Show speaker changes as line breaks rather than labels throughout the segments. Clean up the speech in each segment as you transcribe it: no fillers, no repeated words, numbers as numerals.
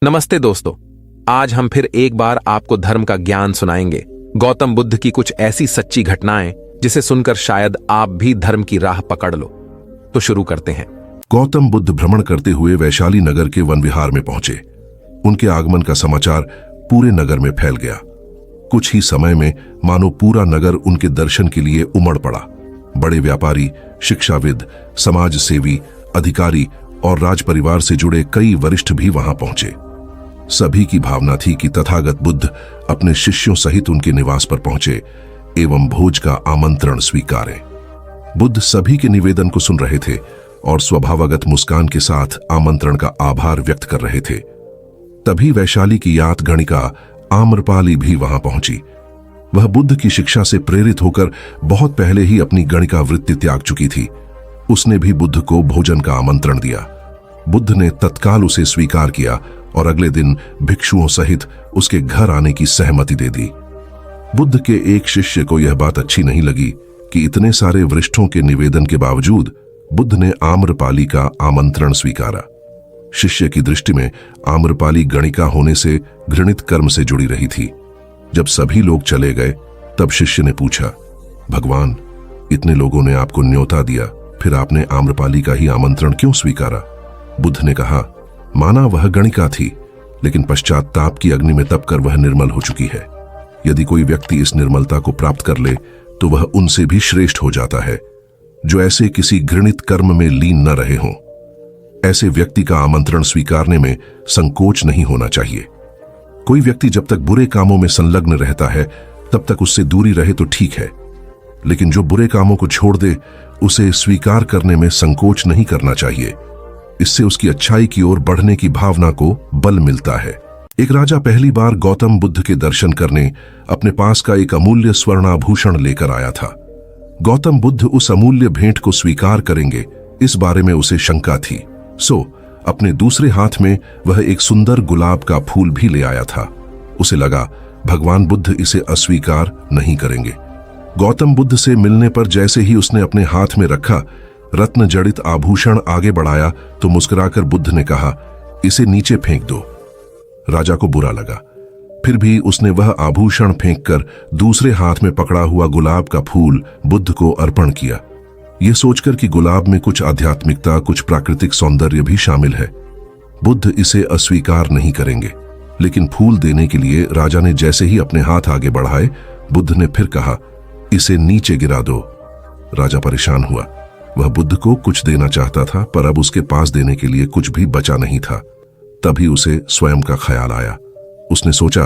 नमस्ते दोस्तों। आज हम फिर एक बार आपको धर्म का ज्ञान सुनाएंगे। गौतम बुद्ध की कुछ ऐसी सच्ची घटनाएं जिसे सुनकर शायद आप भी धर्म की राह पकड़ लो। तो शुरू करते हैं।
गौतम बुद्ध भ्रमण करते हुए वैशाली नगर के वन विहार में पहुंचे। उनके आगमन का समाचार पूरे नगर में फैल गया। कुछ ही समय में मानो पूरा नगर उनके दर्शन के लिए उमड़ पड़ा। बड़े व्यापारी, शिक्षाविद, समाज सेवी, अधिकारी और राज परिवार से जुड़े कई वरिष्ठ भी वहां पहुंचे। सभी की भावना थी कि तथागत बुद्ध अपने शिष्यों सहित उनके निवास पर पहुंचे एवं भोज का आमंत्रण स्वीकारें। बुद्ध सभी के निवेदन को सुन रहे थे और स्वभावगत मुस्कान के साथ आमंत्रण का आभार व्यक्त कर रहे थे। तभी वैशाली की यात गणिका आम्रपाली भी वहां पहुंची। वह बुद्ध की शिक्षा से प्रेरित होकर बहुत पहले ही अपनी गणिका वृत्ति त्याग चुकी थी। उसने भी बुद्ध को भोजन का आमंत्रण दिया। बुद्ध ने तत्काल उसे स्वीकार किया और अगले दिन भिक्षुओं सहित उसके घर आने की सहमति दे दी। बुद्ध के एक शिष्य को यह बात अच्छी नहीं लगी कि इतने सारे वरिष्ठों के निवेदन के बावजूद बुद्ध ने आम्रपाली का आमंत्रण स्वीकारा। शिष्य की दृष्टि में आम्रपाली गणिका होने से घृणित कर्म से जुड़ी रही थी। जब सभी लोग चले गए तब शिष्य ने पूछा, भगवान, इतने लोगों ने आपको न्योता दिया, फिर आपने आम्रपाली का ही आमंत्रण क्यों स्वीकारा? बुद्ध ने कहा, माना वह गणिका थी, लेकिन पश्चाताप की अग्नि में तपकर वह निर्मल हो चुकी है। यदि कोई व्यक्ति इस निर्मलता को प्राप्त कर ले तो वह उनसे भी श्रेष्ठ हो जाता है, जो ऐसे किसी घृणित कर्म में लीन न रहे हों। ऐसे व्यक्ति का आमंत्रण स्वीकारने में संकोच नहीं होना चाहिए। कोई व्यक्ति जब तक बुरे कामों में संलग्न रहता है तब तक उससे दूरी रहे तो ठीक है, लेकिन जो बुरे कामों को छोड़ दे उसे स्वीकार करने में संकोच नहीं करना चाहिए। इससे उसकी अच्छाई की ओर बढ़ने की भावना को बल मिलता है। एक राजा पहली बार गौतम बुद्ध के दर्शन करने अपने पास का एक अमूल्य स्वर्णाभूषण लेकर आया था। गौतम बुद्ध उस अमूल्य भेंट को स्वीकार करेंगे, इस बारे में उसे शंका थी। सो अपने दूसरे हाथ में वह एक सुंदर गुलाब का फूल भी ले आया था। उसे लगा भगवान बुद्ध इसे अस्वीकार नहीं करेंगे। गौतम बुद्ध से मिलने पर जैसे ही उसने अपने हाथ में रखा, रत्न जड़ित आभूषण आगे बढ़ाया तो मुस्कुराकर बुद्ध ने कहा, इसे नीचे फेंक दो। राजा को बुरा लगा, फिर भी उसने वह आभूषण फेंककर दूसरे हाथ में पकड़ा हुआ गुलाब का फूल बुद्ध को अर्पण किया, यह सोचकर कि गुलाब में कुछ आध्यात्मिकता, कुछ प्राकृतिक सौंदर्य भी शामिल है। बुद्ध इसे अस्वीकार नहीं करेंगे। लेकिन फूल देने के लिए राजा ने जैसे ही अपने हाथ आगे बढ़ाए, बुद्ध ने फिर कहा, इसे नीचे गिरा दो। राजा परेशान हुआ। वह बुद्ध को कुछ देना चाहता था, पर अब उसके पास देने के लिए कुछ भी बचा नहीं था। तभी उसे स्वयं का ख्याल आया। उसने सोचा,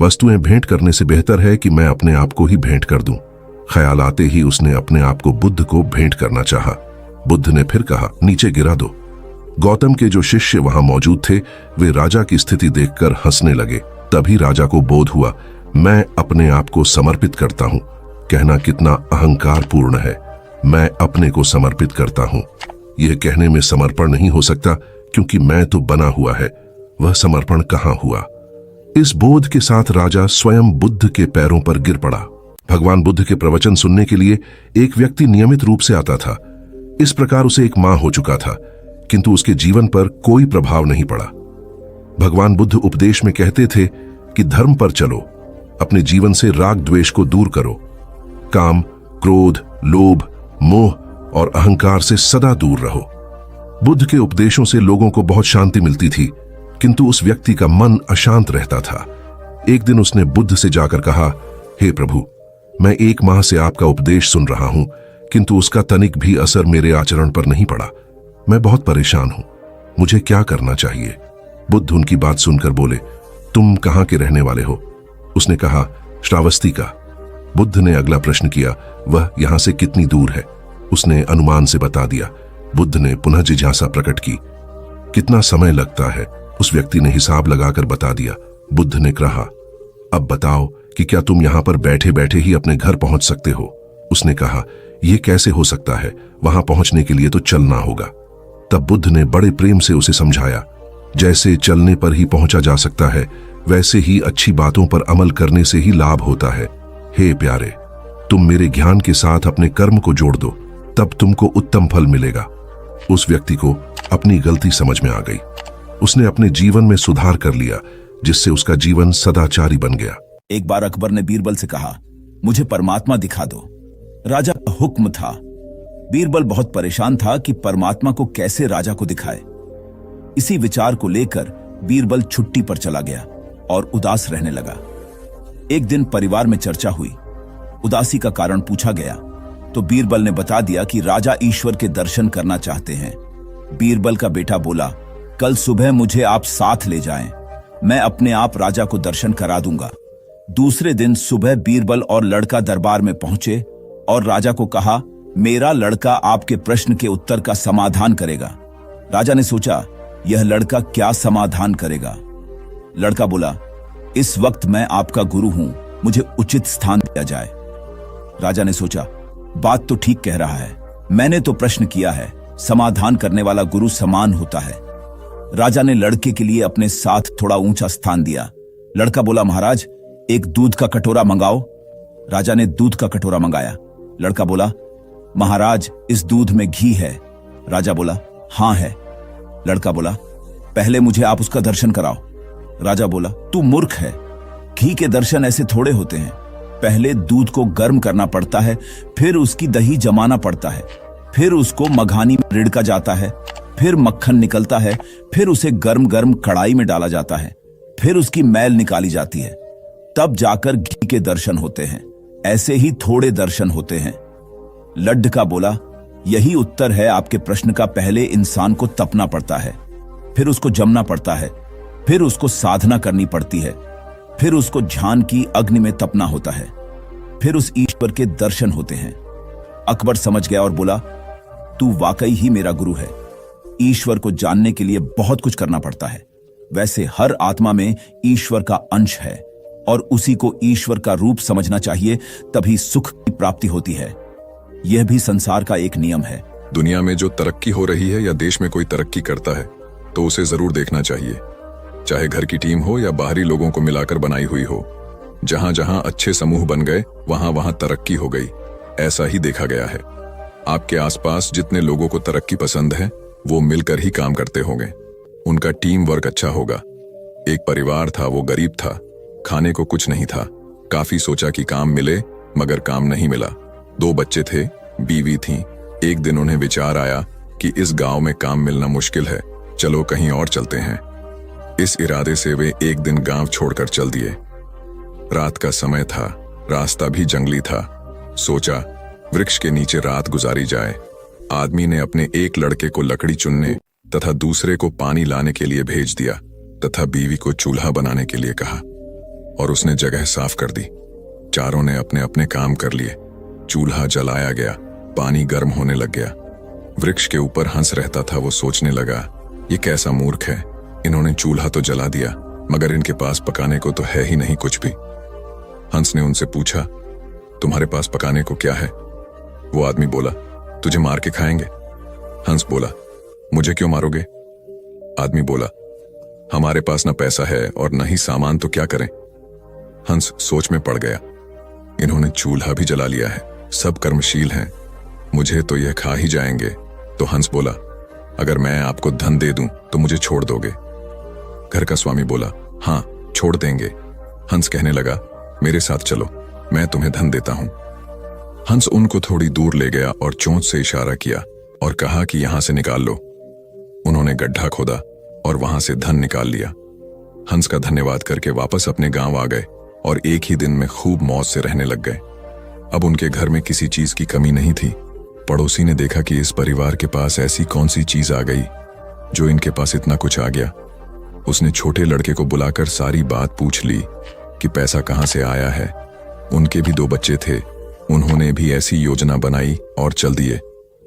वस्तुएं भेंट करने से बेहतर है कि मैं अपने आप को ही भेंट कर दूं। ख्याल आते ही उसने अपने आप को बुद्ध को भेंट करना चाहा। बुद्ध ने फिर कहा, नीचे गिरा दो। गौतम के जो शिष्य वहां मौजूद थे वे राजा की स्थिति देखकर हंसने लगे। तभी राजा को बोध हुआ, मैं अपने आप को समर्पित करता हूं। कहना कितना अहंकार पूर्ण है, मैं अपने को समर्पित करता हूं। यह कहने में समर्पण नहीं हो सकता, क्योंकि मैं तो बना हुआ है। वह समर्पण कहां हुआ? इस बोध के साथ राजा स्वयं बुद्ध के पैरों पर गिर पड़ा। भगवान बुद्ध के प्रवचन सुनने के लिए एक व्यक्ति नियमित रूप से आता था। इस प्रकार उसे एक माह हो चुका था, किंतु उसके जीवन पर कोई प्रभाव नहीं पड़ा। भगवान बुद्ध उपदेश में कहते थे कि धर्म पर चलो, अपने जीवन से राग द्वेष को दूर करो, काम, क्रोध, लोभ, मोह और अहंकार से सदा दूर रहो। बुद्ध के उपदेशों से लोगों को बहुत शांति मिलती थी, किंतु उस व्यक्ति का मन अशांत रहता था। एक दिन उसने बुद्ध से जाकर कहा, हे प्रभु, मैं एक माह से आपका उपदेश सुन रहा हूं, किंतु उसका तनिक भी असर मेरे आचरण पर नहीं पड़ा। मैं बहुत परेशान हूं, मुझे क्या करना चाहिए? बुद्ध उनकी बात सुनकर बोले, तुम कहां के रहने वाले हो? उसने कहा, श्रावस्ती का। बुद्ध ने अगला प्रश्न किया, वह यहां से कितनी दूर है? उसने अनुमान से बता दिया। बुद्ध ने पुनः जिज्ञासा प्रकट की, कितना समय लगता है? उस व्यक्ति ने हिसाब लगाकर बता दिया। बुद्ध ने कहा, अब बताओ कि क्या तुम यहां पर बैठे बैठे ही अपने घर पहुंच सकते हो? उसने कहा, यह कैसे हो सकता है, वहां पहुंचने के लिए तो चलना होगा। तब बुद्ध ने बड़े प्रेम से उसे समझाया, जैसे चलने पर ही पहुंचा जा सकता है, वैसे ही अच्छी बातों पर अमल करने से ही लाभ होता है। हे प्यारे, तुम मेरे ज्ञान के साथ अपने कर्म को जोड़ दो, तब तुमको उत्तम फल मिलेगा। उस व्यक्ति को अपनी गलती समझ में आ गई। उसने अपने जीवन में सुधार कर लिया, जिससे उसका जीवन सदाचारी बन गया।
एक बार अकबर ने बीरबल से कहा, मुझे परमात्मा दिखा दो। राजा का हुक्म था। बीरबल बहुत परेशान था कि परमात्मा को कैसे राजा को दिखाए। इसी विचार को लेकर बीरबल छुट्टी पर चला गया और उदास रहने लगा। एक दिन परिवार में चर्चा हुई। उदासी का कारण पूछा गया तो बीरबल ने बता दिया कि राजा ईश्वर के दर्शन करना चाहते हैं। बीरबल का बेटा बोला, कल सुबह मुझे आप साथ ले जाएं, मैं अपने आप राजा को दर्शन करा दूंगा। दूसरे दिन सुबह बीरबल और लड़का दरबार में पहुंचे और राजा को कहा, मेरा लड़का आपके प्रश्न के उत्तर का समाधान करेगा। राजा ने सोचा, यह लड़का क्या समाधान करेगा। लड़का बोला, इस वक्त मैं आपका गुरु हूं, मुझे उचित स्थान दिया जाए। राजा ने सोचा, बात तो ठीक कह रहा है, मैंने तो प्रश्न किया है, समाधान करने वाला गुरु समान होता है। राजा ने लड़के के लिए अपने साथ थोड़ा ऊंचा स्थान दिया। लड़का बोला, महाराज एक दूध का कटोरा मंगाओ। राजा ने दूध का कटोरा मंगाया। लड़का बोला, महाराज इस दूध में घी है। राजा बोला, हां है। लड़का बोला, पहले मुझे आप उसका दर्शन कराओ। राजा बोला, तू मूर्ख है, घी के दर्शन ऐसे थोड़े होते हैं। पहले दूध को गर्म करना पड़ता है, फिर उसकी दही जमाना पड़ता है, फिर उसको मघानी में रिड़का जाता है, फिर मक्खन निकलता है, फिर उसे गर्म गर्म कढ़ाई में डाला जाता है, फिर उसकी मैल निकाली जाती है, तब जाकर घी के दर्शन होते हैं। ऐसे ही थोड़े दर्शन होते हैं। लड्ढका बोला, यही उत्तर है आपके प्रश्न का। पहले इंसान को तपना पड़ता है, फिर उसको जमना पड़ता है, फिर उसको साधना करनी पड़ती है, फिर उसको ध्यान की अग्नि में तपना होता है, फिर उस ईश्वर के दर्शन होते हैं। अकबर समझ गया और बोला, तू वाकई ही मेरा गुरु है। ईश्वर को जानने के लिए बहुत कुछ करना पड़ता है। वैसे हर आत्मा में ईश्वर का अंश है और उसी को ईश्वर का रूप समझना चाहिए, तभी सुख की प्राप्ति होती है। यह भी संसार का एक नियम है।
दुनिया में जो तरक्की हो रही है या देश में कोई तरक्की करता है तो उसे जरूर देखना चाहिए, चाहे घर की टीम हो या बाहरी लोगों को मिलाकर बनाई हुई हो। जहां जहां अच्छे समूह बन गए वहां वहां तरक्की हो गई, ऐसा ही देखा गया है। आपके आसपास जितने लोगों को तरक्की पसंद है वो मिलकर ही काम करते होंगे, उनका टीम वर्क अच्छा होगा। एक परिवार था, वो गरीब था, खाने को कुछ नहीं था। काफी सोचा कि काम मिले, मगर काम नहीं मिला। 2 बच्चे थे, बीवी थी। एक दिन उन्हें विचार आया कि इस गांव में काम मिलना मुश्किल है, चलो कहीं और चलते हैं। इस इरादे से वे एक दिन गांव छोड़कर चल दिए। रात का समय था, रास्ता भी जंगली था। सोचा वृक्ष के नीचे रात गुजारी जाए। आदमी ने अपने एक लड़के को लकड़ी चुनने तथा दूसरे को पानी लाने के लिए भेज दिया तथा बीवी को चूल्हा बनाने के लिए कहा और उसने जगह साफ कर दी। चारों ने अपने अपने काम कर लिए। चूल्हा जलाया गया, पानी गर्म होने लग गया। वृक्ष के ऊपर हंस रहता था। वो सोचने लगा, ये कैसा मूर्ख है, इन्होंने चूल्हा तो जला दिया मगर इनके पास पकाने को तो है ही नहीं कुछ भी। हंस ने उनसे पूछा, तुम्हारे पास पकाने को क्या है? वो आदमी बोला, तुझे मार के खाएंगे। हंस बोला, मुझे क्यों मारोगे? आदमी बोला, हमारे पास न पैसा है और न ही सामान, तो क्या करें? हंस सोच में पड़ गया। इन्होंने चूल्हा भी जला लिया है, सब कर्मशील हैं, मुझे तो यह खा ही जाएंगे। तो हंस बोला, अगर मैं आपको धन दे दूं तो मुझे छोड़ दोगे? घर का स्वामी बोला, हाँ छोड़ देंगे। हंस कहने लगा, मेरे साथ चलो, मैं तुम्हें धन देता हूं। हंस उनको थोड़ी दूर ले गया और चोंच से इशारा किया और कहा कि यहां से निकाल लो। उन्होंने गड्ढा खोदा और वहां से धन निकाल लिया। हंस का धन्यवाद करके वापस अपने गांव आ गए और एक ही दिन में खूब मौज से रहने लग गए। अब उनके घर में किसी चीज की कमी नहीं थी। पड़ोसी ने देखा कि इस परिवार के पास ऐसी कौन सी चीज आ गई जो इनके पास इतना कुछ आ गया। उसने छोटे लड़के को बुलाकर सारी बात पूछ ली कि पैसा कहां से आया है। उनके भी 2 बच्चे थे, उन्होंने भी ऐसी योजना बनाई और चल दिए।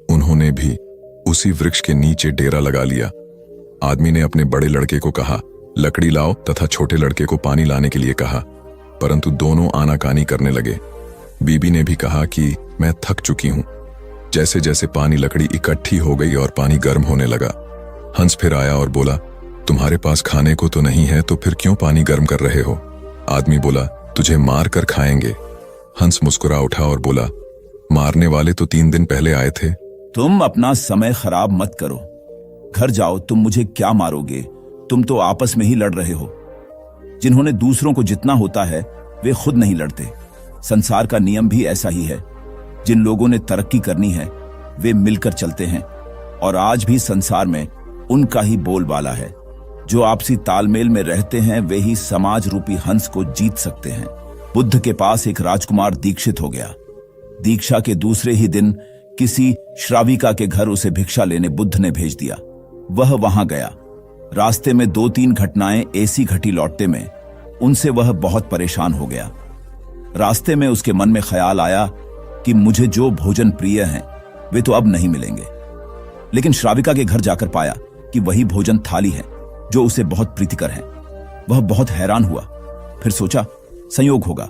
उन्होंने भी उसी वृक्ष के नीचे डेरा लगा लिया। आदमी ने अपने बड़े लड़के को कहा, लकड़ी लाओ, तथा छोटे लड़के को पानी लाने के लिए कहा, परंतु दोनों आनाकानी करने लगे। बीबी ने भी कहा कि मैं थक चुकी हूं। जैसे जैसे पानी लकड़ी इकट्ठी हो गई और पानी गर्म होने लगा। हंस फिर आया और बोला, तुम्हारे पास खाने को तो नहीं है, तो फिर क्यों पानी गर्म कर रहे हो? आदमी बोला, तुझे मार कर खाएंगे। हंस मुस्कुरा उठा और बोला, मारने वाले तो 3 दिन पहले आए थे।
तुम अपना समय खराब मत करो, घर जाओ, तुम मुझे क्या मारोगे? तुम तो आपस में ही लड़ रहे हो। जिन्होंने दूसरों को जितना होता है वे खुद नहीं लड़ते। संसार का नियम भी ऐसा ही है। जिन लोगों ने तरक्की करनी है वे मिलकर चलते हैं, और आज भी संसार में उनका ही बोलबाला है। जो आपसी तालमेल में रहते हैं वे ही समाज रूपी हंस को जीत सकते हैं। बुद्ध के पास एक राजकुमार दीक्षित हो गया। दीक्षा के दूसरे ही दिन किसी श्राविका के घर उसे भिक्षा लेने बुद्ध ने भेज दिया। वह वहां गया। रास्ते में 2-3 घटनाएं ऐसी घटी लौटते में उनसे वह बहुत परेशान हो गया। रास्ते में उसके मन में ख्याल आया कि मुझे जो भोजन प्रिय हैं वे तो अब नहीं मिलेंगे। लेकिन श्राविका के घर जाकर पाया कि वही भोजन थाली है जो उसे बहुत प्रीतिकर है। वह बहुत हैरान हुआ। फिर सोचा, संयोग होगा,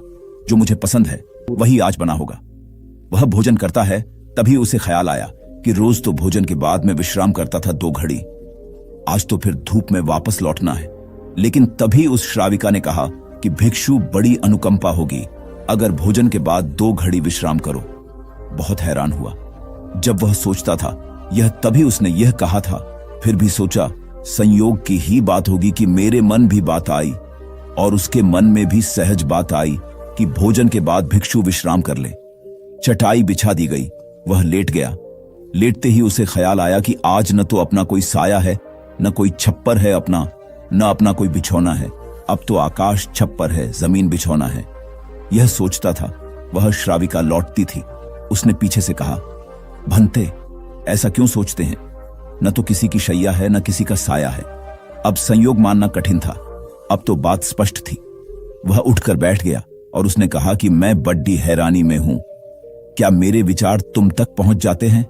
जो मुझे पसंद है वही आज बना होगा। वह भोजन करता है, तभी उसे ख्याल आया कि रोज तो भोजन के बाद में विश्राम करता था 2 घड़ी, आज तो फिर धूप में वापस लौटना है। लेकिन तभी उस श्राविका ने कहा कि भिक्षु बड़ी अनुकंपा होगी अगर भोजन के बाद 2 घड़ी विश्राम करो। बहुत हैरान हुआ। जब वह सोचता था यह तभी उसने यह कहा था, फिर भी सोचा संयोग की ही बात होगी कि मेरे मन भी बात आई और उसके मन में भी सहज बात आई कि भोजन के बाद भिक्षु विश्राम कर ले। चटाई बिछा दी गई, वह लेट गया। लेटते ही उसे ख्याल आया कि आज न तो अपना कोई साया है, न कोई छप्पर है अपना, न अपना कोई बिछौना है। अब तो आकाश छप्पर है, जमीन बिछौना है। यह सोचता था वह श्राविका लौटती थी। उसने पीछे से कहा, भंते ऐसा क्यों सोचते हैं? न तो किसी की शैया है न किसी का साया है। अब संयोग मानना कठिन था, अब तो बात स्पष्ट थी। वह उठकर बैठ गया और उसने कहा कि मैं बड़ी हैरानी में हूं। क्या मेरे विचार तुम तक पहुंच जाते हैं?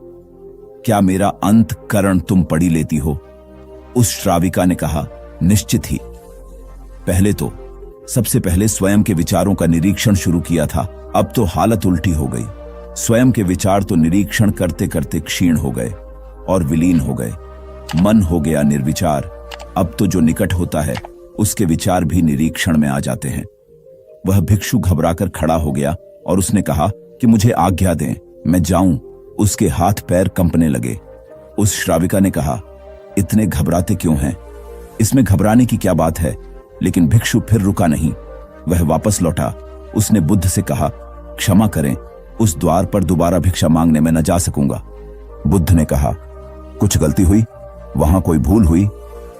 क्या मेरा अंतःकरण तुम पढ़ी लेती हो? उस श्राविका ने कहा, निश्चित ही। पहले तो सबसे पहले स्वयं के विचारों का निरीक्षण शुरू किया था, अब तो हालत उल्टी हो गई। स्वयं के विचार तो निरीक्षण करते करते क्षीण हो गए और विलीन हो गए। मन हो गया निर्विचार। अब तो जो निकट होता है उसके विचार भी निरीक्षण में आ जाते हैं। वह भिक्षु घबराकर खड़ा हो गया और उसने कहा कि मुझे आज्ञा दें, मैं जाऊं। उसके हाथ पैर कंपने लगे। उस श्राविका ने कहा, इतने घबराते क्यों हैं? इसमें घबराने की क्या बात है? लेकिन भिक्षु फिर रुका नहीं, वह वापस लौटा। उसने बुद्ध से कहा, क्षमा करें, उस द्वार पर दोबारा भिक्षा मांगने में न जा सकूंगा। बुद्ध ने कहा, कुछ गलती हुई? वहां कोई भूल हुई?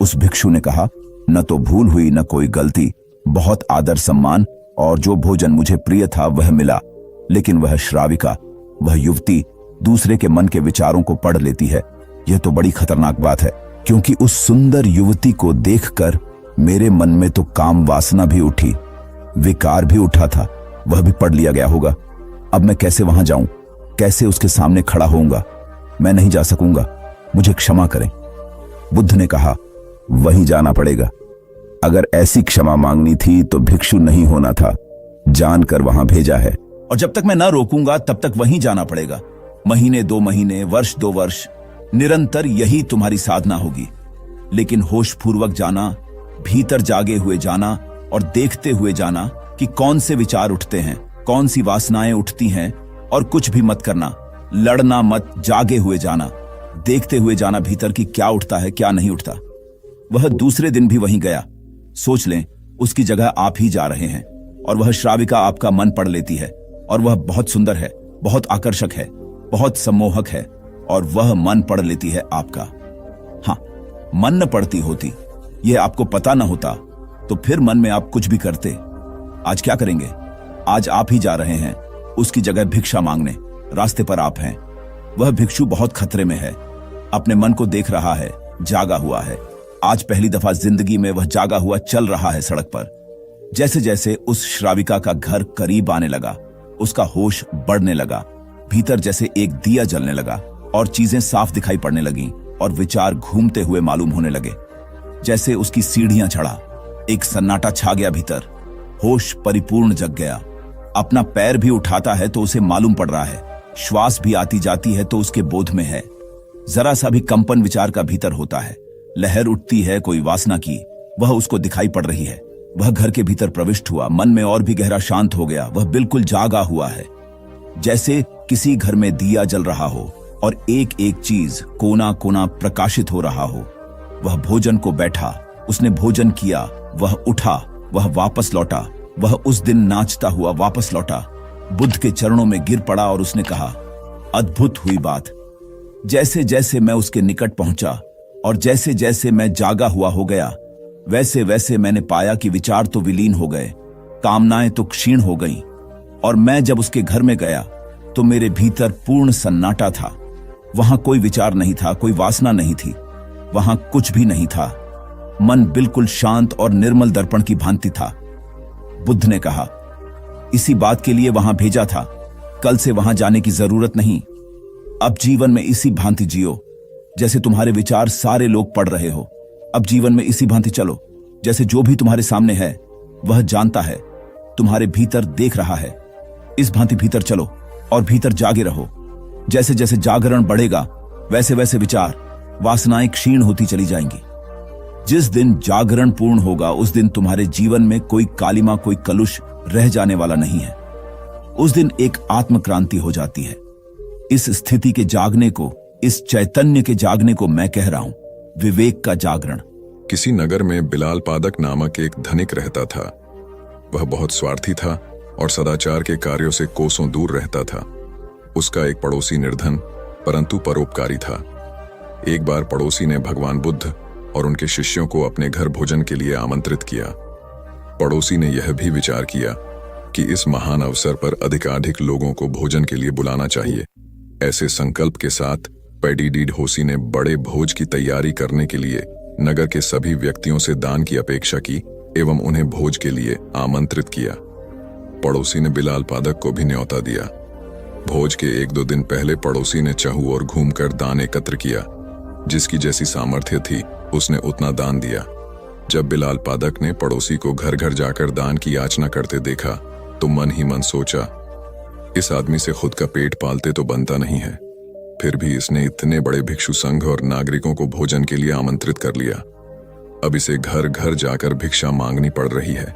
उस भिक्षु ने कहा, न तो भूल हुई न कोई गलती, बहुत आदर सम्मान, और जो भोजन मुझे प्रिय था वह मिला। लेकिन वह श्राविका, वह युवती दूसरे के मन के विचारों को पढ़ लेती है। यह तो बड़ी खतरनाक बात है, क्योंकि उस सुंदर युवती को देखकर मेरे मन में तो काम वासना भी उठी, विकार भी उठा था, वह भी पढ़ लिया गया होगा। अब मैं कैसे वहां जाऊं? कैसे उसके सामने खड़ा होऊंगा? मैं नहीं जा सकूंगा, मुझे क्षमा करें। बुद्ध ने कहा, वहीं जाना पड़ेगा। अगर ऐसी क्षमा मांगनी थी तो भिक्षु नहीं होना था, जानकर वहां भेजा है। और जब तक मैं ना रोकूंगा तब तक वहीं जाना पड़ेगा। महीने 2 महीने, वर्ष 2 वर्ष, निरंतर यही तुम्हारी साधना होगी। लेकिन होशपूर्वक जाना, भीतर जागे हुए जाना और देखते हुए जाना कि कौन से विचार उठते हैं, कौन सी वासनाएं उठती हैं, और कुछ भी मत करना, लड़ना मत, जागे हुए जाना, देखते हुए जाना भीतर की क्या उठता है क्या नहीं उठता। वह दूसरे दिन भी वहीं गया। सोच लें उसकी जगह आप ही जा रहे हैं और वह श्राविका आपका मन पढ़ लेती है, और वह बहुत सुंदर है, बहुत आकर्षक है, बहुत सम्मोहक है, और वह मन पढ़ लेती है आपका। हाँ, मन न पढ़ती होती, यह आपको पता न होता, तो फिर मन में आप कुछ भी करते। आज क्या करेंगे? आज आप ही जा रहे हैं उसकी जगह भिक्षा मांगने, रास्ते पर आप हैं। वह भिक्षु बहुत खतरे में है, अपने मन को देख रहा है, जागा हुआ है। आज पहली दफा जिंदगी में वह जागा हुआ चल रहा है सड़क पर। जैसे जैसे उस श्राविका का घर करीब आने लगा, उसका होश बढ़ने लगा। भीतर जैसे एक दिया जलने लगा और चीजें साफ दिखाई पड़ने लगीं और विचार घूमते हुए मालूम होने लगे। जैसे उसकी सीढ़ियां चढ़ा, एक सन्नाटा छा गया भीतर। होश परिपूर्ण जग गया। अपना पैर भी उठाता है तो उसे मालूम पड़ रहा है, श्वास भी आती जाती है तो उसके बोध में है। जरा सा भी कंपन विचार का भीतर होता है, लहर उठती है कोई वासना की, वह उसको दिखाई पड़ रही है। वह घर के भीतर प्रविष्ट हुआ, मन में और भी गहरा शांत हो गया। वह बिल्कुल जागा हुआ है, जैसे किसी घर में दिया जल रहा हो और एक एक चीज कोना कोना प्रकाशित हो रहा हो। वह भोजन को बैठा, उसने भोजन किया, वह उठा, वह वापस लौटा, वह उस दिन नाचता हुआ वापस लौटा, बुद्ध के चरणों में गिर पड़ा और उसने कहा, अद्भुत हुई बात। जैसे जैसे मैं उसके निकट पहुंचा और जैसे जैसे मैं जागा हुआ हो गया, वैसे वैसे मैंने पाया कि विचार तो विलीन हो गए, कामनाएं तो क्षीण हो गईं, और मैं जब उसके घर में गया तो मेरे भीतर पूर्ण सन्नाटा था। वहां कोई विचार नहीं था, कोई वासना नहीं थी, वहां कुछ भी नहीं था। मन बिल्कुल शांत और निर्मल दर्पण की भांति था। बुद्ध ने कहा, इसी बात के लिए वहां भेजा था, कल से वहां जाने की जरूरत नहीं। अब जीवन में इसी भांति जियो जैसे तुम्हारे विचार सारे लोग पढ़ रहे हो। अब जीवन में इसी भांति चलो जैसे जो भी तुम्हारे सामने है वह जानता है, तुम्हारे भीतर देख रहा है। इस भांति भीतर चलो और भीतर जागे रहो। जैसे जैसे जागरण बढ़ेगा वैसे वैसे विचार, वासनाएं क्षीण होती चली जाएंगी। जिस दिन जागरण पूर्ण होगा उस दिन तुम्हारे जीवन में कोई कालिमा, कोई कलुष रह जाने वाला नहीं है। उस दिन एक आत्म क्रांति हो जाती है। इस स्थिति के जागने को, इस चैतन्य के जागने को मैं कह रहा हूं विवेक का जागरण।
किसी नगर में बिलाल पादक नामक एक धनिक रहता था। वह बहुत स्वार्थी था और सदाचार के कार्यों से कोसों दूर रहता था। उसका एक पड़ोसी निर्धन परंतु परोपकारी था। एक बार पड़ोसी ने भगवान बुद्ध और उनके शिष्यों को अपने घर भोजन के लिए आमंत्रित किया। पड़ोसी ने यह भी विचार किया कि इस महान अवसर पर अधिकाधिक लोगों को भोजन के लिए बुलाना चाहिए। ऐसे संकल्प के साथ पेडिडीड होसी ने बड़े भोज की तैयारी करने के लिए नगर के सभी व्यक्तियों से दान की अपेक्षा की एवं उन्हें भोज के लिए आमंत्रित किया। पड़ोसी ने बिलाल पादक को भी न्योता दिया। भोज के 1-2 दिन पहले पड़ोसी ने चहु और घूमकर दान एकत्र किया। जिसकी जैसी सामर्थ्य थी उसने उतना दान दिया। जब बिलाल पादक ने पड़ोसी को घर घर जाकर दान की याचना करते देखा तो मन ही मन सोचा, इस आदमी से खुद का पेट पालते तो बनता नहीं है, फिर भी इसने इतने बड़े भिक्षु संघ और नागरिकों को भोजन के लिए आमंत्रित कर लिया। अब इसे घर घर जाकर भिक्षा मांगनी पड़ रही है।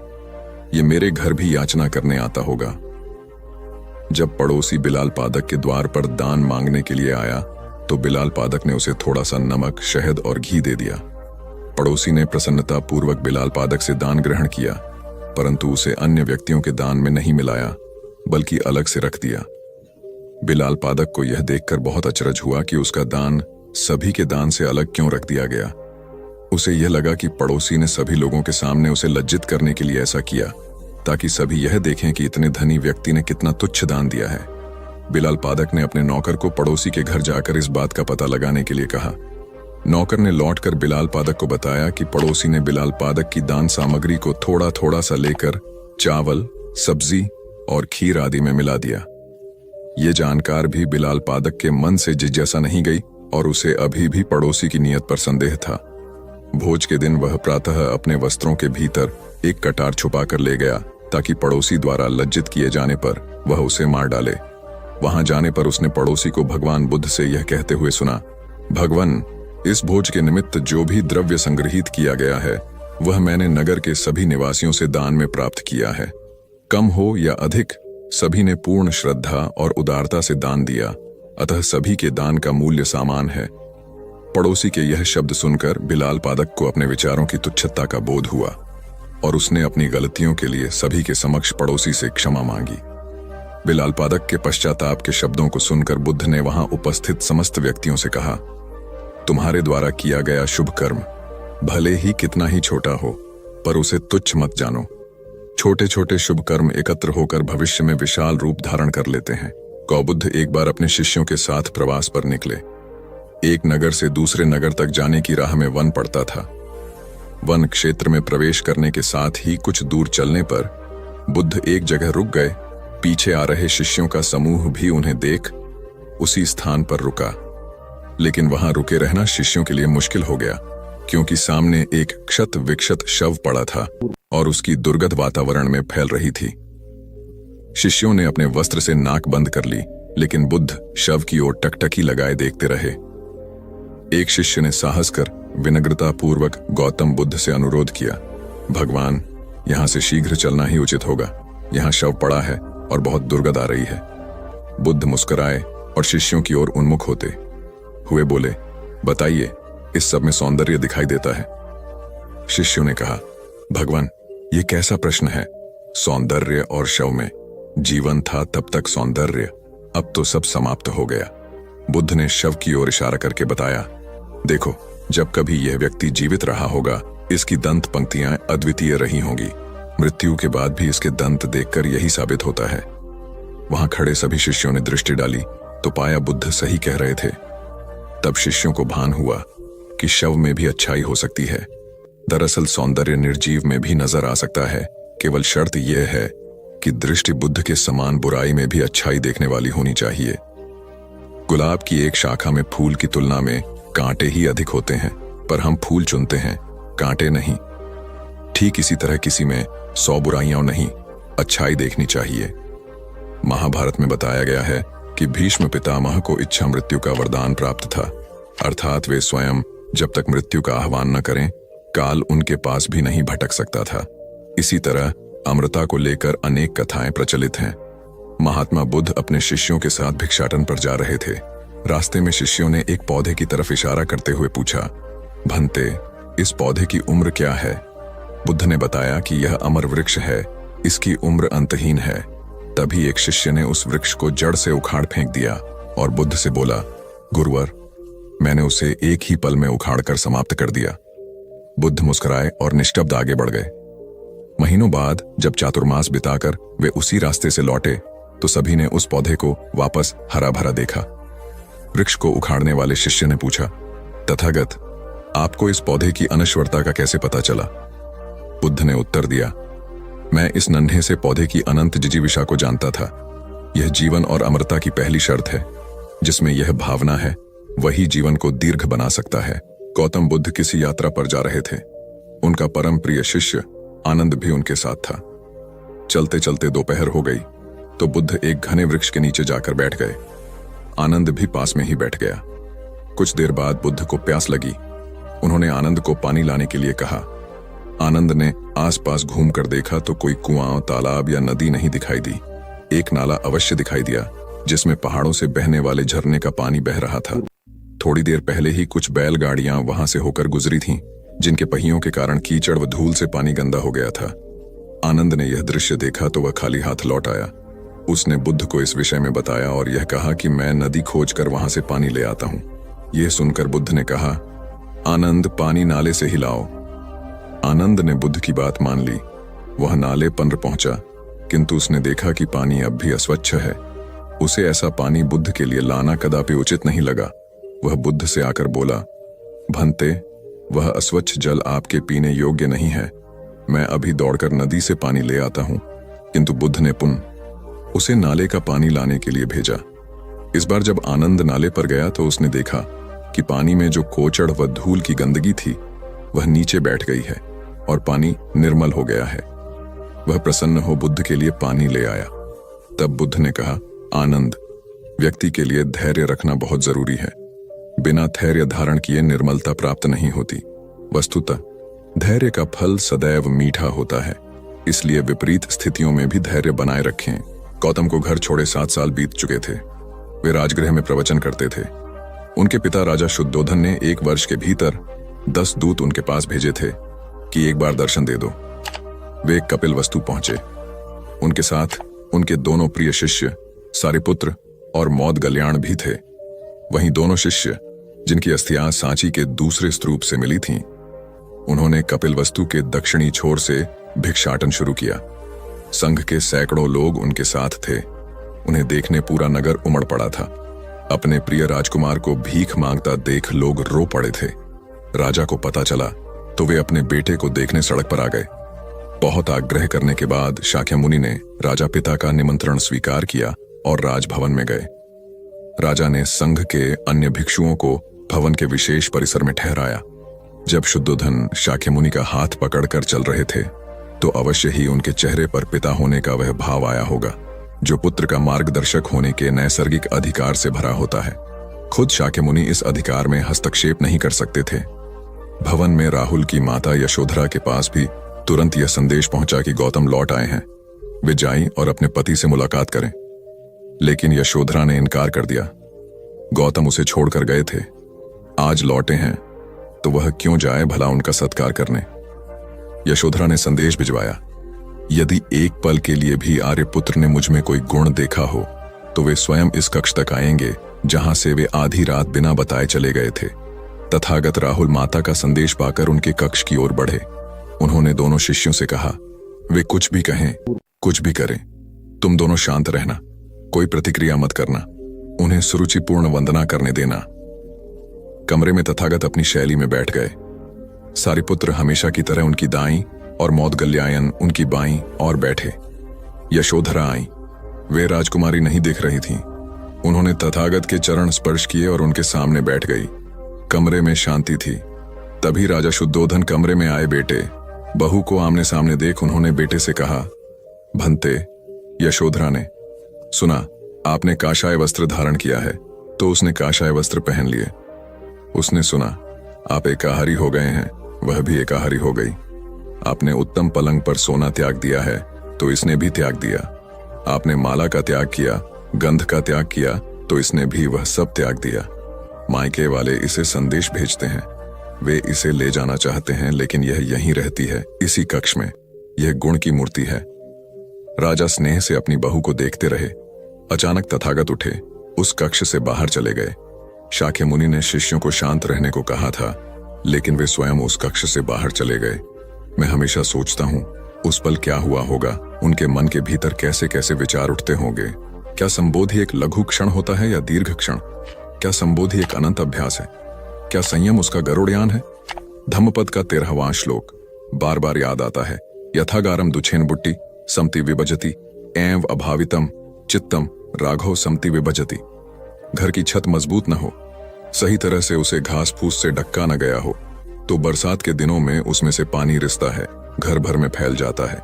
ये मेरे घर भी याचना करने आता होगा। जब पड़ोसी बिलाल पादक के द्वार पर दान मांगने के लिए आया तो बिलाल पादक ने उसे थोड़ा सा नमक, शहद और घी दे दिया। पड़ोसी ने प्रसन्नता पूर्वक बिलाल पादक से दान ग्रहण किया, परंतु उसे अन्य व्यक्तियों के दान में नहीं मिलाया बल्कि अलग से रख दिया। बिलाल पादक को यह देखकर बहुत अचरज हुआ कि उसका दान सभी के दान से अलग क्यों रख दिया गया। उसे यह लगा कि पड़ोसी ने सभी लोगों के सामने उसे लज्जित करने के लिए ऐसा किया ताकि सभी यह देखें कि इतने धनी व्यक्ति ने कितना तुच्छ दान दिया है। बिलाल पादक ने अपने नौकर को पड़ोसी के घर जाकर इस बात का पता लगाने के लिए कहा। नौकर ने लौटकर बिलाल पादक को बताया कि पड़ोसी ने बिलाल पादक की दान सामग्री को थोड़ा थोड़ा सा लेकर चावल, सब्जी और खीर आदि में मिला दिया। ये जानकार भी बिलाल पादक के मन से जिज्ञासा नहीं गई और उसे अभी भी पड़ोसी की नीयत पर संदेह था। भोज के दिन वह प्रातः अपने वस्त्रों के भीतर एक कटार छुपा कर ले गया ताकि पड़ोसी द्वारा लज्जित किए जाने पर वह उसे मार डाले। वहां जाने पर उसने पड़ोसी को भगवान बुद्ध से यह कहते हुए सुना, भगवान, इस भोज के निमित्त जो भी द्रव्य संग्रहित किया गया है वह मैंने नगर के सभी निवासियों से दान में प्राप्त किया है। कम हो या अधिक, सभी ने पूर्ण श्रद्धा और उदारता से दान दिया, अतः सभी के दान का मूल्य समान है। पड़ोसी के यह शब्द सुनकर बिलाल पादक को अपने विचारों की तुच्छता का बोध हुआ और उसने अपनी गलतियों के लिए सभी के समक्ष पड़ोसी से क्षमा मांगी। बिलाल पादक के पश्चाताप के शब्दों को सुनकर बुद्ध ने वहां उपस्थित समस्त व्यक्तियों से कहा, तुम्हारे द्वारा किया गया शुभ कर्म भले ही कितना ही छोटा हो पर उसे तुच्छ मत जानो। छोटे छोटे शुभ कर्म एकत्र होकर भविष्य में विशाल रूप धारण कर लेते हैं। गौबुद्ध एक बार अपने शिष्यों के साथ प्रवास पर निकले। एक नगर से दूसरे नगर तक जाने की राह में वन पड़ता था। वन क्षेत्र में प्रवेश करने के साथ ही कुछ दूर चलने पर बुद्ध एक जगह रुक गए। पीछे आ रहे शिष्यों का समूह भी उन्हें देख उसी स्थान पर रुका, लेकिन वहां रुके रहना शिष्यों के लिए मुश्किल हो गया क्योंकि सामने एक क्षत विक्षत शव पड़ा था और उसकी दुर्गंध वातावरण में फैल रही थी। शिष्यों ने अपने वस्त्र से नाक बंद कर ली, लेकिन बुद्ध शव की ओर टकटकी लगाए देखते रहे। एक शिष्य ने साहस कर विनम्रता पूर्वक गौतम बुद्ध से अनुरोध किया, भगवान, यहां से शीघ्र चलना ही उचित होगा। यहां शव पड़ा है और बहुत दुर्गंध आ रही है। बुद्ध मुस्कुराए और शिष्यों की ओर उन्मुख होते हुए बोले, बताइए, इस सब में सौंदर्य दिखाई देता है। शिष्यों ने कहा, भगवान, ये कैसा प्रश्न है? सौंदर्य और शव में जीवन था तब तक सौंदर्य, अब तो सब समाप्त हो गया। बुद्ध ने शव की ओर इशारा करके बताया, देखो, जब कभी यह व्यक्ति जीवित रहा होगा, इसकी दंत पंक्तियां अद्वितीय रही होंगी। मृत्यु के बाद भी इसके दंत देखकर यही साबित होता है। वहां खड़े सभी शिष्यों ने दृष्टि डाली तो पाया बुद्ध सही कह रहे थे। तब शिष्यों को भान हुआ कि शव में भी अच्छाई हो सकती है। दरअसल सौंदर्य निर्जीव में भी नजर आ सकता है, केवल शर्त यह है कि दृष्टि बुद्ध के समान बुराई में भी अच्छाई देखने वाली होनी चाहिए। गुलाब की एक शाखा में फूल की तुलना में कांटे ही अधिक होते हैं, पर हम फूल चुनते हैं, कांटे नहीं। ठीक इसी तरह किसी में 100 बुराइयां नहीं, अच्छाई देखनी चाहिए। महाभारत में बताया गया है कि भीष्म पितामह को इच्छा मृत्यु का वरदान प्राप्त था, अर्थात वे स्वयं जब तक मृत्यु का आह्वान न करें, काल उनके पास भी नहीं भटक सकता था। इसी तरह अमृता को लेकर अनेक कथाएं प्रचलित हैं। महात्मा बुद्ध अपने शिष्यों के साथ भिक्षाटन पर जा रहे थे। रास्ते में शिष्यों ने एक पौधे की तरफ इशारा करते हुए पूछा, भंते, इस पौधे की उम्र क्या है? बुद्ध ने बताया कि यह अमर वृक्ष है, इसकी उम्र अंतहीन है। तभी एक शिष्य ने उस वृक्ष को जड़ से उखाड़ फेंक दिया और बुद्ध से बोला, गुरुवर, मैंने उसे एक ही पल में उखाड़कर समाप्त कर दिया। बुद्ध मुस्कुराए और निस्तब्ध आगे बढ़ गए। महीनों बाद जब चातुर्मास बिताकर वे उसी रास्ते से लौटे तो सभी ने उस पौधे को वापस हरा भरा देखा। वृक्ष को उखाड़ने वाले शिष्य ने पूछा, तथागत, आपको इस पौधे की अनश्वरता का कैसे पता चला? बुद्ध ने उत्तर दिया, मैं इस नन्हे से पौधे की अनंत जिजीविषा को जानता था। यह जीवन और अमरता की पहली शर्त है। जिसमें यह भावना है वही जीवन को दीर्घ बना सकता है। गौतम बुद्ध किसी यात्रा पर जा रहे थे। उनका परम प्रिय शिष्य आनंद भी उनके साथ था। चलते चलते दोपहर हो गई तो बुद्ध एक घने वृक्ष के नीचे जाकर बैठ गए। आनंद भी पास में ही बैठ गया। कुछ देर बाद बुद्ध को प्यास लगी। उन्होंने आनंद को पानी लाने के लिए कहा। आनंद ने आसपास घूमकर देखा तो कोई कुआं, तालाब या नदी नहीं दिखाई दी। एक नाला अवश्य दिखाई दिया जिसमें पहाड़ों से बहने वाले झरने का पानी बह रहा था। थोड़ी देर पहले ही कुछ बैलगाड़ियां वहां से होकर गुजरी थीं, जिनके पहियों के कारण कीचड़ व धूल से पानी गंदा हो गया था। आनंद ने यह दृश्य देखा तो वह खाली हाथ लौट आया। उसने बुद्ध को इस विषय में बताया और यह कहा कि मैं नदी खोजकर वहां से पानी ले आता हूं। यह सुनकर बुद्ध ने कहा, आनंद, पानी नाले से ही लाओ। आनंद ने बुद्ध की बात मान ली। वह नाले पर पहुंचा, किंतु उसने देखा कि पानी अब भी अस्वच्छ है। उसे ऐसा पानी बुद्ध के लिए लाना कदापि उचित नहीं लगा। वह बुद्ध से आकर बोला, भंते, वह अस्वच्छ जल आपके पीने योग्य नहीं है। मैं अभी दौड़कर नदी से पानी ले आता हूं। किंतु बुद्ध ने पुनः उसे नाले का पानी लाने के लिए भेजा। इस बार जब आनंद नाले पर गया तो उसने देखा कि पानी में जो कोचड़ व धूल की गंदगी थी वह नीचे बैठ गई है और पानी निर्मल हो गया है। वह प्रसन्न हो बुद्ध के लिए पानी ले आया। तब बुद्ध ने कहा, आनंद, व्यक्ति के लिए धैर्य रखना बहुत जरूरी है। बिना धैर्य धारण किए निर्मलता प्राप्त नहीं होती। वस्तुतः धैर्य का फल सदैव मीठा होता है, इसलिए विपरीत स्थितियों में भी धैर्य बनाए रखें। गौतम को घर छोड़े 7 साल बीत चुके थे। वे राजगृह में प्रवचन करते थे। उनके पिता राजा शुद्धोधन ने 1 वर्ष के भीतर 10 दूत उनके पास भेजे थे कि एक बार दर्शन दे दो। वे कपिलवस्तु पहुंचे। उनके साथ उनके दोनों प्रिय शिष्य सारिपुत्र और मौदगल्याण भी थे। वहीं दोनों शिष्य जिनकी अस्थियां सांची के दूसरे स्तूप से मिली थीं, उन्होंने कपिलवस्तु के दक्षिणी छोर से भिक्षाटन शुरू किया। संघ के सैकड़ों लोग उनके साथ थे। उन्हें देखने पूरा नगर उमड़ पड़ा था। अपने प्रिय राजकुमार को भीख मांगता देख लोग रो पड़े थे। राजा को पता चला तो वे अपने बेटे को देखने सड़क पर आ गए। बहुत आग्रह करने के बाद शाक्यमुनि ने राजा पिता का निमंत्रण स्वीकार किया और राजभवन में गए। राजा ने संघ के अन्य भिक्षुओं को भवन के विशेष परिसर में ठहराया। जब शुद्धोधन शाक्यमुनि का हाथ पकड़कर चल रहे थे तो अवश्य ही उनके चेहरे पर पिता होने का वह भाव आया होगा जो पुत्र का मार्गदर्शक होने के नैसर्गिक अधिकार से भरा होता है। खुद शाक्यमुनि इस अधिकार में हस्तक्षेप नहीं कर सकते थे। भवन में राहुल की माता यशोधरा के पास भी तुरंत यह संदेश पहुंचा कि गौतम लौट आए हैं। वे जाएं और अपने पति से मुलाकात करें। लेकिन यशोधरा ने इनकार कर दिया। गौतम उसे छोड़कर गए थे, आज लौटे हैं तो वह क्यों जाए भला उनका सत्कार करने। यशोधरा ने संदेश भिजवाया, यदि एक पल के लिए भी आर्यपुत्र ने मुझ में कोई गुण देखा हो तो वे स्वयं इस कक्ष तक आएंगे जहां से वे आधी रात बिना बताए चले गए थे। तथागत राहुल माता का संदेश पाकर उनके कक्ष की ओर बढ़े। उन्होंने दोनों शिष्यों से कहा, वे कुछ भी कहें, कुछ भी करें, तुम दोनों शांत रहना, कोई प्रतिक्रिया मत करना, उन्हें सुरुचिपूर्ण वंदना करने देना। कमरे में तथागत अपनी शैली में बैठ गए। सारिपुत्र हमेशा की तरह उनकी दाईं और मौदगल्यायन उनकी बाईं और बैठे। यशोधरा आई। वे राजकुमारी नहीं दिख रही थीं। उन्होंने तथागत के चरण स्पर्श किए और उनके सामने बैठ गई। कमरे में शांति थी। तभी राजा शुद्धोधन कमरे में आए। बेटे बहू को आमने सामने देख उन्होंने बेटे से कहा, भंते। यशोधरा ने सुना आपने काशाय वस्त्र धारण किया है तो उसने काशाय वस्त्र पहन लिए। उसने सुना आप एकाहारी हो गए हैं, वह भी एकाहारी हो गई। आपने उत्तम पलंग पर सोना त्याग दिया है तो इसने भी त्याग दिया। आपने माला का त्याग किया, गंध का त्याग किया तो इसने भी वह सब त्याग दिया। मायके वाले इसे संदेश भेजते हैं, वे इसे ले जाना चाहते हैं, लेकिन यह यहीं रहती है, इसी कक्ष में। यह गुण की मूर्ति है। राजा स्नेह से अपनी बहू को देखते रहे। अचानक तथागत उठे, उस कक्ष से बाहर चले गए। शाक्य मुनि ने शिष्यों को शांत रहने को कहा था, लेकिन वे स्वयं उस कक्ष से बाहर चले गए। मैं हमेशा सोचता हूं उस पल क्या हुआ होगा, उनके मन के भीतर कैसे कैसे विचार उठते होंगे। क्या संबोधि एक लघु क्षण होता है या दीर्घ क्षण? क्या संबोधि एक अनंत अभ्यास है? क्या संयम उसका गरुड़यान है? धम्मपद का 13वां श्लोक बार बार याद आता है। यथागारम दुछेन बुट्टी समति विभजति एव अभावितम चित्तम राघव समति विभजति। घर की छत मजबूत न हो, सही तरह से उसे घास फूस से ढक्का न गया हो, तो बरसात के दिनों में उसमें से पानी रिसता है, घर भर में फैल जाता है।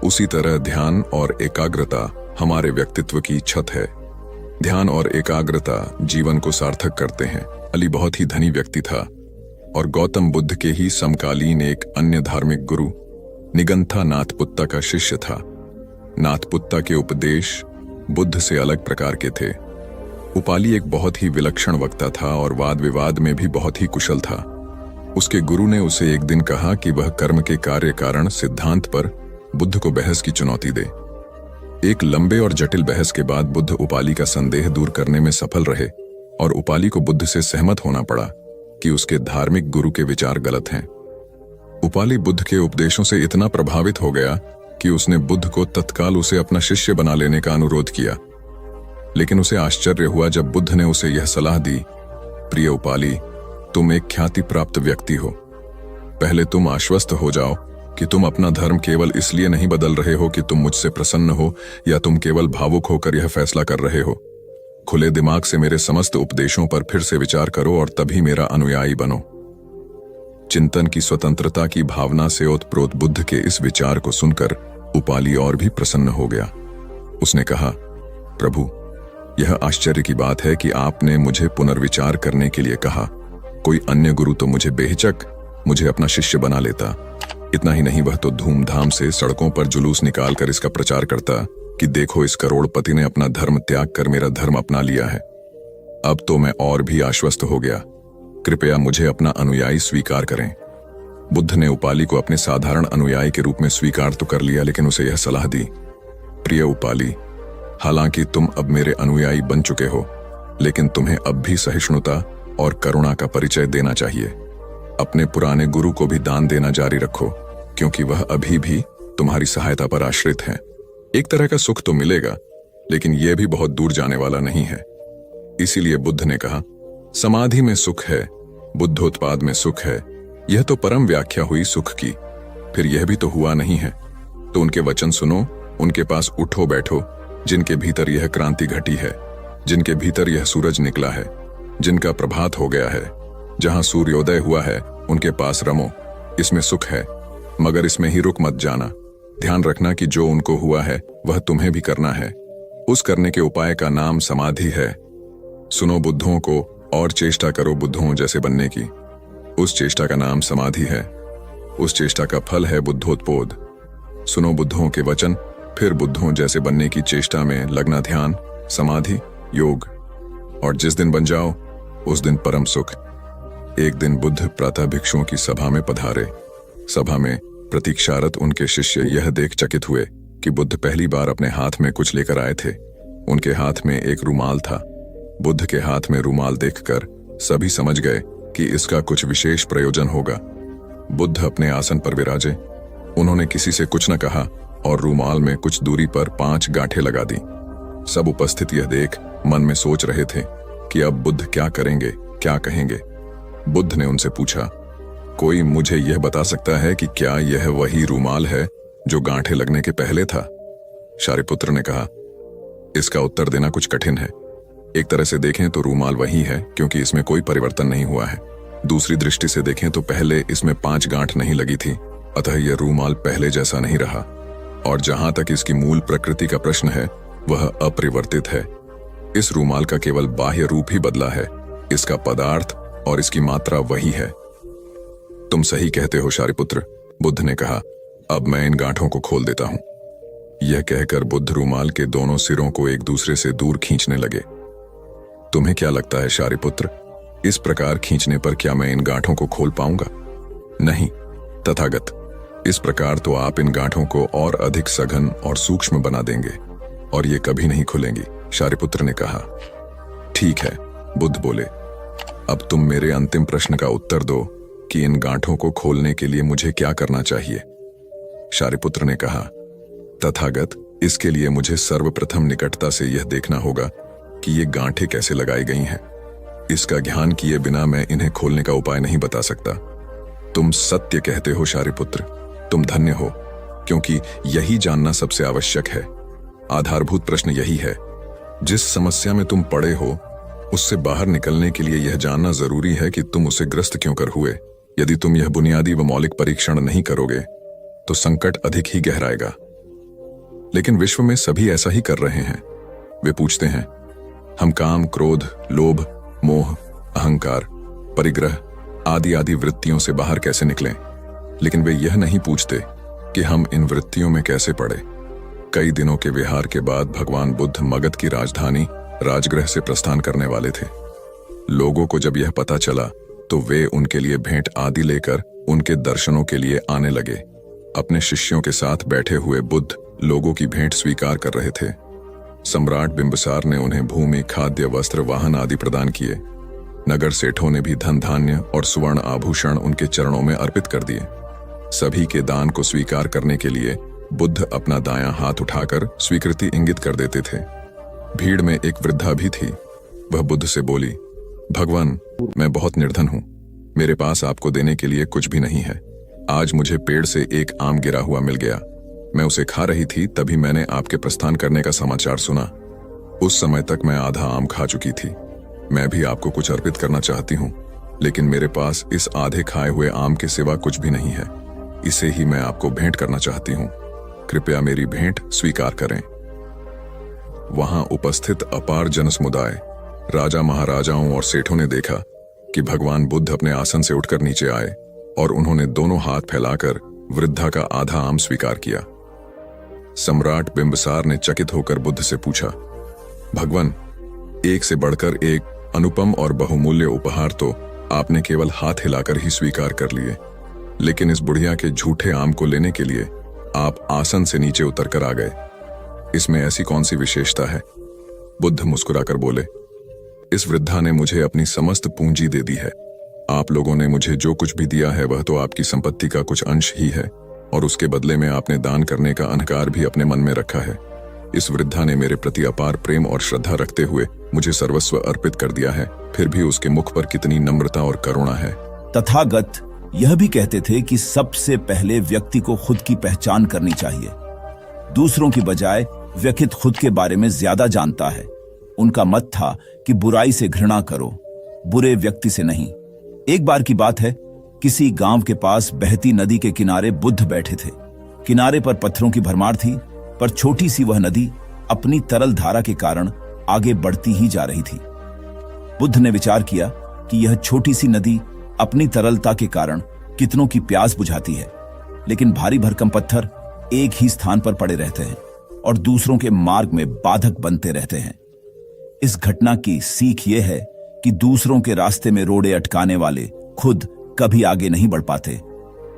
उसी तरह ध्यान और एकाग्रता हमारे व्यक्तित्व की छत है। ध्यान और एकाग्रता जीवन को सार्थक करते हैं। अली बहुत ही धनी व्यक्ति था और गौतम बुद्ध के ही समकालीन एक अन्य धार्मिक गुरु निगंथा नाथपुत्ता का शिष्य था। नाथपुत्ता के उपदेश बुद्ध से अलग प्रकार के थे। उपाली एक बहुत ही विलक्षण वक्ता था और वाद विवाद में भी बहुत ही कुशल था। उसके गुरु ने उसे एक दिन कहा कि वह कर्म के कार्य कारण सिद्धांत पर बुद्ध को बहस की चुनौती दे। एक लंबे और जटिल बहस के बाद बुद्ध उपाली का संदेह दूर करने में सफल रहे और उपाली को बुद्ध से सहमत होना पड़ा कि उसके धार्मिक गुरु के विचार गलत हैं। उपाली बुद्ध के उपदेशों से इतना प्रभावित हो गया कि उसने बुद्ध को तत्काल उसे अपना शिष्य बना लेने का अनुरोध किया। लेकिन उसे आश्चर्य हुआ जब बुद्ध ने उसे यह सलाह दी, प्रिय उपाली, तुम एक ख्याति प्राप्त व्यक्ति हो। पहले तुम आश्वस्त हो जाओ कि तुम अपना धर्म केवल इसलिए नहीं बदल रहे हो कि तुम मुझसे प्रसन्न हो या तुम केवल भावुक होकर यह फैसला कर रहे हो। खुले दिमाग से मेरे समस्त उपदेशों पर फिर से विचार करो और तभी मेरा अनुयायी बनो। चिंतन की स्वतंत्रता की भावना से ओतप्रोत बुद्ध के इस विचार को सुनकर उपाली और भी प्रसन्न हो गया। उसने कहा, प्रभु, यह आश्चर्य की बात है कि आपने मुझे पुनर्विचार करने के लिए कहा। कोई अन्य गुरु तो मुझे बेहिचक मुझे अपना शिष्य बना लेता। इतना ही नहीं, वह तो धूमधाम से सड़कों पर जुलूस निकालकर इसका प्रचार करता कि देखो, इस करोड़पति ने अपना धर्म त्याग कर मेरा धर्म अपना लिया है। अब तो मैं और भी आश्वस्त हो गया। कृपया मुझे अपना अनुयायी स्वीकार करें। बुद्ध ने उपाली को अपने साधारण अनुयायी के रूप में स्वीकार तो कर लिया, लेकिन उसे यह सलाह दी, प्रिय उपाली, हालांकि तुम अब मेरे अनुयायी बन चुके हो, लेकिन तुम्हें अब भी सहिष्णुता और करुणा का परिचय देना चाहिए। अपने पुराने गुरु को भी दान देना जारी रखो, क्योंकि वह अभी भी तुम्हारी सहायता पर आश्रित है। एक तरह का सुख तो मिलेगा, लेकिन यह भी बहुत दूर जाने वाला नहीं है। इसीलिए बुद्ध ने कहा, समाधि में सुख है, बुद्धोत्पाद में सुख है। यह तो परम व्याख्या हुई सुख की, फिर यह भी तो हुआ नहीं है। तो उनके वचन सुनो, उनके पास उठो बैठो, जिनके भीतर यह क्रांति घटी है, जिनके भीतर यह सूरज निकला है, जिनका प्रभात हो गया है। जहां सूर्योदय हुआ है उनके पास रमो, इसमें सुख है, मगर इसमें ही रुक मत जाना। ध्यान रखना कि जो उनको हुआ है वह तुम्हें भी करना है। उस करने के उपाय का नाम समाधि है। सुनो बुद्धों को और चेष्टा करो बुद्धों जैसे बनने की। उस चेष्टा का नाम समाधि है। उस चेष्टा का फल है बुद्धोत्पोद। सुनो बुद्धों के वचन, फिर बुद्धों जैसे बनने की चेष्टा में लगना। ध्यान, समाधि, योग, और जिस दिन बन जाओ उस दिन परम सुख। एक दिन बुद्ध प्रातः भिक्षुओं की सभा में पधारे। सभा में प्रतीक्षारत उनके शिष्य यह देख चकित हुए कि बुद्ध पहली बार अपने हाथ में कुछ लेकर आए थे। उनके हाथ में एक रुमाल था। बुद्ध के हाथ में रुमाल देखकर सभी समझ गए कि इसका कुछ विशेष प्रयोजन होगा। बुद्ध अपने आसन पर विराजे। उन्होंने किसी से कुछ न कहा और रुमाल में कुछ दूरी पर 5 गांठें लगा दी। सब उपस्थित यह देख मन में सोच रहे थे कि अब बुद्ध क्या करेंगे, क्या कहेंगे। बुद्ध ने उनसे पूछा, कोई मुझे यह बता सकता है कि क्या यह वही रुमाल है जो गांठें लगने के पहले था? शारिपुत्र ने कहा, इसका उत्तर देना कुछ कठिन है। एक तरह से देखें तो रुमाल वही है, क्योंकि इसमें कोई परिवर्तन नहीं हुआ है। दूसरी दृष्टि से देखें तो पहले इसमें 5 गांठ नहीं लगी थी, अतः यह रुमाल पहले जैसा नहीं रहा। और जहां तक इसकी मूल प्रकृति का प्रश्न है, वह अपरिवर्तित है। इस रुमाल का केवल बाह्य रूप ही बदला है, इसका पदार्थ और इसकी मात्रा वही है। तुम सही कहते हो शारिपुत्र, बुद्ध ने कहा। अब मैं इन गांठों को खोल देता हूं। यह कहकर बुद्ध रुमाल के दोनों सिरों को एक दूसरे से दूर खींचने लगे। तुम्हें क्या लगता है शारिपुत्र, इस प्रकार खींचने पर क्या मैं इन गांठों को खोल पाऊंगा? नहीं तथागत, इस प्रकार तो आप इन गांठों को और अधिक सघन और सूक्ष्म बना देंगे और ये कभी नहीं खुलेंगी, शारिपुत्र ने कहा। ठीक है, बुद्ध बोले। अब तुम मेरे अंतिम प्रश्न का उत्तर दो कि इन गांठों को खोलने के लिए मुझे क्या करना चाहिए? शारिपुत्र ने कहा, तथागत, इसके लिए मुझे सर्वप्रथम निकटता से यह देखना होगा कि ये गांठें कैसे लगाई गई हैं। इसका ध्यान किए बिना मैं इन्हें खोलने का उपाय नहीं बता सकता। तुम सत्य कहते हो शारिपुत्र, तुम धन्य हो, क्योंकि यही जानना सबसे आवश्यक है। आधारभूत प्रश्न यही है। जिस समस्या में तुम पड़े हो, उससे बाहर निकलने के लिए यह जानना जरूरी है कि तुम उसे ग्रस्त क्यों कर हुए। यदि तुम यह बुनियादी व मौलिक परीक्षण नहीं करोगे तो संकट अधिक ही गहराएगा। लेकिन विश्व में सभी ऐसा ही कर रहे हैं। वे पूछते हैं, हम काम, क्रोध, लोभ, मोह, अहंकार, परिग्रह आदि आदि वृत्तियों से बाहर कैसे निकलें? लेकिन वे यह नहीं पूछते कि हम इन वृत्तियों में कैसे पड़े। कई दिनों के विहार के बाद भगवान बुद्ध मगध की राजधानी राजगृह से प्रस्थान करने वाले थे। लोगों को जब यह पता चला तो वे उनके लिए भेंट आदि लेकर उनके दर्शनों के लिए आने लगे। अपने शिष्यों के साथ बैठे हुए बुद्ध लोगों की भेंट स्वीकार कर रहे थे। सम्राट बिंबिसार ने उन्हें भूमि, खाद्य, वस्त्र, वाहन आदि प्रदान किए। नगर सेठों ने भी धन धान्य और सुवर्ण आभूषण उनके चरणों में अर्पित कर दिए। सभी के दान को स्वीकार करने के लिए बुद्ध अपना दायां हाथ उठाकर स्वीकृति इंगित कर देते थे। भीड़ में एक वृद्धा भी थी। वह बुद्ध से बोली, भगवान, मैं बहुत निर्धन हूं, मेरे पास आपको देने के लिए कुछ भी नहीं है। आज मुझे पेड़ से एक आम गिरा हुआ मिल गया। मैं उसे खा रही थी, तभी मैंने आपके प्रस्थान करने का समाचार सुना। उस समय तक मैं आधा आम खा चुकी थी। मैं भी आपको कुछ अर्पित करना चाहती हूँ, लेकिन मेरे पास इस आधे खाए हुए आम के सिवा कुछ भी नहीं है। इसे ही मैं आपको भेंट करना चाहती हूँ। कृपया मेरी भेंट स्वीकार करें। वहां उपस्थित अपार जनसमुदाय, राजा, महाराजाओं और सेठों ने देखा कि भगवान बुद्ध अपने आसन से उठकर नीचे आए और उन्होंने दोनों हाथ फैलाकर वृद्धा का आधा आम स्वीकार किया। सम्राट बिंबिसार ने चकित होकर बुद्ध से पूछा, भगवान, एक से बढ़कर एक अनुपम और बहुमूल्य उपहार तो आपने केवल हाथ हिलाकर ही स्वीकार कर लिए, लेकिन इस बुढ़िया के झूठे आम को लेने के लिए आप आसन से नीचे उतरकर आ गए। इसमें ऐसी कौन सी विशेषता है? बुद्ध मुस्कुराकर बोले, इस वृद्धा ने मुझे अपनी समस्त पूंजी दे दी है। आप लोगों ने मुझे जो कुछ भी दिया है वह तो आपकी संपत्ति का कुछ अंश ही है, और उसके बदले में आपने दान करने का अहंकार भी अपने मन में रखा है। इस वृद्धा ने मेरे प्रति अपार प्रेम और श्रद्धा रखते हुए मुझे सर्वस्व अर्पित कर दिया है, फिर भी उसके मुख पर कितनी नम्रता और करुणा है।
तथागत यह भी कहते थे कि सबसे पहले व्यक्ति को खुद की पहचान करनी चाहिए। दूसरों की बजाय व्यक्ति खुद के बारे में ज्यादा जानता है। उनका मत था कि बुराई से घृणा करो, बुरे व्यक्ति से नहीं। एक बार की बात है, किसी गांव के पास बहती नदी के किनारे बुद्ध बैठे थे। किनारे पर पत्थरों की भरमार थी, पर छोटी सी वह नदी अपनी तरल धारा के कारण आगे बढ़ती ही जा रही थी। बुद्ध ने विचार किया कि यह छोटी सी नदी अपनी तरलता के कारण कितनों की प्यास बुझाती है, लेकिन भारी भरकम पत्थर एक ही स्थान पर पड़े रहते हैं और दूसरों के मार्ग में बाधक बनते रहते हैं। इस घटना की सीख यह है कि दूसरों के रास्ते में रोड़े अटकाने वाले खुद कभी आगे नहीं बढ़ पाते,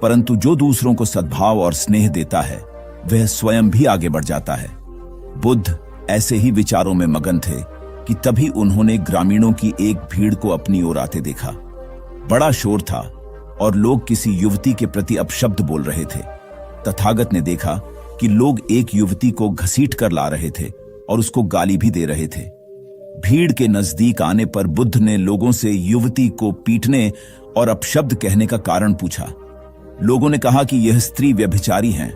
परंतु जो दूसरों को सद्भाव और स्नेह देता है वह स्वयं भी आगे बढ़ जाता है। बुद्ध ऐसे ही विचारों में मगन थे कि तभी उन्होंने ग्रामीणों की एक भीड़ को अपनी ओर आते देखा। बड़ा शोर था और लोग किसी युवती के प्रति अपशब्द बोल रहे थे। तथागत ने देखा कि लोग एक युवती को घसीट कर ला रहे थे और उसको गाली भी दे रहे थे। भीड़ के नजदीक आने पर बुद्ध ने लोगों से युवती को पीटने और अपशब्द कहने का कारण पूछा। लोगों ने कहा कि यह स्त्री व्यभिचारी है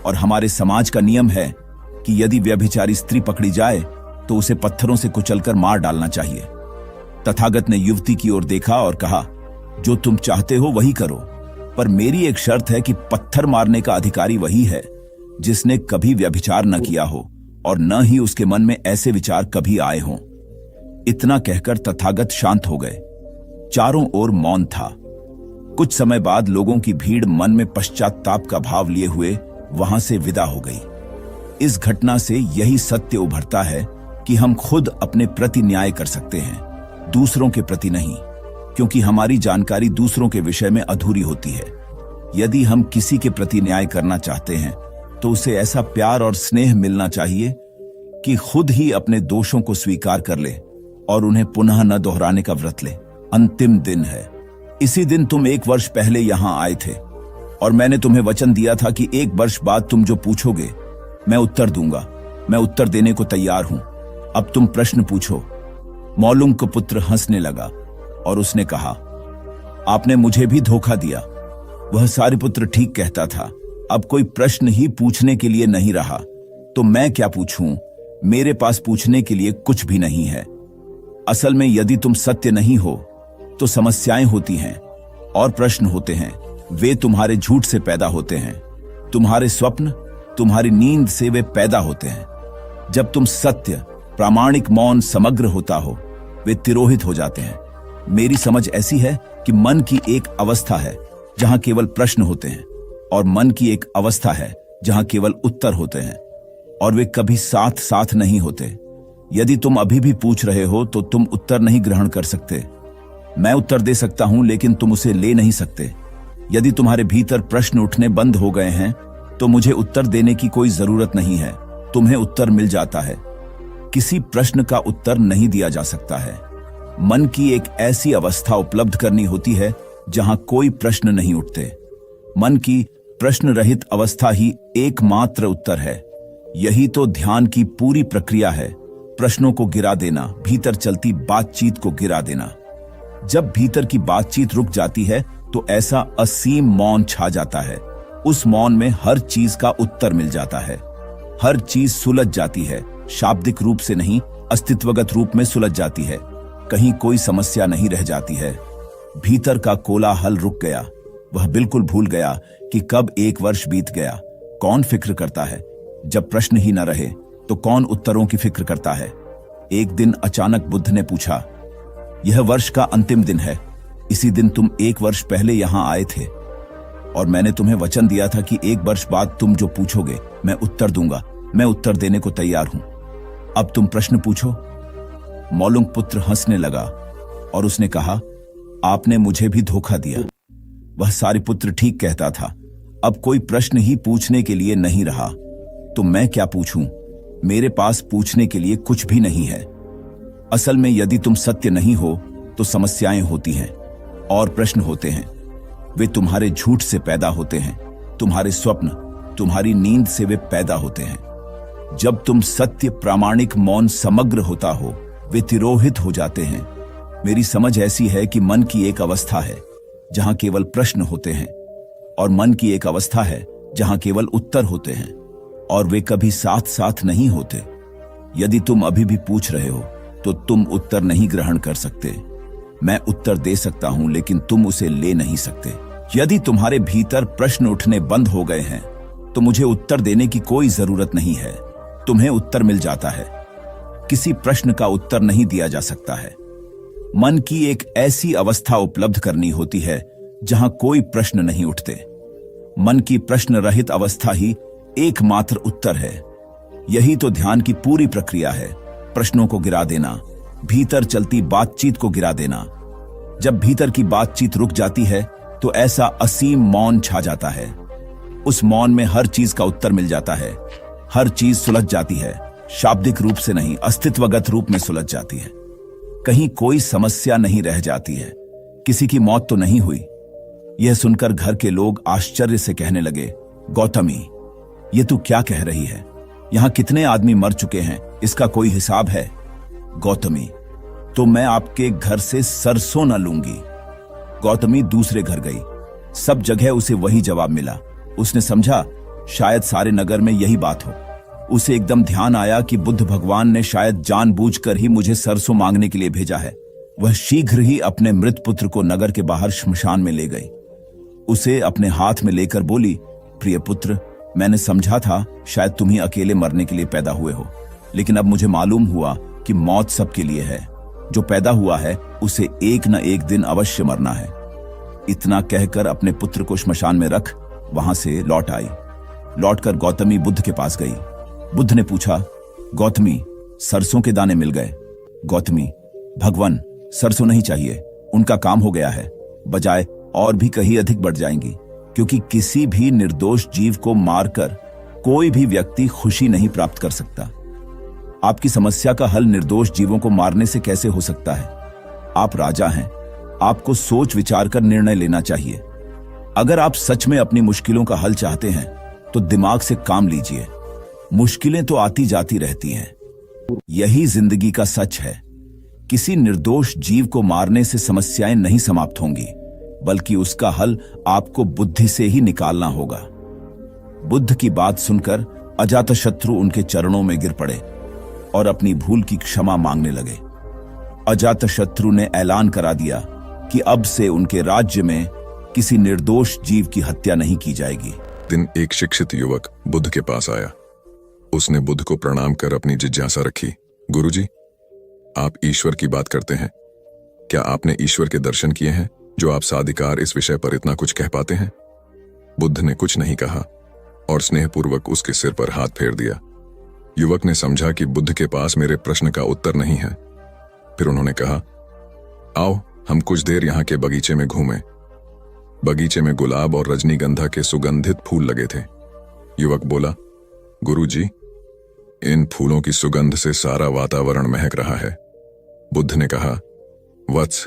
और हमारे समाज का नियम है कि यदि व्यभिचारी स्त्री पकड़ी जाए तो उसे पत्थरों से कुचलकर मार डालना चाहिए। तथागत ने युवती की ओर देखा और कहा, जो तुम चाहते हो वही करो, पर मेरी एक शर्त है कि पत्थर मारने का अधिकारी वही है जिसने कभी व्यभिचार न किया हो और न ही उसके मन में ऐसे विचार कभी आए हों। इतना कहकर तथागत शांत हो गए। चारों ओर मौन था। कुछ समय बाद लोगों की भीड़ मन में पश्चाताप का भाव लिए हुए वहां से विदा हो गई। इस घटना से यही सत्य उभरता है कि हम खुद अपने प्रति न्याय कर सकते हैं, दूसरों के प्रति नहीं, क्योंकि हमारी जानकारी दूसरों के विषय में अधूरी होती है। यदि हम किसी के प्रति न्याय करना चाहते हैं तो उसे ऐसा प्यार और स्नेह मिलना चाहिए कि खुद ही अपने दोषों को स्वीकार कर ले और उन्हें पुनः न दोहराने का व्रत ले। अंतिम दिन है। इसी दिन तुम 1 वर्ष पहले यहां आए थे और मैंने तुम्हें वचन दिया था कि 1 वर्ष बाद तुम जो पूछोगे मैं उत्तर दूंगा। मैं उत्तर देने को तैयार हूं। अब तुम प्रश्न पूछो। मौलुंग का पुत्र हंसने लगा और उसने कहा, आपने मुझे भी धोखा दिया। वह सारिपुत्र ठीक कहता था। अब कोई प्रश्न ही पूछने के लिए नहीं रहा, तो मैं क्या पूछूं? मेरे पास पूछने के लिए कुछ भी नहीं है। असल में यदि तुम सत्य नहीं हो तो समस्याएं होती हैं और प्रश्न होते हैं। वे तुम्हारे झूठ से पैदा होते हैं। तुम्हारे स्वप्न, तुम्हारी नींद से वे पैदा होते हैं। जब तुम सत्य, प्रामाणिक, मौन, समग्र होता हो, वे तिरोहित हो जाते हैं। मेरी समझ ऐसी है कि मन की एक अवस्था है जहां केवल प्रश्न होते हैं और मन की एक अवस्था है जहां केवल उत्तर होते हैं, और वे कभी साथ साथ नहीं होते। यदि तुम अभी भी पूछ रहे हो तो तुम उत्तर नहीं ग्रहण कर सकते। मैं उत्तर दे सकता हूं लेकिन तुम उसे ले नहीं सकते। यदि तुम्हारे भीतर प्रश्न उठने बंद हो गए हैं तो मुझे उत्तर देने की कोई जरूरत नहीं है। तुम्हें उत्तर मिल जाता है। किसी प्रश्न का उत्तर नहीं दिया जा सकता है। मन की एक ऐसी अवस्था उपलब्ध करनी होती है जहां कोई प्रश्न नहीं उठते। मन की प्रश्न रहित अवस्था ही एकमात्र उत्तर है। यही तो ध्यान की पूरी प्रक्रिया है। प्रश्नों को गिरा देना, भीतर चलती बातचीत को गिरा देना। जब भीतर की बातचीत रुक जाती है तो ऐसा असीम मौन छा जाता है। उस मौन में हर चीज का उत्तर मिल जाता है। हर चीज सुलझ जाती है। शाब्दिक रूप से नहीं, अस्तित्वगत रूप में सुलझ जाती है। कहीं कोई समस्या नहीं रह जाती है। भीतर का कोलाहल रुक गया। वह बिल्कुल भूल गया कि कब 1 वर्ष बीत गया। कौन फिक्र करता है? जब प्रश्न ही न रहे तो कौन उत्तरों की फिक्र करता है? एक दिन अचानक बुद्ध ने पूछा, यह वर्ष का अंतिम दिन है। इसी दिन तुम 1 वर्ष पहले यहां आए थे और मैंने तुम्हें वचन दिया था कि 1 वर्ष बाद तुम जो पूछोगे मैं उत्तर दूंगा। मैं उत्तर देने को तैयार हूं। अब तुम प्रश्न पूछो। मौलुंग पुत्र हंसने लगा और उसने कहा, आपने मुझे भी धोखा दिया। वह सारिपुत्र ठीक कहता था। अब कोई प्रश्न ही पूछने के लिए नहीं रहा, तो मैं क्या पूछूं? मेरे पास पूछने के लिए कुछ भी नहीं है। असल में यदि तुम सत्य नहीं हो तो समस्याएं होती हैं और प्रश्न होते हैं। वे तुम्हारे झूठ से पैदा होते हैं। तुम्हारे स्वप्न, तुम्हारी नींद से वे पैदा होते हैं। जब तुम सत्य, प्रामाणिक, मौन, समग्र होता हो, वे तिरोहित हो जाते हैं। मेरी समझ ऐसी है कि मन की एक अवस्था है जहां केवल प्रश्न होते हैं और मन की एक अवस्था है जहां केवल उत्तर होते हैं, और वे कभी साथ साथ नहीं होते। यदि तुम अभी भी पूछ रहे हो तो तुम उत्तर नहीं ग्रहण कर सकते। मैं उत्तर दे सकता हूं लेकिन तुम उसे ले नहीं सकते। यदि तुम्हारे भीतर प्रश्न उठने बंद हो गए हैं तो मुझे उत्तर देने की कोई जरूरत नहीं है। तुम्हें उत्तर मिल जाता है। किसी प्रश्न का उत्तर नहीं दिया जा सकता है। मन की एक ऐसी अवस्था उपलब्ध करनी होती है जहां कोई प्रश्न नहीं उठते। मन की प्रश्न रहित अवस्था ही एकमात्र उत्तर है। यही तो ध्यान की पूरी प्रक्रिया है। प्रश्नों को गिरा देना, भीतर चलती बातचीत को गिरा देना। जब भीतर की बातचीत रुक जाती है तो ऐसा असीम मौन छा जाता है। उस मौन में हर चीज का उत्तर मिल जाता है। हर चीज सुलझ जाती है, शाब्दिक रूप से नहीं, अस्तित्वगत रूप में सुलझ जाती है। कहीं कोई समस्या नहीं रह जाती है। किसी की मौत तो नहीं हुई। यह सुनकर घर के लोग आश्चर्य से कहने लगे, गौतमी, ये तू क्या कह रही है? यहां कितने आदमी मर चुके हैं, इसका कोई हिसाब है? गौतमी, तो मैं आपके घर से सरसों न लूंगी। गौतमी दूसरे घर गई। सब जगह उसे वही जवाब मिला। उसने समझा शायद सारे नगर में यही बात हो। उसे एकदम ध्यान आया कि बुद्ध भगवान ने शायद जानबूझकर ही मुझे सरसों मांगने के लिए भेजा है। वह शीघ्र ही अपने मृत पुत्र को नगर के बाहर श्मशान में ले गई। उसे अपने हाथ में लेकर बोली, प्रिय पुत्र, मैंने समझा था शायद तुम ही अकेले मरने के लिए पैदा हुए हो, लेकिन अब मुझे मालूम हुआ कि मौत सबके लिए है। जो पैदा हुआ है उसे एक न एक दिन अवश्य मरना है। इतना कहकर अपने पुत्र को श्मशान में रख वहां से लौट आई। लौटकर गौतमी बुद्ध के पास गई। बुद्ध ने पूछा, गौतमी, सरसों के दाने मिल गए? गौतमी, भगवान, सरसों नहीं चाहिए, उनका काम हो गया है। बजाय और भी कहीं अधिक बढ़ जाएंगी, क्योंकि किसी भी निर्दोष जीव को मारकर कोई भी व्यक्ति खुशी नहीं प्राप्त कर सकता। आपकी समस्या का हल निर्दोष जीवों को मारने से कैसे हो सकता है? आप राजा हैं, आपको सोच विचार कर निर्णय लेना चाहिए। अगर आप सच में अपनी मुश्किलों का हल चाहते हैं तो दिमाग से काम लीजिए। मुश्किलें तो आती जाती रहती हैं, यही जिंदगी का सच है। किसी निर्दोष जीव को मारने से समस्याएं नहीं समाप्त होंगी, बल्कि उसका हल आपको बुद्धि से ही निकालना होगा। बुद्ध की बात सुनकर अजातशत्रु उनके चरणों में गिर पड़े और अपनी भूल की क्षमा मांगने लगे। अजातशत्रु ने ऐलान करा दिया कि अब से उनके राज्य में किसी निर्दोष जीव की हत्या नहीं की जाएगी।
दिन एक शिक्षित युवक बुद्ध के पास आया। उसने बुद्ध को प्रणाम कर अपनी जिज्ञासा रखी। गुरुजी, आप ईश्वर की बात करते हैं, क्या आपने ईश्वर के दर्शन किए हैं जो आप साधिकार इस विषय पर इतना कुछ कह पाते हैं? बुद्ध ने कुछ नहीं कहा और स्नेहपूर्वक उसके सिर पर हाथ फेर दिया। युवक ने समझा कि बुद्ध के पास मेरे प्रश्न का उत्तर नहीं है। फिर उन्होंने कहा, आओ हम कुछ देर यहाँ के बगीचे में घूमें। बगीचे में गुलाब और रजनीगंधा के सुगंधित फूल लगे थे। युवक बोला, गुरुजी, इन फूलों की सुगंध से सारा वातावरण महक रहा है। बुद्ध ने कहा, वत्स,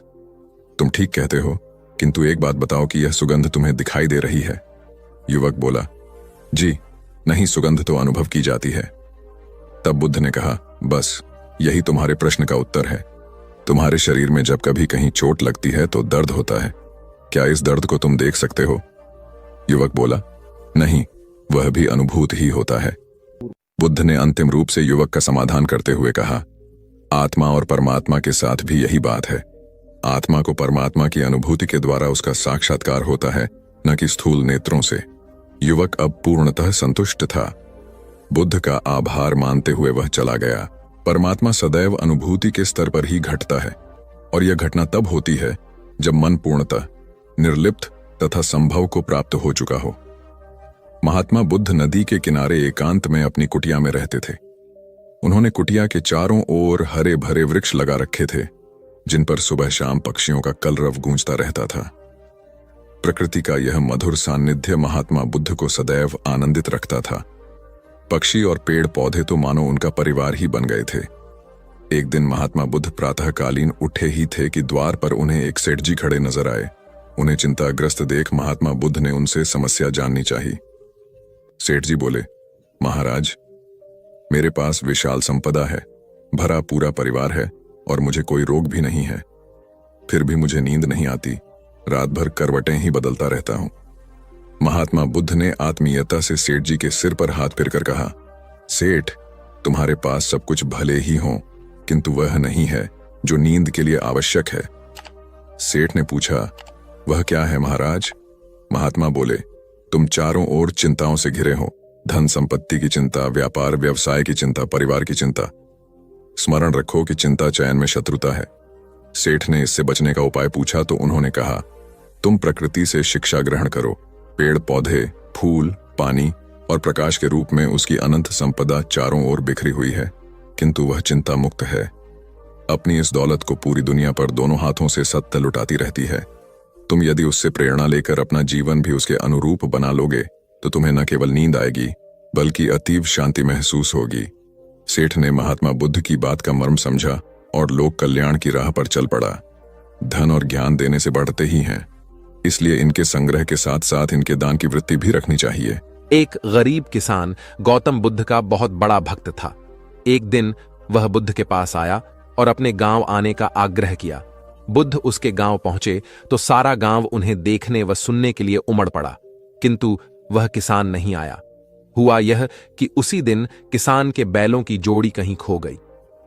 तुम ठीक कहते हो, किंतु एक बात बताओ कि यह सुगंध तुम्हें दिखाई दे रही है? युवक बोला, जी नहीं, सुगंध तो अनुभव की जाती है। तब बुद्ध ने कहा, बस यही तुम्हारे प्रश्न का उत्तर है। तुम्हारे शरीर में जब कभी कहीं चोट लगती है तो दर्द होता है। क्या इस दर्द को तुम देख सकते हो? युवक बोला, नहीं, वह भी अनुभूत ही होता है। बुद्ध ने अंतिम रूप से युवक का समाधान करते हुए कहा, आत्मा और परमात्मा के साथ भी यही बात है। आत्मा को परमात्मा की अनुभूति के द्वारा उसका साक्षात्कार होता है, न कि स्थूल नेत्रों से। युवक अब पूर्णतः संतुष्ट था। बुद्ध का आभार मानते हुए वह चला गया। परमात्मा सदैव अनुभूति के स्तर पर ही घटता है, और यह घटना तब होती है जब मन पूर्णतः निर्लिप्त तथा संभव को प्राप्त हो चुका हो। महात्मा बुद्ध नदी के किनारे एकांत में अपनी कुटिया में रहते थे। उन्होंने कुटिया के चारों ओर हरे भरे वृक्ष लगा रखे थे, जिन पर सुबह शाम पक्षियों का कलरव गूंजता रहता था। प्रकृति का यह मधुर सान्निध्य महात्मा बुद्ध को सदैव आनंदित रखता था। पक्षी और पेड़ पौधे तो मानो उनका परिवार ही बन गए थे। एक दिन महात्मा बुद्ध प्रातःकालीन उठे ही थे कि द्वार पर उन्हें एक सेठ जी खड़े नजर आए। उन्हें चिंताग्रस्त देख महात्मा बुद्ध ने उनसे समस्या जाननी चाहिए। सेठ जी बोले, महाराज, मेरे पास विशाल संपदा है, भरा पूरा परिवार है और मुझे कोई रोग भी नहीं है। फिर भी मुझे नींद नहीं आती, रात भर करवटें ही बदलता रहता हूं। महात्मा बुद्ध ने आत्मीयता से सेठ जी के सिर पर हाथ फेरकर कहा, सेठ, तुम्हारे पास सब कुछ भले ही हो, किंतु वह नहीं है जो नींद के लिए आवश्यक है। सेठ ने पूछा, वह क्या है महाराज? महात्मा बोले, तुम चारों ओर चिंताओं से घिरे हो। धन संपत्ति की चिंता, व्यापार व्यवसाय की चिंता, परिवार की चिंता। स्मरण रखो कि चिंता चयन में शत्रुता है। सेठ ने इससे बचने का उपाय पूछा तो उन्होंने कहा, तुम प्रकृति से शिक्षा ग्रहण करो। पेड़ पौधे, फूल, पानी और प्रकाश के रूप में उसकी अनंत संपदा चारों ओर बिखरी हुई है, किंतु वह चिंता मुक्त है। अपनी इस दौलत को पूरी दुनिया पर दोनों हाथों से सत्य लुटाती रहती है। तुम यदि उससे प्रेरणा लेकर अपना जीवन भी उसके अनुरूप बना लोगे तो तुम्हें न केवल नींद आएगी बल्कि अतीव शांति महसूस होगी। सेठ ने महात्मा बुद्ध की बात का मर्म समझा और लोक कल्याण की राह पर चल पड़ा। धन और ज्ञान देने से बढ़ते ही हैं, इसलिए इनके संग्रह के साथ साथ इनके दान की वृत्ति भी रखनी चाहिए।
एक गरीब किसान गौतम बुद्ध का बहुत बड़ा भक्त था। एक दिन वह बुद्ध के पास आया और अपने गांव आने का आग्रह किया। बुद्ध उसके गांव पहुंचे तो सारा गांव उन्हें देखने व सुनने के लिए उमड़ पड़ा, किंतु वह किसान नहीं आया। हुआ यह कि उसी दिन किसान के बैलों की जोड़ी कहीं खो गई।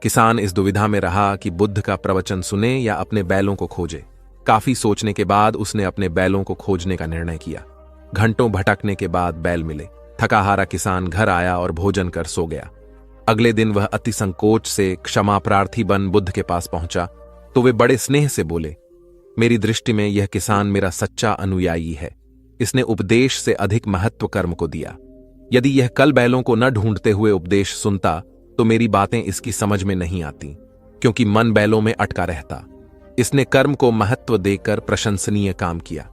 किसान इस दुविधा में रहा कि बुद्ध का प्रवचन सुने या अपने बैलों को खोजे। काफी सोचने के बाद उसने अपने बैलों को खोजने का निर्णय किया। घंटों भटकने के बाद बैल मिले। थकाहारा किसान घर आया और भोजन कर सो गया। अगले दिन वह अति संकोच से क्षमा प्रार्थी बन बुद्ध के पास पहुंचा तो वे बड़े स्नेह से बोले, मेरी दृष्टि में यह किसान मेरा सच्चा अनुयायी है। इसने उपदेश से अधिक महत्व कर्म को दिया। यदि यह कल बैलों को न ढूंढते हुए उपदेश सुनता तो मेरी बातें इसकी समझ में नहीं आती, क्योंकि मन बैलों में अटका रहता। इसने कर्म को महत्व देकर प्रशंसनीय काम किया।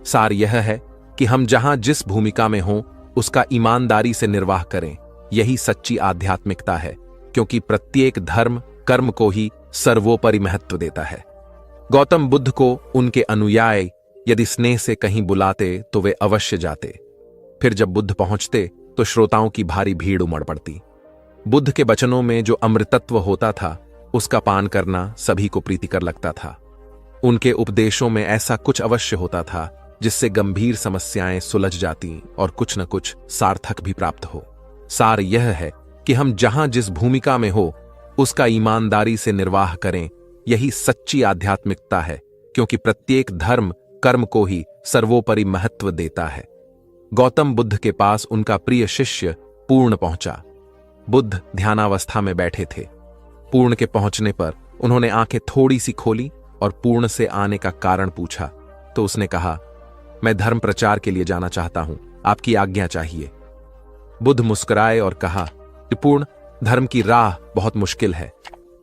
सार यह है कि हम जहां जिस भूमिका में हों उसका ईमानदारी से निर्वाह करें। यही सच्ची आध्यात्मिकता है, क्योंकि प्रत्येक धर्म कर्म को ही सर्वोपरि महत्व देता है। गौतम बुद्ध को उनके अनुयायी यदि स्नेह से कहीं बुलाते तो वे अवश्य जाते। फिर जब बुद्ध पहुंचते तो श्रोताओं की भारी भीड़ उमड़ पड़ती। बुद्ध के वचनों में जो अमृतत्व होता था उसका पान करना सभी को प्रीतिकर लगता था। उनके उपदेशों में ऐसा कुछ अवश्य होता था जिससे गंभीर समस्याएं सुलझ जाती और कुछ न कुछ सार्थक भी प्राप्त हो। सार यह है कि हम जहां जिस भूमिका में हो उसका ईमानदारी से निर्वाह करें। यही सच्ची आध्यात्मिकता है, क्योंकि प्रत्येक धर्म कर्म को ही सर्वोपरि महत्व देता है। गौतम बुद्ध के पास उनका प्रिय शिष्य पूर्ण पहुंचा। बुद्ध ध्यानावस्था में बैठे थे। पूर्ण के पहुंचने पर उन्होंने आंखें थोड़ी सी खोली और पूर्ण से आने का कारण पूछा तो उसने कहा, मैं धर्म प्रचार के लिए जाना चाहता हूं, आपकी आज्ञा चाहिए। बुद्ध मुस्कुराए और कहा कि पूर्ण, धर्म की राह बहुत मुश्किल है।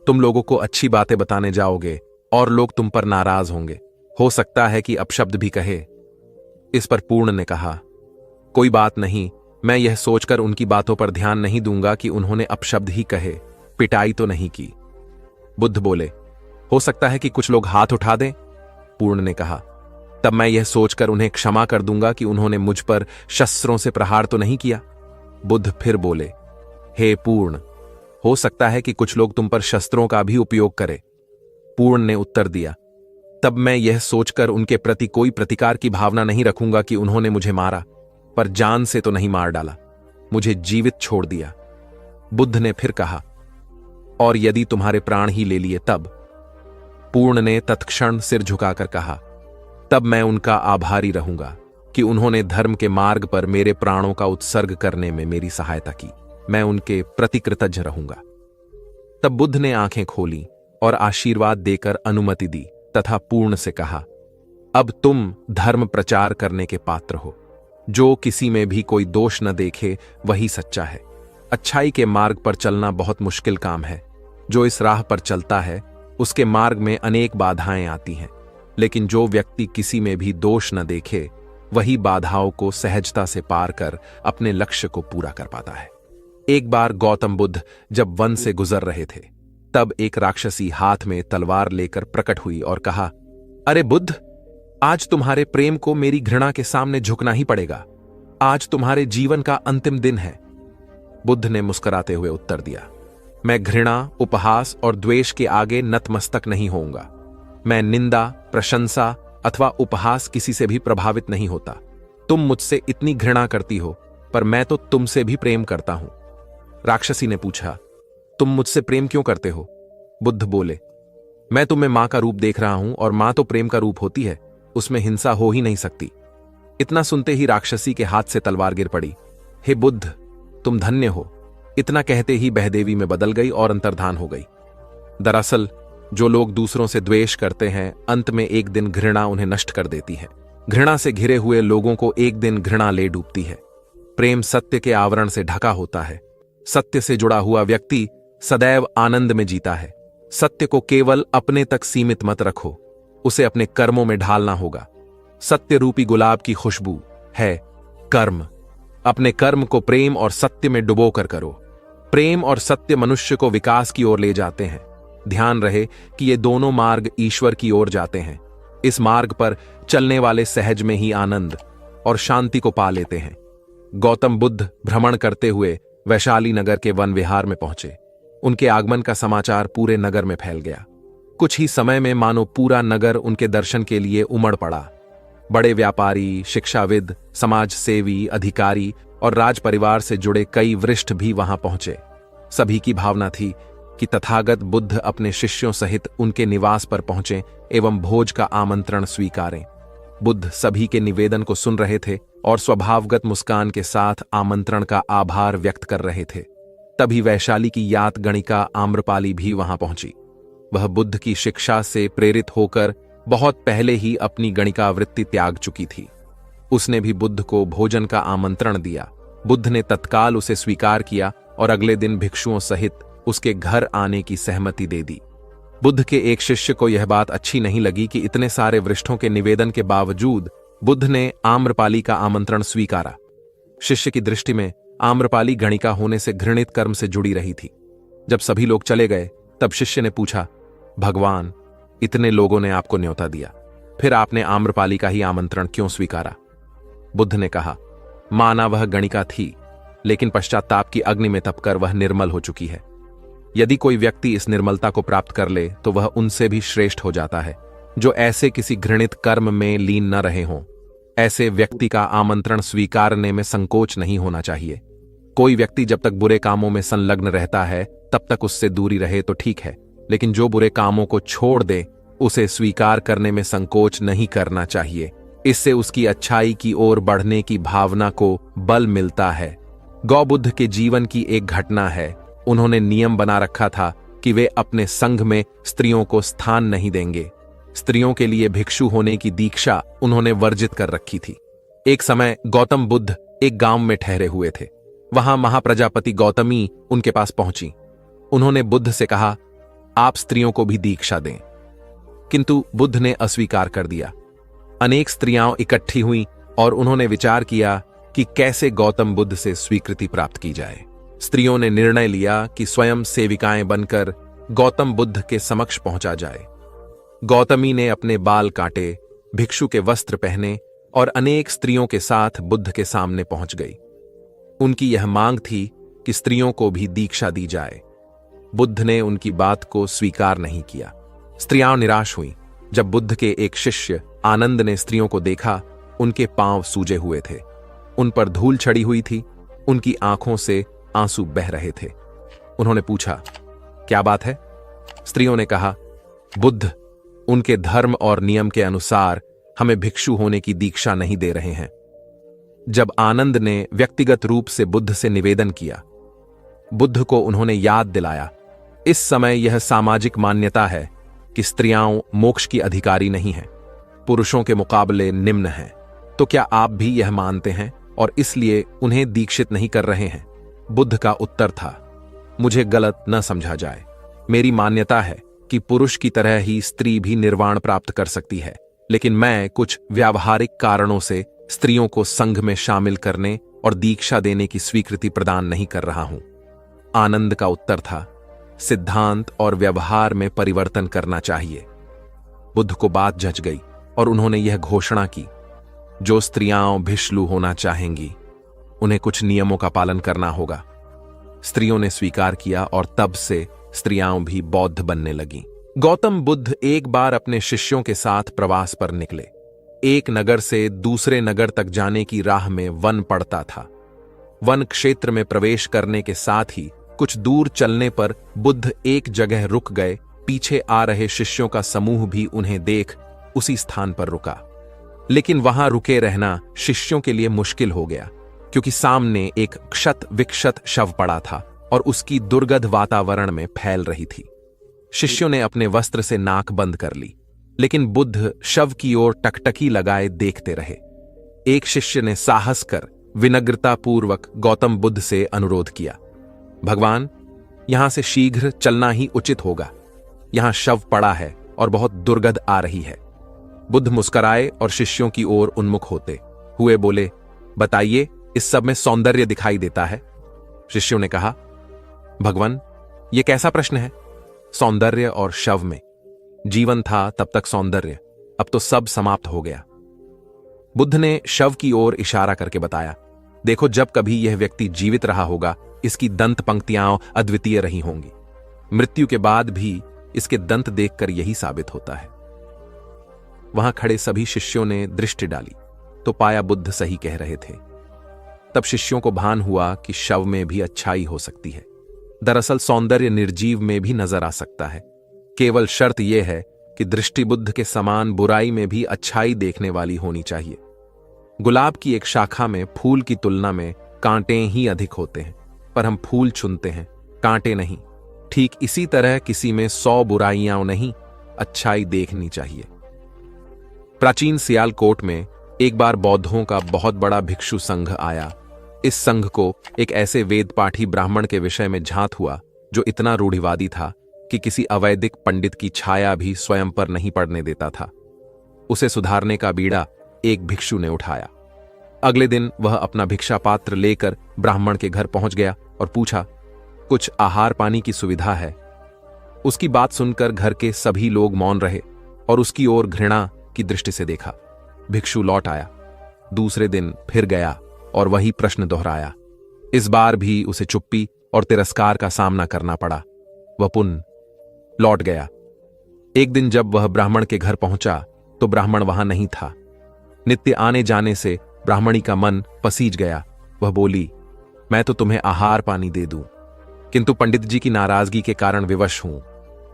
तुम लोगों को अच्छी बातें बताने जाओगे और लोग तुम पर नाराज होंगे। हो सकता है कि अपशब्द भी कहे। इस पर पूर्ण ने कहा, कोई बात नहीं, मैं यह सोचकर उनकी बातों पर ध्यान नहीं दूंगा कि उन्होंने अपशब्द ही कहे, पिटाई तो नहीं की। बुद्ध बोले, हो सकता है कि कुछ लोग हाथ उठा दें। पूर्ण ने कहा, तब मैं यह सोचकर उन्हें क्षमा कर दूंगा कि उन्होंने मुझ पर शस्त्रों से प्रहार तो नहीं किया। बुद्ध फिर बोले, हे पूर्ण, हो सकता है कि कुछ लोग तुम पर शस्त्रों का भी उपयोग करें। पूर्ण ने उत्तर दिया, तब मैं यह सोचकर उनके प्रति कोई प्रतिकार की भावना नहीं रखूंगा कि उन्होंने मुझे मारा, पर जान से तो नहीं मार डाला, मुझे जीवित छोड़ दिया। बुद्ध ने फिर कहा, और यदि तुम्हारे प्राण ही ले लिए तब? पूर्ण ने तत्क्षण सिर झुकाकर कहा, तब मैं उनका आभारी रहूंगा कि उन्होंने धर्म के मार्ग पर मेरे प्राणों का उत्सर्ग करने में मेरी सहायता की। मैं उनके प्रति कृतज्ञ रहूंगा। तब बुद्ध ने आंखें खोली और आशीर्वाद देकर अनुमति दी तथा पूर्ण से कहा, अब तुम धर्म प्रचार करने के पात्र हो। जो किसी में भी कोई दोष न देखे वही सच्चा है। अच्छाई के मार्ग पर चलना बहुत मुश्किल काम है। जो इस राह पर चलता है उसके मार्ग में अनेक बाधाएं आती हैं, लेकिन जो व्यक्ति किसी में भी दोष न देखे वही बाधाओं को सहजता से पार कर अपने लक्ष्य को पूरा कर पाता है। एक बार गौतम बुद्ध जब वन से गुजर रहे थे तब एक राक्षसी हाथ में तलवार लेकर प्रकट हुई और कहा, अरे बुद्ध, आज तुम्हारे प्रेम को मेरी घृणा के सामने झुकना ही पड़ेगा। आज तुम्हारे जीवन का अंतिम दिन है। बुद्ध ने मुस्कुराते हुए उत्तर दिया, मैं घृणा, उपहास और द्वेष के आगे नतमस्तक नहीं होऊंगा। मैं निंदा, प्रशंसा अथवा उपहास किसी से भी प्रभावित नहीं होता। तुम मुझसे इतनी घृणा करती हो, पर मैं तो तुमसे भी प्रेम करता हूं। राक्षसी ने पूछा, तुम मुझसे प्रेम क्यों करते हो? बुद्ध बोले, मैं तुम्हें मां का रूप देख रहा हूं और मां तो प्रेम का रूप होती है, उसमें हिंसा हो ही नहीं सकती। इतना सुनते ही राक्षसी के हाथ से तलवार गिर पड़ी। हे बुद्ध, तुम धन्य हो। इतना कहते ही बहदेवी में बदल गई और अंतर्धान हो गई। दरअसल जो लोग दूसरों से द्वेष करते हैं, अंत में एक दिन घृणा उन्हें नष्ट कर देती है। घृणा से घिरे हुए लोगों को एक दिन घृणा ले डूबती है। प्रेम सत्य के आवरण से ढका होता है। सत्य से जुड़ा हुआ व्यक्ति सदैव आनंद में जीता है। सत्य को केवल अपने तक सीमित मत रखो, उसे अपने कर्मों में ढालना होगा। सत्य रूपी गुलाब की खुशबू है कर्म। अपने कर्म को प्रेम और सत्य में डुबो कर करो। प्रेम और सत्य मनुष्य को विकास की ओर ले जाते हैं। ध्यान रहे कि ये दोनों मार्ग ईश्वर की ओर जाते हैं। इस मार्ग पर चलने वाले सहज में ही आनंद और शांति को पा लेते हैं। गौतम बुद्ध भ्रमण करते हुए वैशाली नगर के वन विहार में पहुंचे। उनके आगमन का समाचार पूरे नगर में फैल गया। कुछ ही समय में मानो पूरा नगर उनके दर्शन के लिए उमड़ पड़ा। बड़े व्यापारी, शिक्षाविद, समाज सेवी, अधिकारी और राज परिवार से जुड़े कई वरिष्ठ भी वहां पहुंचे। सभी की भावना थी कि तथागत बुद्ध अपने शिष्यों सहित उनके निवास पर पहुंचे एवं भोज का आमंत्रण स्वीकारें। बुद्ध सभी के निवेदन को सुन रहे थे और स्वभावगत मुस्कान के साथ आमंत्रण का आभार व्यक्त कर रहे थे। तभी वैशाली की यात गणिका आम्रपाली भी वहां पहुंची। वह बुद्ध की शिक्षा से प्रेरित होकर बहुत पहले ही अपनी गणिका वृत्ति त्याग चुकी थी। उसने भी बुद्ध को भोजन का आमंत्रण दिया। बुद्ध ने तत्काल उसे स्वीकार किया और अगले दिन भिक्षुओं सहित उसके घर आने की सहमति दे दी। बुद्ध के एक शिष्य को यह बात अच्छी नहीं लगी कि इतने सारे वरिष्ठों के निवेदन के बावजूद बुद्ध ने आम्रपाली का आमंत्रण स्वीकारा। शिष्य की दृष्टि में आम्रपाली गणिका होने से घृणित कर्म से जुड़ी रही थी। जब सभी लोग चले गए तब शिष्य ने पूछा, भगवान, इतने लोगों ने आपको न्योता दिया, फिर आपने आम्रपाली का ही आमंत्रण क्यों स्वीकारा? बुद्ध ने कहा, माना वह गणिका थी, लेकिन पश्चाताप की अग्नि में तपकर वह निर्मल हो चुकी है। यदि कोई व्यक्ति इस निर्मलता को प्राप्त कर ले तो वह उनसे भी श्रेष्ठ हो जाता है जो ऐसे किसी घृणित कर्म में लीन न रहे हों। ऐसे व्यक्ति का आमंत्रण स्वीकारने में संकोच नहीं होना चाहिए। कोई व्यक्ति जब तक बुरे कामों में संलग्न रहता है तब तक उससे दूरी रहे तो ठीक है, लेकिन जो बुरे कामों को छोड़ दे उसे स्वीकार करने में संकोच नहीं करना चाहिए। इससे उसकी अच्छाई की ओर बढ़ने की भावना को बल मिलता है। गौबुद्ध के जीवन की एक घटना है। उन्होंने नियम बना रखा था कि वे अपने संघ में स्त्रियों को स्थान नहीं देंगे। स्त्रियों के लिए भिक्षु होने की दीक्षा उन्होंने वर्जित कर रखी थी। एक समय गौतम बुद्ध एक गांव में ठहरे हुए थे। वहां महाप्रजापति गौतमी उनके पास पहुंची। उन्होंने बुद्ध से कहा, आप स्त्रियों को भी दीक्षा दें, किंतु बुद्ध ने अस्वीकार कर दिया। अनेक स्त्रियां इकट्ठी हुईं और उन्होंने विचार किया कि कैसे गौतम बुद्ध से स्वीकृति प्राप्त की जाए। स्त्रियों ने निर्णय लिया कि स्वयं सेविकाएं बनकर गौतम बुद्ध के समक्ष पहुंचा जाए। गौतमी ने अपने बाल काटे, भिक्षु के वस्त्र पहने और अनेक स्त्रियों के साथ बुद्ध के सामने पहुंच गई। उनकी यह मांग थी कि स्त्रियों को भी दीक्षा दी जाए। बुद्ध ने उनकी बात को स्वीकार नहीं किया। स्त्रियां निराश हुईं। जब बुद्ध के एक शिष्य आनंद ने स्त्रियों को देखा, उनके पांव सूजे हुए थे, उन पर धूल चढ़ी हुई थी, उनकी आंखों से आंसू बह रहे थे। उन्होंने पूछा, क्या बात है? स्त्रियों ने कहा, बुद्ध उनके धर्म और नियम के अनुसार हमें भिक्षु होने की दीक्षा नहीं दे रहे हैं। जब आनंद ने व्यक्तिगत रूप से बुद्ध से निवेदन किया, बुद्ध को उन्होंने याद दिलाया, इस समय यह सामाजिक मान्यता है कि स्त्रियां मोक्ष की अधिकारी नहीं हैं, पुरुषों के मुकाबले निम्न हैं। तो क्या आप भी यह मानते हैं और इसलिए उन्हें दीक्षित नहीं कर रहे हैं? बुद्ध का उत्तर था, मुझे गलत न समझा जाए। मेरी मान्यता है कि पुरुष की तरह ही स्त्री भी निर्वाण प्राप्त कर सकती है, लेकिन मैं कुछ व्यावहारिक कारणों से स्त्रियों को संघ में शामिल करने और दीक्षा देने की स्वीकृति प्रदान नहीं कर रहा हूं। आनंद का उत्तर था, सिद्धांत और व्यवहार में परिवर्तन करना चाहिए। बुद्ध को बात जच गई और उन्होंने यह घोषणा की, जो स्त्रियां भिक्षु होना चाहेंगी उन्हें कुछ नियमों का पालन करना होगा। स्त्रियों ने स्वीकार किया और तब से स्त्रियां भी बौद्ध बनने लगीं। गौतम बुद्ध एक बार अपने शिष्यों के साथ प्रवास पर निकले। एक नगर से दूसरे नगर तक जाने की राह में वन पड़ता था। वन क्षेत्र में प्रवेश करने के साथ ही कुछ दूर चलने पर बुद्ध एक जगह रुक गए। पीछे आ रहे शिष्यों का समूह भी उन्हें देख उसी स्थान पर रुका, लेकिन वहां रुके रहना शिष्यों के लिए मुश्किल हो गया, क्योंकि सामने एक क्षत विक्षत शव पड़ा था और उसकी दुर्गंध वातावरण में फैल रही थी। शिष्यों ने अपने वस्त्र से नाक बंद कर ली, लेकिन बुद्ध शव की ओर टकटकी लगाए देखते रहे। एक शिष्य ने साहस कर विनम्रतापूर्वक गौतम बुद्ध से अनुरोध किया, भगवान, यहां से शीघ्र चलना ही उचित होगा। यहां शव पड़ा है और बहुत दुर्गंध आ रही है। बुद्ध मुस्कुराए और शिष्यों की ओर उन्मुख होते हुए बोले, बताइए, इस सब में सौंदर्य दिखाई देता है? शिष्यों ने कहा, भगवान, यह कैसा प्रश्न है? सौंदर्य और शव में। जीवन था तब तक सौंदर्य, अब तो सब समाप्त हो गया। बुद्ध ने शव की ओर इशारा करके बताया, देखो, जब कभी यह व्यक्ति जीवित रहा होगा, इसकी दंत पंक्तियां अद्वितीय रही होंगी। मृत्यु के बाद भी इसके दंत देखकर यही साबित होता है। वहां खड़े सभी शिष्यों ने दृष्टि डाली तो पाया बुद्ध सही कह रहे थे। तब शिष्यों को भान हुआ कि शव में भी अच्छाई हो सकती है। दरअसल सौंदर्य निर्जीव में भी नजर आ सकता है। केवल शर्त यह है कि दृष्टि बुद्ध के समान बुराई में भी अच्छाई देखने वाली होनी चाहिए। गुलाब की एक शाखा में फूल की तुलना में कांटे ही अधिक होते हैं, पर हम फूल चुनते हैं, कांटे नहीं। ठीक इसी तरह किसी में 100 बुराइयां नहीं, अच्छाई देखनी चाहिए। प्राचीन सियालकोट में एक बार बौद्धों का बहुत बड़ा भिक्षु संघ आया। इस संघ को एक ऐसे वेद पाठी ब्राह्मण के विषय में झांत हुआ जो इतना रूढ़िवादी था कि किसी अवैदिक पंडित की छाया भी स्वयं पर नहीं पड़ने देता था। उसे सुधारने का बीड़ा एक भिक्षु ने उठाया। अगले दिन वह अपना भिक्षा पात्र लेकर ब्राह्मण के घर पहुंच गया और पूछा, कुछ आहार पानी की सुविधा है? उसकी बात सुनकर घर के सभी लोग मौन रहे और उसकी ओर घृणा की दृष्टि से देखा। भिक्षु लौट आया। दूसरे दिन फिर गया और वही प्रश्न दोहराया। इस बार भी उसे चुप्पी और तिरस्कार का सामना करना पड़ा। वह पुनः लौट गया। एक दिन जब वह ब्राह्मण के घर पहुंचा तो ब्राह्मण वहां नहीं था। नित्य आने जाने से ब्राह्मणी का मन पसीज गया। वह बोली, मैं तो तुम्हें आहार पानी दे दूं, किंतु पंडित जी की नाराजगी के कारण विवश हूं।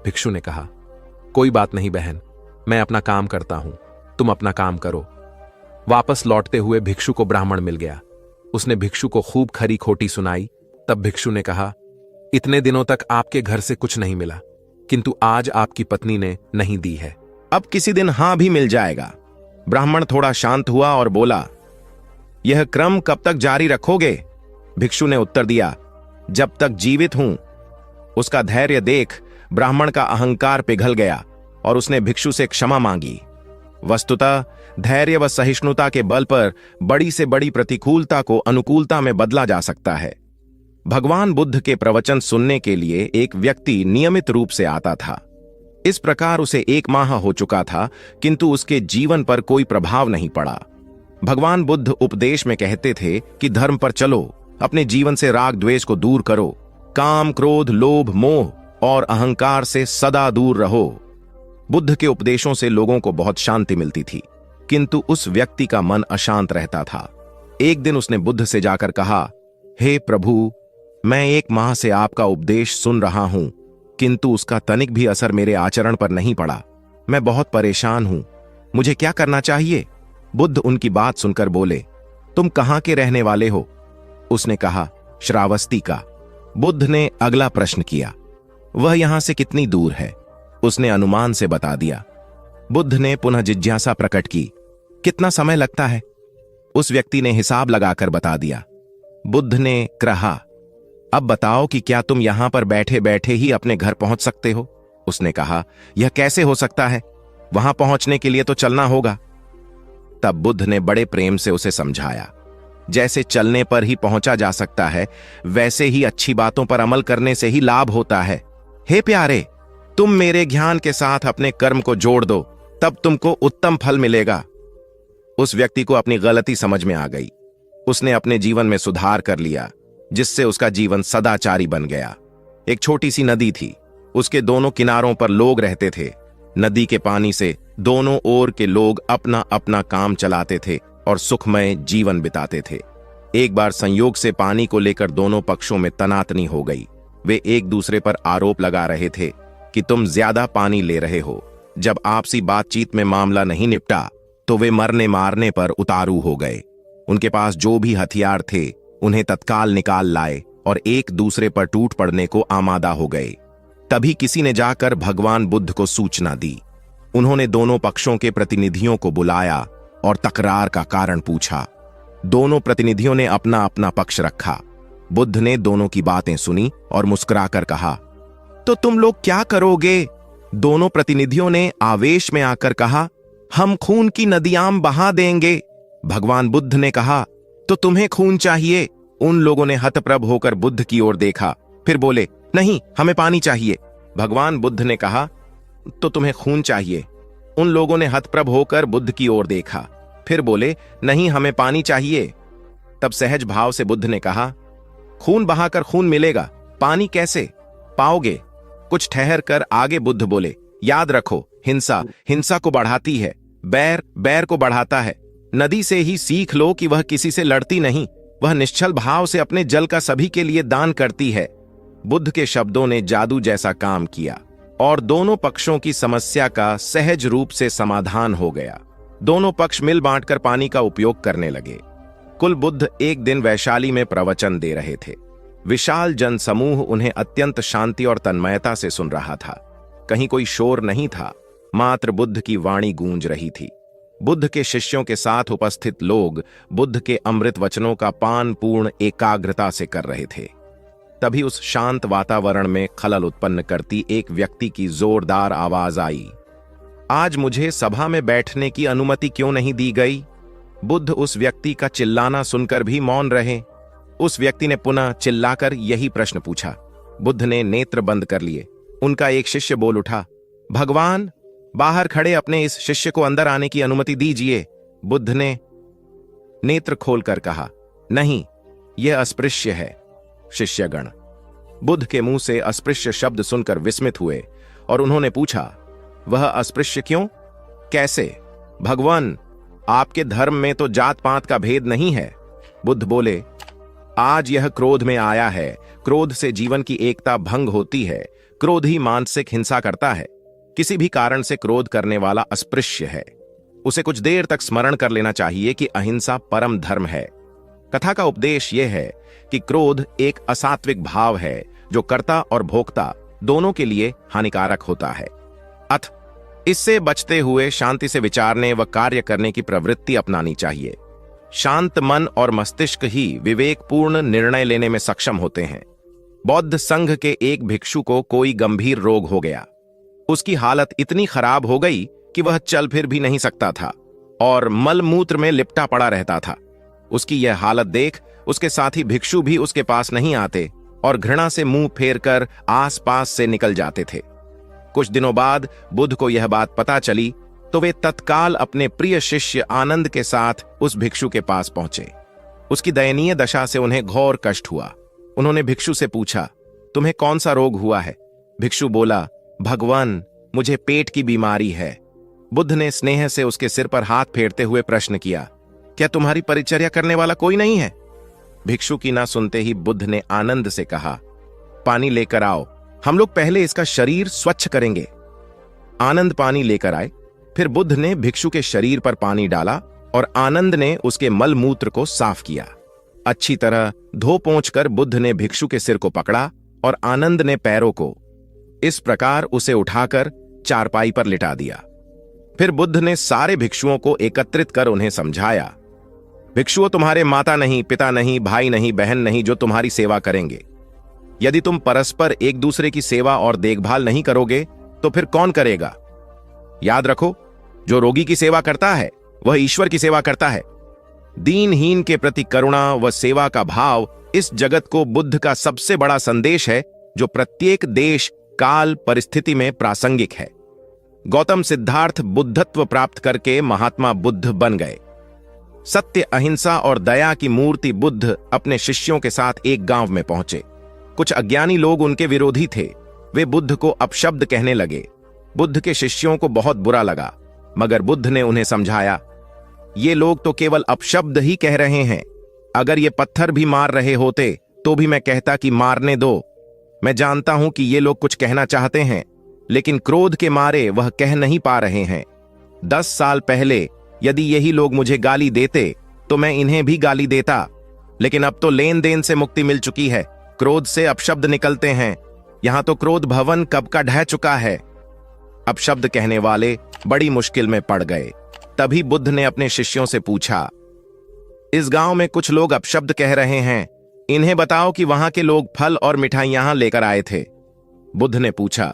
भिक्षु ने कहा, कोई बात नहीं बहन, मैं अपना काम करता हूं, तुम अपना काम करो। वापस लौटते हुए भिक्षु को ब्राह्मण मिल गया। उसने भिक्षु को खूब खरी खोटी सुनाई। तब भिक्षु ने कहा, इतने दिनों तक आपके घर से कुछ नहीं मिला, किंतु आज आपकी पत्नी ने नहीं दी है,
अब किसी दिन हां भी मिल जाएगा। ब्राह्मण थोड़ा शांत हुआ और बोला, यह क्रम कब तक जारी रखोगे? भिक्षु ने उत्तर दिया, जब तक जीवित हूं। उसका धैर्य देख ब्राह्मण का अहंकार पिघल गया और उसने भिक्षु से क्षमा मांगी। वस्तुतः धैर्य व सहिष्णुता के बल पर बड़ी से बड़ी प्रतिकूलता को अनुकूलता में बदला जा सकता है। भगवान बुद्ध के प्रवचन सुनने के लिए एक व्यक्ति नियमित रूप से आता था। इस प्रकार उसे 1 माह हो चुका था, किंतु उसके जीवन पर कोई प्रभाव नहीं पड़ा। भगवान बुद्ध उपदेश में कहते थे कि धर्म पर चलो, अपने जीवन से राग द्वेष को दूर करो, काम क्रोध लोभ मोह और अहंकार से सदा दूर रहो। बुद्ध के उपदेशों से लोगों को बहुत शांति मिलती थी, किंतु उस व्यक्ति का मन अशांत रहता था। एक दिन उसने बुद्ध से जाकर कहा, हे प्रभु, मैं 1 माह से आपका उपदेश सुन रहा हूं, किंतु उसका तनिक भी असर मेरे आचरण पर नहीं पड़ा। मैं बहुत परेशान हूं, मुझे क्या करना चाहिए? बुद्ध उनकी बात सुनकर बोले, तुम कहां के रहने वाले हो? उसने कहा, श्रावस्ती का। बुद्ध ने अगला प्रश्न किया, वह यहां से कितनी दूर है? उसने अनुमान से बता दिया। बुद्ध ने पुनः जिज्ञासा प्रकट की, कितना समय लगता है? उस व्यक्ति ने हिसाब लगाकर बता दिया। बुद्ध ने कहा, अब बताओ कि क्या तुम यहां पर बैठे बैठे ही अपने घर पहुंच सकते हो? उसने कहा, यह कैसे हो सकता है? वहां पहुंचने के लिए तो चलना होगा। तब बुद्ध ने बड़े प्रेम से उसे समझाया, जैसे चलने पर ही पहुंचा जा सकता है, वैसे ही अच्छी बातों पर अमल करने से ही लाभ होता है। हे प्यारे, तुम मेरे ज्ञान के साथ अपने कर्म को जोड़ दो, तब तुमको उत्तम फल मिलेगा। उस व्यक्ति को अपनी गलती समझ में आ गई। उसने अपने जीवन में सुधार कर लिया, जिससे उसका जीवन सदाचारी बन गया। एक छोटी सी नदी थी, उसके दोनों किनारों पर लोग रहते थे। नदी के पानी से दोनों ओर के लोग अपना अपना काम चलाते थे और सुखमय जीवन बिताते थे। एक बार संयोग से पानी को लेकर दोनों पक्षों में तनातनी हो गई। वे एक दूसरे पर आरोप लगा रहे थे कि तुम ज्यादा पानी ले रहे हो। जब आपसी बातचीत में मामला नहीं निपटा तो वे मरने मारने पर उतारू हो गए। उनके पास जो भी हथियार थे उन्हें तत्काल निकाल लाए और एक दूसरे पर टूट पड़ने को आमादा हो गए। तभी किसी ने जाकर भगवान बुद्ध को सूचना दी। उन्होंने दोनों पक्षों के प्रतिनिधियों को बुलाया और तकरार का कारण पूछा। दोनों प्रतिनिधियों ने अपना अपना पक्ष रखा। बुद्ध ने दोनों की बातें सुनी और मुस्कुराकर कहा, तो तुम लोग क्या करोगे? दोनों प्रतिनिधियों ने आवेश में आकर कहा, हम खून की नदियां बहा देंगे। भगवान बुद्ध ने कहा, तो तुम्हें खून चाहिए? उन लोगों ने हतप्रभ होकर बुद्ध की ओर देखा, फिर बोले, नहीं, हमें पानी चाहिए। भगवान बुद्ध ने कहा, तो तुम्हें खून चाहिए? उन लोगों ने हतप्रभ होकर बुद्ध की ओर देखा, फिर बोले, नहीं, हमें पानी चाहिए। तब सहज भाव से बुद्ध ने कहा, खून बहाकर खून मिलेगा, पानी कैसे पाओगे? कुछ ठहर कर आगे बुद्ध बोले, याद रखो, हिंसा हिंसा को बढ़ाती है, बैर बैर को बढ़ाता है। नदी से ही सीख लो कि वह किसी से लड़ती नहीं, वह निश्चल भाव से अपने जल का सभी के लिए दान करती है। बुद्ध के शब्दों ने जादू जैसा काम किया और दोनों पक्षों की समस्या का सहज रूप से समाधान हो गया। दोनों पक्ष मिल बांटकर पानी का उपयोग करने लगे। कुल बुद्ध एक दिन वैशाली में प्रवचन दे रहे थे। विशाल जनसमूह उन्हें अत्यंत शांति और तन्मयता से सुन रहा था। कहीं कोई शोर नहीं था, मात्र बुद्ध की वाणी गूंज रही थी। बुद्ध के शिष्यों के साथ उपस्थित लोग बुद्ध के अमृत वचनों का पान पूर्ण एकाग्रता से कर रहे थे। तभी उस शांत वातावरण में खलल उत्पन्न करती एक व्यक्ति की जोरदार आवाज आई, आज मुझे सभा में बैठने की अनुमति क्यों नहीं दी गई? बुद्ध उस व्यक्ति का चिल्लाना सुनकर भी मौन रहे। उस व्यक्ति ने पुनः चिल्लाकर यही प्रश्न पूछा। बुद्ध ने नेत्र बंद कर लिए। उनका एक शिष्य बोल उठा, भगवान, बाहर खड़े अपने इस शिष्य को अंदर आने की अनुमति दीजिए। बुद्ध ने नेत्र खोलकर कहा, नहीं, यह अस्पृश्य है। शिष्यगण बुद्ध के मुंह से अस्पृश्य शब्द सुनकर विस्मित हुए और उन्होंने पूछा, वह अस्पृश्य क्यों? कैसे? भगवान, आपके धर्म में तो जात पात का भेद नहीं है। बुद्ध बोले, आज यह क्रोध में आया है। क्रोध से जीवन की एकता भंग होती है। क्रोध ही मानसिक हिंसा करता है। किसी भी कारण से क्रोध करने वाला अस्पृश्य है। उसे कुछ देर तक स्मरण कर लेना चाहिए कि अहिंसा परम धर्म है। कथा का उपदेश यह है कि क्रोध एक असात्विक भाव है जो कर्ता और भोक्ता दोनों के लिए हानिकारक होता है। इससे बचते हुए शांति से विचारने व कार्य करने की प्रवृत्ति अपनानी चाहिए। शांत मन और मस्तिष्क ही विवेकपूर्ण निर्णय लेने में सक्षम होते हैं। बौद्ध संघ के एक भिक्षु को कोई गंभीर रोग हो गया। उसकी हालत इतनी खराब हो गई कि वह चल फिर भी नहीं सकता था और मल मूत्र में लिपटा पड़ा रहता था। उसकी यह हालत देख उसके साथी भिक्षु भी उसके पास नहीं आते और घृणा से मुंह फेरकर आसपास से निकल जाते थे। कुछ दिनों बाद बुद्ध को यह बात पता चली तो वे तत्काल अपने प्रिय शिष्य आनंद के साथ उस भिक्षु के पास पहुंचे। उसकी दयनीय दशा से उन्हें घोर कष्ट हुआ। उन्होंने भिक्षु से पूछा, तुम्हें कौन सा रोग हुआ है? भिक्षु बोला, भगवान, मुझे पेट की बीमारी है। बुद्ध ने स्नेह से उसके सिर पर हाथ फेरते हुए प्रश्न किया, क्या तुम्हारी परिचर्या करने वाला कोई नहीं है? भिक्षु की ना सुनते ही बुद्ध ने आनंद से कहा, पानी लेकर आओ, हम लोग पहले इसका शरीर स्वच्छ करेंगे। आनंद पानी लेकर आए। फिर बुद्ध ने भिक्षु के शरीर पर पानी डाला और आनंद ने उसके मल मूत्र को साफ किया। अच्छी तरह धो पोंछकर बुद्ध ने भिक्षु के सिर को पकड़ा और आनंद ने पैरों को। इस प्रकार उसे उठाकर चारपाई पर लिटा दिया। फिर बुद्ध ने सारे भिक्षुओं को एकत्रित कर उन्हें समझाया, भिक्षुओं, तुम्हारे माता नहीं, पिता नहीं, भाई नहीं, बहन नहीं जो तुम्हारी सेवा करेंगे। यदि तुम परस्पर एक दूसरे की सेवा और देखभाल नहीं करोगे तो फिर कौन करेगा? याद रखो, जो रोगी की सेवा करता है वह ईश्वर की सेवा करता है। दीनहीन के प्रति करुणा व सेवा का भाव इस जगत को बुद्ध का सबसे बड़ा संदेश है जो प्रत्येक देश, काल, परिस्थिति में प्रासंगिक है। गौतम सिद्धार्थ बुद्धत्व प्राप्त करके महात्मा बुद्ध बन गए। सत्य, अहिंसा और दया की मूर्ति बुद्ध अपने शिष्यों के साथ एक गांव में पहुंचे। कुछ अज्ञानी लोग उनके विरोधी थे। वे बुद्ध को अपशब्द कहने लगे। बुद्ध के शिष्यों को बहुत बुरा लगा, मगर बुद्ध ने उन्हें समझाया, ये लोग तो केवल अपशब्द ही कह रहे हैं। अगर ये पत्थर भी मार रहे होते तो भी मैं कहता कि मारने दो। मैं जानता हूं कि ये लोग कुछ कहना चाहते हैं, लेकिन क्रोध के मारे वह कह नहीं पा रहे हैं। 10 साल पहले यदि यही लोग मुझे गाली देते तो मैं इन्हें भी गाली देता, लेकिन अब तो लेन देन से मुक्ति मिल चुकी है। क्रोध से अपशब्द निकलते हैं। यहां तो क्रोध भवन कब का ढह चुका है। अपशब्द कहने वाले बड़ी मुश्किल में पड़ गए। तभी बुद्ध ने अपने शिष्यों से पूछा, इस गांव में कुछ लोग अपशब्द कह रहे हैं, इन्हें बताओ कि वहां के लोग फल और मिठाइयां लेकर आए थे। बुद्ध ने पूछा,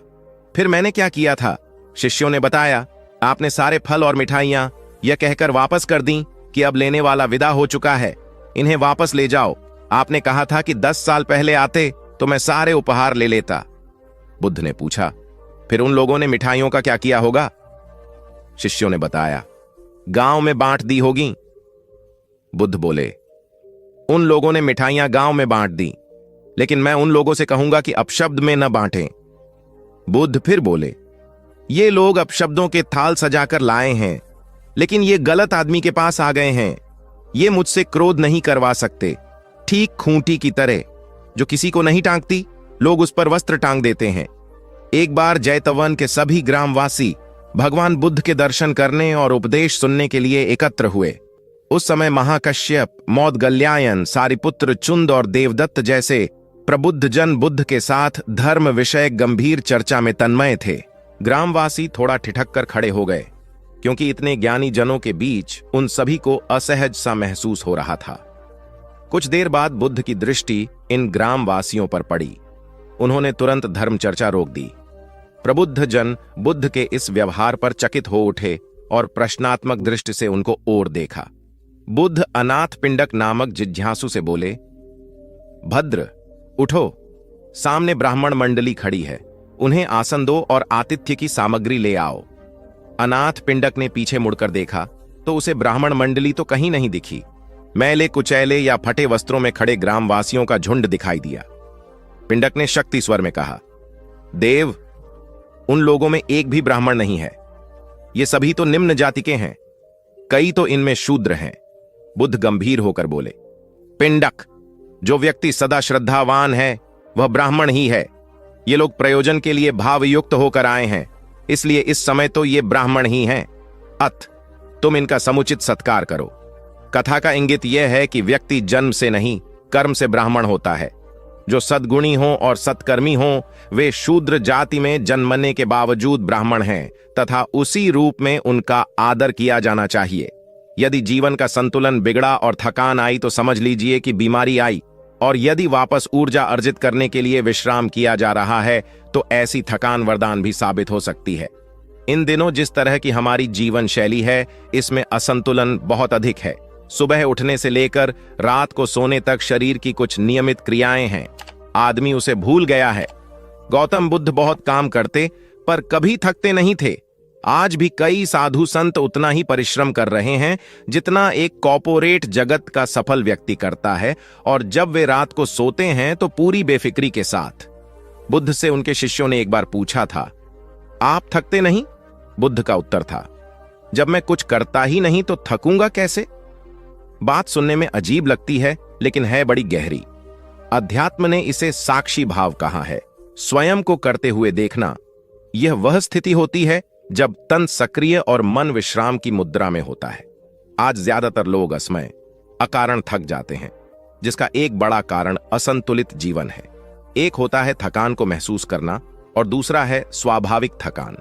फिर मैंने क्या किया था? शिष्यों ने बताया, आपने सारे फल और मिठाइयां यह कहकर वापस कर दी कि अब लेने वाला विदा हो चुका है, इन्हें वापस ले जाओ। आपने कहा था कि 10 साल पहले आते तो मैं सारे उपहार ले लेता। बुद्ध ने पूछा, फिर उन लोगों ने मिठाइयों का क्या किया होगा? शिष्यों ने बताया, गांव में बांट दी होगी। बुद्ध बोले, उन लोगों ने मिठाइयां गांव में बांट दी, लेकिन मैं उन लोगों से कहूंगा कि अपशब्द में न बांटें। बुद्ध फिर बोले, ये लोग अपशब्दों के थाल सजाकर लाए हैं, लेकिन ये गलत आदमी के पास आ गए हैं। ये मुझसे क्रोध नहीं करवा सकते। ठीक खूंटी की तरह जो किसी को नहीं टांगती, लोग उस पर वस्त्र टांग देते हैं। एक बार जैतवन के सभी ग्रामवासी भगवान बुद्ध के दर्शन करने और उपदेश सुनने के लिए एकत्र हुए। उस समय महाकश्यप, मौदगल्यायन, सारिपुत्र, चुंद और देवदत्त जैसे प्रबुद्ध जन बुद्ध के साथ धर्म विषय गंभीर चर्चा में तन्मय थे। ग्रामवासी थोड़ा ठिठक कर खड़े हो गए, क्योंकि इतने ज्ञानी जनों के बीच उन सभी को असहज सा महसूस हो रहा था। कुछ देर बाद बुद्ध की दृष्टि इन ग्रामवासियों पर पड़ी। उन्होंने तुरंत धर्म चर्चा रोक दी। प्रबुद्ध जन बुद्ध के इस व्यवहार पर चकित हो उठे और प्रश्नात्मक दृष्टि से उनको ओर देखा। बुद्ध अनाथ पिंडक नामक जिज्ञासु से बोले, भद्र, उठो, सामने ब्राह्मण मंडली खड़ी है, उन्हें आसन दो और आतिथ्य की सामग्री ले आओ। अनाथ पिंडक ने पीछे मुड़कर देखा तो उसे ब्राह्मण मंडली तो कहीं नहीं दिखी। मैले कुचैले या फटे वस्त्रों में खड़े ग्रामवासियों का झुंड दिखाई दिया। पिंडक ने शक्ति स्वर में कहा, देव, उन लोगों में एक भी ब्राह्मण नहीं है। ये सभी तो निम्न जाति के हैं, कई तो इनमें शूद्र हैं। बुद्ध गंभीर होकर बोले, पिंडक, जो व्यक्ति सदा श्रद्धावान है वह ब्राह्मण ही है। ये लोग प्रयोजन के लिए भावयुक्त होकर आए हैं, इसलिए इस समय तो ये ब्राह्मण ही हैं। अत तुम इनका समुचित सत्कार करो। कथा का इंगित यह है कि व्यक्ति जन्म से नहीं, कर्म से ब्राह्मण होता है। जो सद्गुणी हों और सत्कर्मी हों, वे शूद्र जाति में जन्मने के बावजूद ब्राह्मण हैं तथा उसी रूप में उनका आदर किया जाना चाहिए। यदि जीवन का संतुलन बिगड़ा और थकान आई तो समझ लीजिए कि बीमारी आई, और यदि वापस ऊर्जा अर्जित करने के लिए विश्राम किया जा रहा है तो ऐसी थकान वरदान भी साबित हो सकती है। इन दिनों जिस तरह की हमारी जीवन शैली है, इसमें असंतुलन बहुत अधिक है। सुबह उठने से लेकर रात को सोने तक शरीर की कुछ नियमित क्रियाएं हैं, आदमी उसे भूल गया है। गौतम बुद्ध बहुत काम करते पर कभी थकते नहीं थे। आज भी कई साधु संत उतना ही परिश्रम कर रहे हैं जितना एक कॉर्पोरेट जगत का सफल व्यक्ति करता है, और जब वे रात को सोते हैं तो पूरी बेफिक्री के साथ। बुद्ध से उनके शिष्यों ने एक बार पूछा था, आप थकते नहीं? बुद्ध का उत्तर था, जब मैं कुछ करता ही नहीं तो थकूंगा कैसे? बात सुनने में अजीब लगती है, लेकिन है बड़ी गहरी। अध्यात्म ने इसे साक्षी भाव कहा है। स्वयं को करते हुए देखना, यह वह स्थिति होती है जब तन सक्रिय और मन विश्राम की मुद्रा में होता है। आज ज्यादातर लोग असमय, अकारण थक जाते हैं, जिसका एक बड़ा कारण असंतुलित जीवन है। एक होता है थकान को महसूस करना और दूसरा है स्वाभाविक थकान।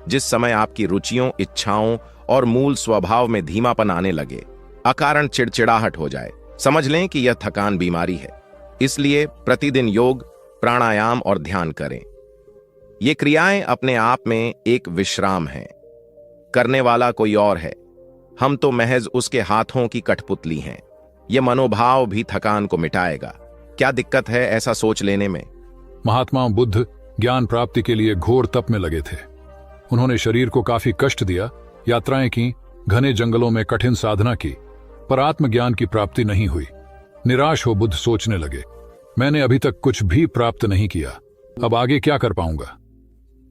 जिस समय आपकी रुचियों, इच्छाओं और मूल स्वभाव में धीमापन आने लगे, अकारण चिड़चिड़ाहट हो जाए, समझ लें कि यह थकान बीमारी है। इसलिए प्रतिदिन योग, प्राणायाम और ध्यान करें। ये क्रियाएं अपने आप में एक विश्राम है। करने वाला कोई और है, हम तो महज उसके हाथों की कठपुतली हैं। यह मनोभाव भी थकान को मिटाएगा। क्या दिक्कत है ऐसा सोच लेने में?
महात्मा बुद्ध ज्ञान प्राप्ति के लिए घोर तप में लगे थे। उन्होंने शरीर को काफी कष्ट दिया, यात्राएं की, घने जंगलों में कठिन साधना की, पर आत्मज्ञान की प्राप्ति नहीं हुई। निराश हो बुद्ध सोचने लगे, मैंने अभी तक कुछ भी प्राप्त नहीं किया, अब आगे क्या कर पाऊंगा?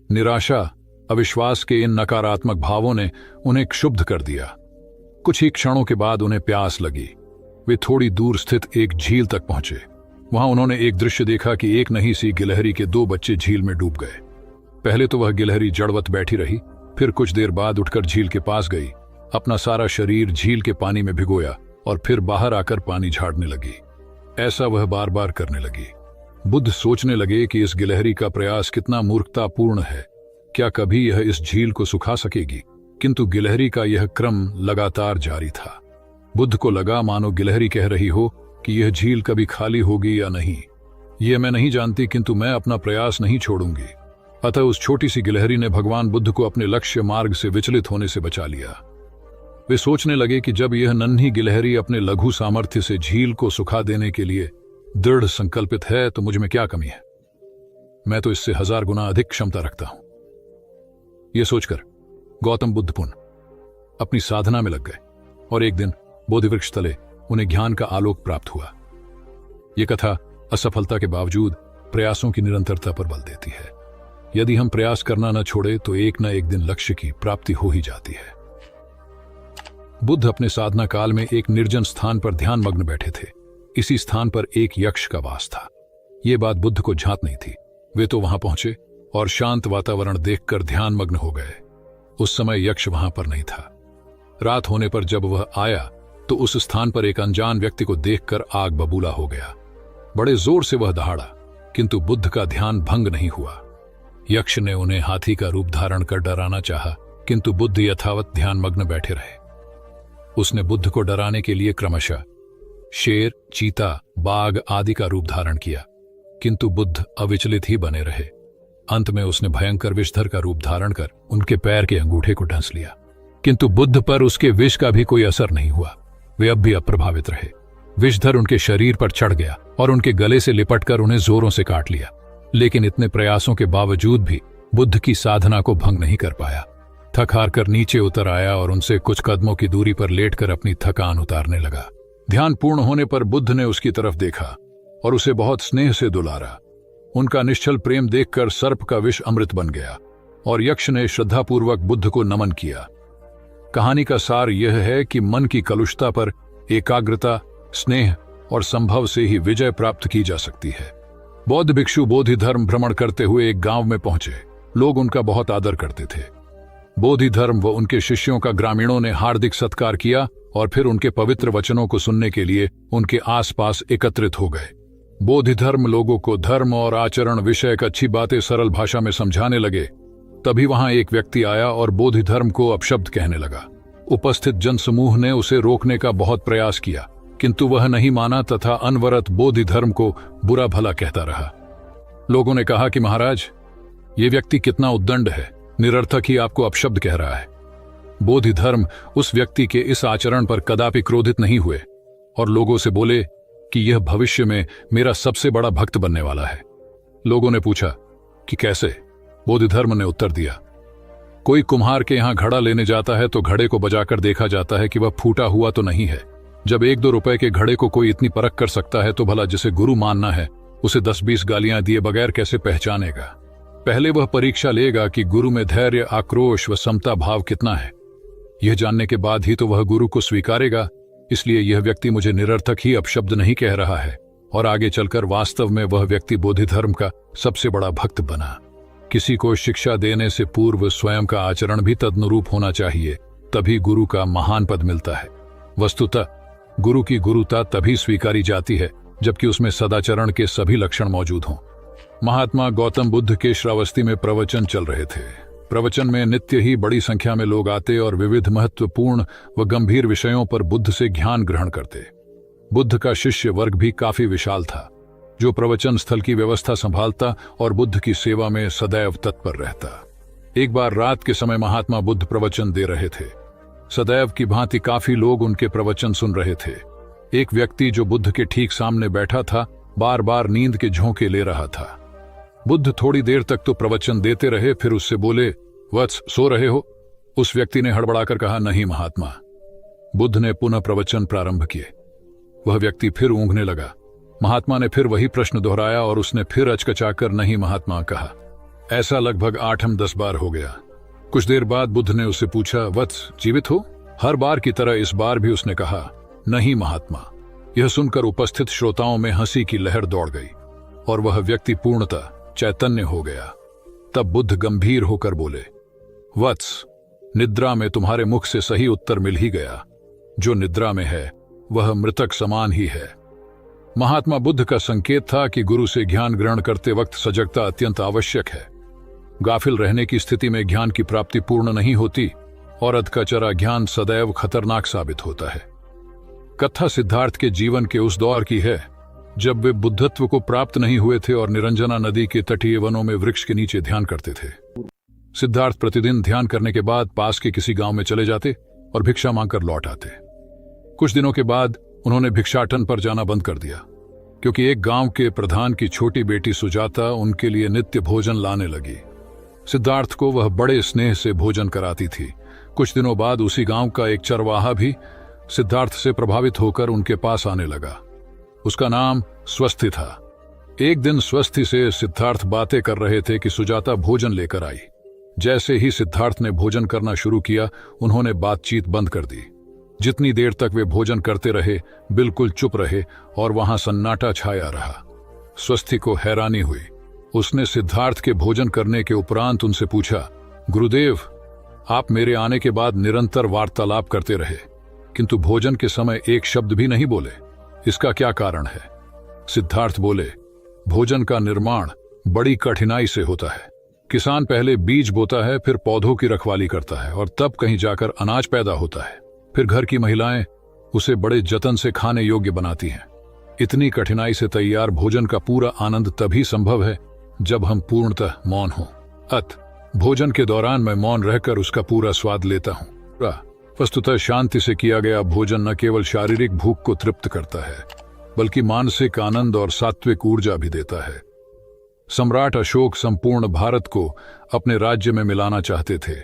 निराशा, अविश्वास के इन नकारात्मक भावों ने उन्हें क्षुब्ध कर दिया। कुछ ही क्षणों के बाद उन्हें प्यास लगी। वे थोड़ी दूर स्थित एक झील तक पहुंचे। वहां उन्होंने एक दृश्य देखा कि एक नहीं सी गिलहरी के 2 बच्चे झील में डूब गए। पहले तो वह गिलहरी जड़वत बैठी रही, फिर कुछ देर बाद उठकर झील के पास गई, अपना सारा शरीर झील के पानी में भिगोया और फिर बाहर आकर पानी झाड़ने लगी। ऐसा वह बार बार करने लगी। बुद्ध सोचने लगे कि इस गिलहरी का प्रयास कितना मूर्खतापूर्ण है। क्या कभी यह इस झील को सुखा सकेगी? किंतु गिलहरी का यह क्रम लगातार जारी था। बुद्ध को लगा मानो गिलहरी कह रही हो कि यह झील कभी खाली होगी या नहीं, यह मैं नहीं जानती, किंतु मैं अपना प्रयास नहीं छोड़ूंगी। अतः उस छोटी सी गिलहरी ने भगवान बुद्ध को अपने लक्ष्य मार्ग से विचलित होने से बचा लिया। वे सोचने लगे कि जब यह नन्ही गिलहरी अपने लघु सामर्थ्य से झील को सुखा देने के लिए दृढ़ संकल्पित है तो मुझ में क्या कमी है, मैं तो इससे 1000 गुना अधिक क्षमता रखता हूं। यह सोचकर गौतम बुद्ध पुनः अपनी साधना में लग गए और एक दिन बोधिवृक्ष तले उन्हें ज्ञान का आलोक प्राप्त हुआ। यह कथा असफलता के बावजूद प्रयासों की निरंतरता पर बल देती है। यदि हम प्रयास करना न छोड़े तो एक न एक दिन लक्ष्य की प्राप्ति हो ही जाती है। बुद्ध अपने साधना काल में एक निर्जन स्थान पर ध्यान मग्न बैठे थे। इसी स्थान पर एक यक्ष का वास था। यह बात बुद्ध को झांत नहीं थी। वे तो वहां पहुंचे और शांत वातावरण देखकर ध्यान मग्न हो गए। उस समय यक्ष वहां पर नहीं था। रात होने पर जब वह आया तो उस स्थान पर एक अनजान व्यक्ति को देखकर आग बबूला हो गया। बड़े जोर से वह दहाड़ा, किंतु बुद्ध का ध्यान भंग नहीं हुआ। यक्ष ने उन्हें हाथी का रूप धारण कर डराना चाहा, किंतु बुद्ध यथावत ध्यान मग्न बैठे रहे। उसने बुद्ध को डराने के लिए क्रमशः शेर, चीता, बाघ आदि का रूप धारण किया, किंतु बुद्ध अविचलित ही बने रहे। अंत में उसने भयंकर विषधर का रूप धारण कर उनके पैर के अंगूठे को डंस लिया, किंतु बुद्ध पर उसके विष का भी कोई असर नहीं हुआ। वे अब भी अप्रभावित रहे। विषधर उनके शरीर पर चढ़ गया और उनके गले से लिपटकर उन्हें जोरों से काट लिया, लेकिन इतने प्रयासों के बावजूद भी बुद्ध की साधना को भंग नहीं कर पाया। थक हार कर नीचे उतर आया और उनसे कुछ कदमों की दूरी पर लेटकर अपनी थकान उतारने लगा। ध्यान पूर्ण होने पर बुद्ध ने उसकी तरफ देखा और उसे बहुत स्नेह से दुलारा। उनका निश्चल प्रेम देखकर सर्प का विष अमृत बन गया और यक्ष ने श्रद्धापूर्वक बुद्ध को नमन किया। कहानी का सार यह है कि मन की कलुषता पर एकाग्रता, स्नेह और संभव से ही विजय प्राप्त की जा सकती है। बौद्ध भिक्षु बोधि धर्म भ्रमण करते हुए एक गांव में पहुंचे। लोग उनका बहुत आदर करते थे। बोधि धर्म व उनके शिष्यों का ग्रामीणों ने हार्दिक सत्कार किया और फिर उनके पवित्र वचनों को सुनने के लिए उनके आसपास एकत्रित हो गए। बोधि धर्म लोगों को धर्म और आचरण विषयक अच्छी बातें सरल भाषा में समझाने लगे। तभी वहां एक व्यक्ति आया और बोधि धर्म को अपशब्द कहने लगा। उपस्थित जनसमूह ने उसे रोकने का बहुत प्रयास किया, किंतु वह नहीं माना तथा अनवरत बोधि धर्म को बुरा भला कहता रहा। लोगों ने कहा कि महाराज, ये व्यक्ति कितना उद्दंड है, निरर्थक ही आपको अपशब्द कह रहा है। बोधि धर्म उस व्यक्ति के इस आचरण पर कदापि क्रोधित नहीं हुए और लोगों से बोले कि यह भविष्य में मेरा सबसे बड़ा भक्त बनने वाला है। लोगों ने पूछा कि कैसे? बोधि धर्म ने उत्तर दिया, कोई कुम्हार के यहां घड़ा लेने जाता है तो घड़े को बजाकर देखा जाता है कि वह फूटा हुआ तो नहीं है। जब 1-2 रुपए के घड़े को कोई इतनी परख कर सकता है तो भला जिसे गुरु मानना है उसे 10-20 गालियां दिए बगैर कैसे पहचानेगा? पहले वह परीक्षा लेगा कि गुरु में धैर्य, आक्रोश व समता भाव कितना है। यह जानने के बाद ही तो वह गुरु को स्वीकारेगा। इसलिए यह व्यक्ति मुझे निरर्थक ही अपशब्द नहीं कह रहा है और आगे चलकर वास्तव में वह व्यक्ति बोधि धर्म का सबसे बड़ा भक्त बना। किसी को शिक्षा देने से पूर्व स्वयं का आचरण भी तदनुरूप होना चाहिए, तभी गुरु का महान पद मिलता है। वस्तुतः गुरु की गुरुता तभी स्वीकारी जाती है जबकि उसमें सदाचरण के सभी लक्षण मौजूद हों। महात्मा गौतम बुद्ध के श्रावस्ती में प्रवचन चल रहे थे। प्रवचन में नित्य ही बड़ी संख्या में लोग आते और विविध महत्वपूर्ण व गंभीर विषयों पर बुद्ध से ज्ञान ग्रहण करते। बुद्ध का शिष्य वर्ग भी काफी विशाल था, जो प्रवचन स्थल की व्यवस्था संभालता और बुद्ध की सेवा में सदैव तत्पर रहता। एक बार रात के समय महात्मा बुद्ध प्रवचन दे रहे थे। सदैव की भांति काफी लोग उनके प्रवचन सुन रहे थे। एक व्यक्ति जो बुद्ध के ठीक सामने बैठा था, बार बार नींद के झोंके ले रहा था। बुद्ध थोड़ी देर तक तो प्रवचन देते रहे, फिर उससे बोले, वत्स, सो रहे हो? उस व्यक्ति ने हड़बड़ाकर कहा, नहीं महात्मा। बुद्ध ने पुनः प्रवचन प्रारंभ किए। वह व्यक्ति फिर ऊँघने लगा। महात्मा ने फिर वही प्रश्न दोहराया और उसने फिर अचकचाकर नहीं महात्मा कहा। ऐसा लगभग 8-10 बार हो गया। कुछ देर बाद बुद्ध ने उससे पूछा, वत्स, जीवित हो? हर बार की तरह इस बार भी उसने कहा, नहीं महात्मा। यह सुनकर उपस्थित श्रोताओं में हंसी की लहर दौड़ गई और वह व्यक्ति पूर्णतः चैतन्य हो गया। तब बुद्ध गंभीर होकर बोले, वत्स, निद्रा में तुम्हारे मुख से सही उत्तर मिल ही गया। जो निद्रा में है वह मृतक समान ही है। महात्मा बुद्ध का संकेत था कि गुरु से ज्ञान ग्रहण करते वक्त सजगता अत्यंत आवश्यक है। गाफिल रहने की स्थिति में ज्ञान की प्राप्ति पूर्ण नहीं होती और अधकचरा ज्ञान सदैव खतरनाक साबित होता है। कथा सिद्धार्थ के जीवन के उस दौर की है जब वे बुद्धत्व को प्राप्त नहीं हुए थे और निरंजना नदी के तटीय वनों में वृक्ष के नीचे ध्यान करते थे। सिद्धार्थ प्रतिदिन ध्यान करने के बाद पास के किसी गांव में चले जाते और भिक्षा मांगकर लौट आते। कुछ दिनों के बाद उन्होंने भिक्षाटन पर जाना बंद कर दिया, क्योंकि एक गांव के प्रधान की छोटी बेटी सुजाता उनके लिए नित्य भोजन लाने लगी। सिद्धार्थ को वह बड़े स्नेह से भोजन कराती थी। कुछ दिनों बाद उसी गांव का एक चरवाहा भी सिद्धार्थ से प्रभावित होकर उनके पास आने लगा। उसका नाम स्वस्थी था। एक दिन स्वस्थी से सिद्धार्थ बातें कर रहे थे कि सुजाता भोजन लेकर आई। जैसे ही सिद्धार्थ ने भोजन करना शुरू किया, उन्होंने बातचीत बंद कर दी। जितनी देर तक वे भोजन करते रहे, बिल्कुल चुप रहे और वहां सन्नाटा छाया रहा। स्वस्थी को हैरानी हुई। उसने सिद्धार्थ के भोजन करने के उपरांत उनसे पूछा, गुरुदेव, आप मेरे आने के बाद निरंतर वार्तालाप करते रहे, किंतु भोजन के समय एक शब्द भी नहीं बोले। इसका क्या कारण है? सिद्धार्थ बोले, भोजन का निर्माण बड़ी कठिनाई से होता है। किसान पहले बीज बोता है, फिर पौधों की रखवाली करता है और तब कहीं जाकर अनाज पैदा होता है। फिर घर की महिलाएं उसे बड़े जतन से खाने योग्य बनाती हैं। इतनी कठिनाई से तैयार भोजन का पूरा आनंद तभी संभव है जब हम पूर्णतः मौन हों। भोजन के दौरान मैं मौन रहकर उसका पूरा स्वाद लेता हूं। वस्तुतः शांति से किया गया भोजन न केवल शारीरिक भूख को तृप्त करता है, बल्कि मानसिक आनंद और सात्विक ऊर्जा भी देता है। सम्राट अशोक संपूर्ण भारत को अपने राज्य में मिलाना चाहते थे,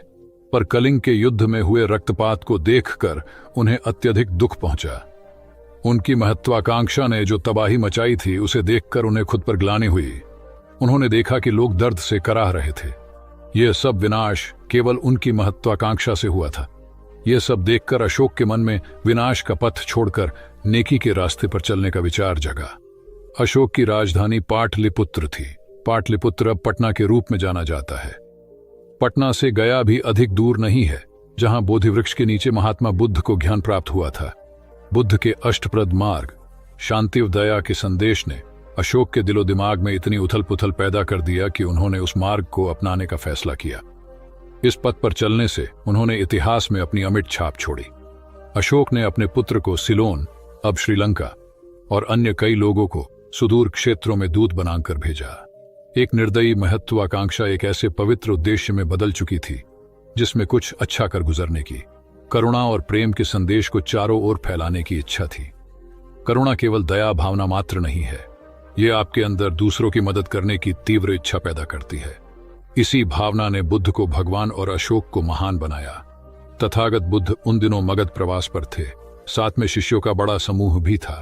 पर कलिंग के युद्ध में हुए रक्तपात को देखकर उन्हें अत्यधिक दुख पहुंचा। उनकी महत्वाकांक्षा ने जो तबाही मचाई थी, उसे देखकर उन्हें खुद पर ग्लानि हुई। उन्होंने देखा कि लोग दर्द से कराह रहे थे। यह सब विनाश केवल उनकी महत्वाकांक्षा से हुआ था। यह सब देखकर अशोक के मन में विनाश का पथ छोड़कर नेकी के रास्ते पर चलने का विचार जगा। अशोक की राजधानी पाटलिपुत्र थी। पाटलिपुत्र अब पटना के रूप में जाना जाता है। पटना से गया भी अधिक दूर नहीं है, जहां बोधि वृक्ष के नीचे महात्मा बुद्ध को ज्ञान प्राप्त हुआ था। बुद्ध के अष्टप्रद मार्ग, शांति व दया के संदेश ने अशोक के दिलो दिमाग में इतनी उथल पुथल पैदा कर दिया कि उन्होंने उस मार्ग को अपनाने का फैसला किया। इस पथ पर चलने से उन्होंने इतिहास में अपनी अमिट छाप छोड़ी। अशोक ने अपने पुत्र को सिलोन, अब श्रीलंका, और अन्य कई लोगों को सुदूर क्षेत्रों में दूत बनाकर भेजा। एक निर्दयी महत्वाकांक्षा एक ऐसे पवित्र उद्देश्य में बदल चुकी थी जिसमें कुछ अच्छा कर गुजरने की, करुणा और प्रेम के संदेश को चारों ओर फैलाने की इच्छा थी। करुणा केवल दया भावना मात्र नहीं है, यह आपके अंदर दूसरों की मदद करने की तीव्र इच्छा पैदा करती है। इसी भावना ने बुद्ध को भगवान और अशोक को महान बनाया। तथागत बुद्ध उन दिनों मगध प्रवास पर थे। साथ में शिष्यों का बड़ा समूह भी था।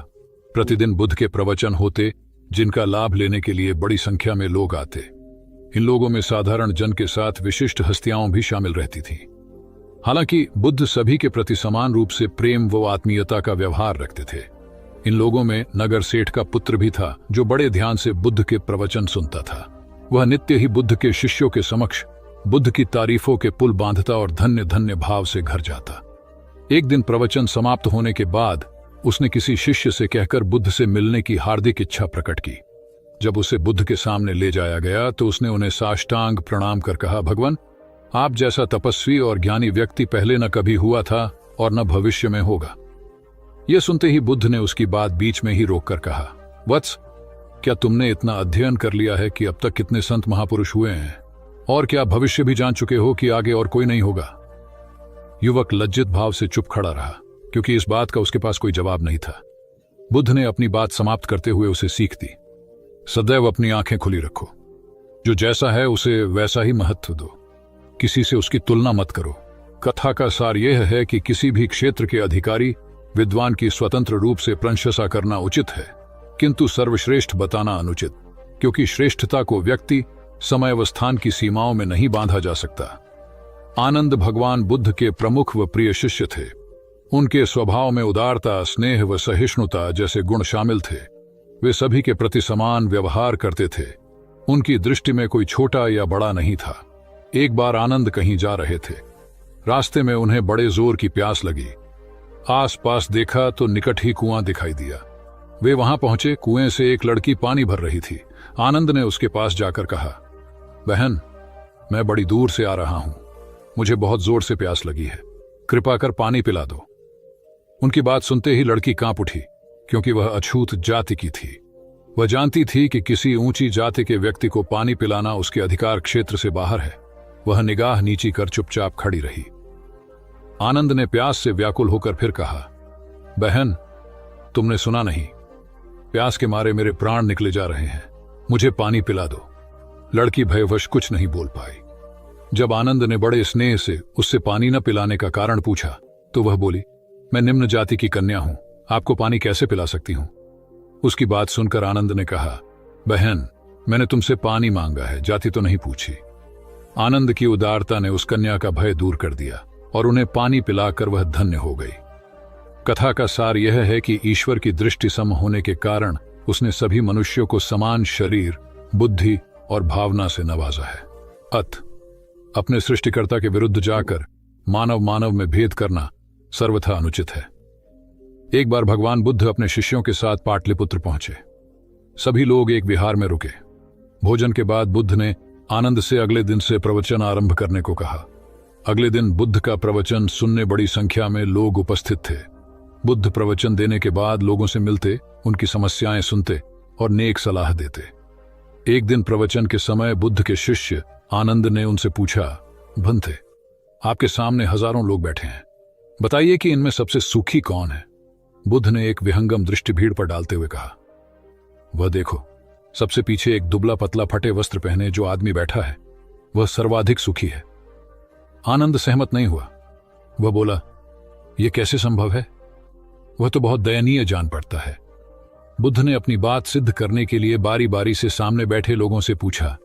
प्रतिदिन बुद्ध के प्रवचन होते, जिनका लाभ लेने के लिए बड़ी संख्या में लोग आते। इन लोगों में साधारण जन के साथ विशिष्ट हस्तियां भी शामिल रहती थीं। हालांकि बुद्ध सभी के प्रति समान रूप से प्रेम व आत्मीयता का व्यवहार रखते थे। इन लोगों में नगर सेठ का पुत्र भी था, जो बड़े ध्यान से बुद्ध के प्रवचन सुनता था। वह नित्य ही बुद्ध के शिष्यों के समक्ष बुद्ध की तारीफों के पुल बांधता और धन्य धन्य भाव से घर जाता। एक दिन प्रवचन समाप्त होने के बाद उसने किसी शिष्य से कहकर बुद्ध से मिलने की हार्दिक इच्छा प्रकट की। जब उसे बुद्ध के सामने ले जाया गया तो उसने उन्हें साष्टांग प्रणाम कर कहा, भगवान, आप जैसा तपस्वी और ज्ञानी व्यक्ति पहले न कभी हुआ था और न भविष्य में होगा। यह सुनते ही बुद्ध ने उसकी बात बीच में ही रोककर कहा, वत्स, क्या तुमने इतना अध्ययन कर लिया है कि अब तक कितने संत महापुरुष हुए हैं, और क्या भविष्य भी जान चुके हो कि आगे और कोई नहीं होगा? युवक लज्जित भाव से चुप खड़ा रहा, क्योंकि इस बात का उसके पास कोई जवाब नहीं था। बुद्ध ने अपनी बात समाप्त करते हुए उसे सीख दी, सदैव अपनी आंखें खुली रखो। जो जैसा है उसे वैसा ही महत्व दो, किसी से उसकी तुलना मत करो। कथा का सार यह है कि किसी भी क्षेत्र के अधिकारी विद्वान की स्वतंत्र रूप से प्रशंसा करना उचित है, किंतु सर्वश्रेष्ठ बताना अनुचित, क्योंकि श्रेष्ठता को व्यक्ति, समय व स्थान की सीमाओं में नहीं बांधा जा सकता। आनंद भगवान बुद्ध के प्रमुख व प्रिय शिष्य थे। उनके स्वभाव में उदारता, स्नेह व सहिष्णुता जैसे गुण शामिल थे। वे सभी के प्रति समान व्यवहार करते थे। उनकी दृष्टि में कोई छोटा या बड़ा नहीं था। एक बार आनंद कहीं जा रहे थे। रास्ते में उन्हें बड़े जोर की प्यास लगी। आसपास देखा तो निकट ही कुआं दिखाई दिया। वे वहां पहुंचे। कुएं से एक लड़की पानी भर रही थी। आनंद ने उसके पास जाकर कहा, बहन, मैं बड़ी दूर से आ रहा हूं, मुझे बहुत जोर से प्यास लगी है, कृपा कर पानी पिला दो। उनकी बात सुनते ही लड़की कांप उठी, क्योंकि वह अछूत जाति की थी। वह जानती थी कि किसी ऊंची जाति के व्यक्ति को पानी पिलाना उसके अधिकार क्षेत्र से बाहर है। वह निगाह नीची कर चुपचाप खड़ी रही। आनंद ने प्यास से व्याकुल होकर फिर कहा, बहन, तुमने सुना नहीं? प्यास के मारे मेरे प्राण निकले जा रहे हैं, मुझे पानी पिला दो। लड़की भयवश कुछ नहीं बोल पाई। जब आनंद ने बड़े स्नेह से उससे पानी न पिलाने का कारण पूछा तो वह बोली, मैं निम्न जाति की कन्या हूं, आपको पानी कैसे पिला सकती हूं? उसकी बात सुनकर आनंद ने कहा, बहन, मैंने तुमसे पानी मांगा है, जाति तो नहीं पूछी। आनंद की उदारता ने उस कन्या का भय दूर कर दिया और उन्हें पानी पिलाकर वह धन्य हो गई। कथा का सार यह है कि ईश्वर की दृष्टि सम होने के कारण उसने सभी मनुष्यों को समान शरीर, बुद्धि और भावना से नवाजा है। अपने सृष्टिकर्ता के विरुद्ध जाकर मानव में भेद करना सर्वथा अनुचित है। एक बार भगवान बुद्ध अपने शिष्यों के साथ पाटलिपुत्र पहुंचे। सभी लोग एक विहार में रुके। भोजन के बाद बुद्ध ने आनंद से अगले दिन से प्रवचन आरंभ करने को कहा। अगले दिन बुद्ध का प्रवचन सुनने बड़ी संख्या में लोग उपस्थित थे। बुद्ध प्रवचन देने के बाद लोगों से मिलते, उनकी समस्याएं सुनते और नेक सलाह देते। एक दिन प्रवचन के समय बुद्ध के शिष्य आनंद ने उनसे पूछा, भंते, आपके सामने हजारों लोग बैठे हैं, बताइए कि इनमें सबसे सुखी कौन है? बुद्ध ने एक विहंगम दृष्टि भीड़ पर डालते हुए कहा, वह देखो, सबसे पीछे एक दुबला पतला फटे वस्त्र पहने जो आदमी बैठा है, वह सर्वाधिक सुखी है। आनंद सहमत नहीं हुआ। वह बोला, यह कैसे संभव है? वह तो बहुत दयनीय जान पड़ता है। बुद्ध ने अपनी बात सिद्ध करने के लिए बारी बारी से सामने बैठे लोगों से पूछा,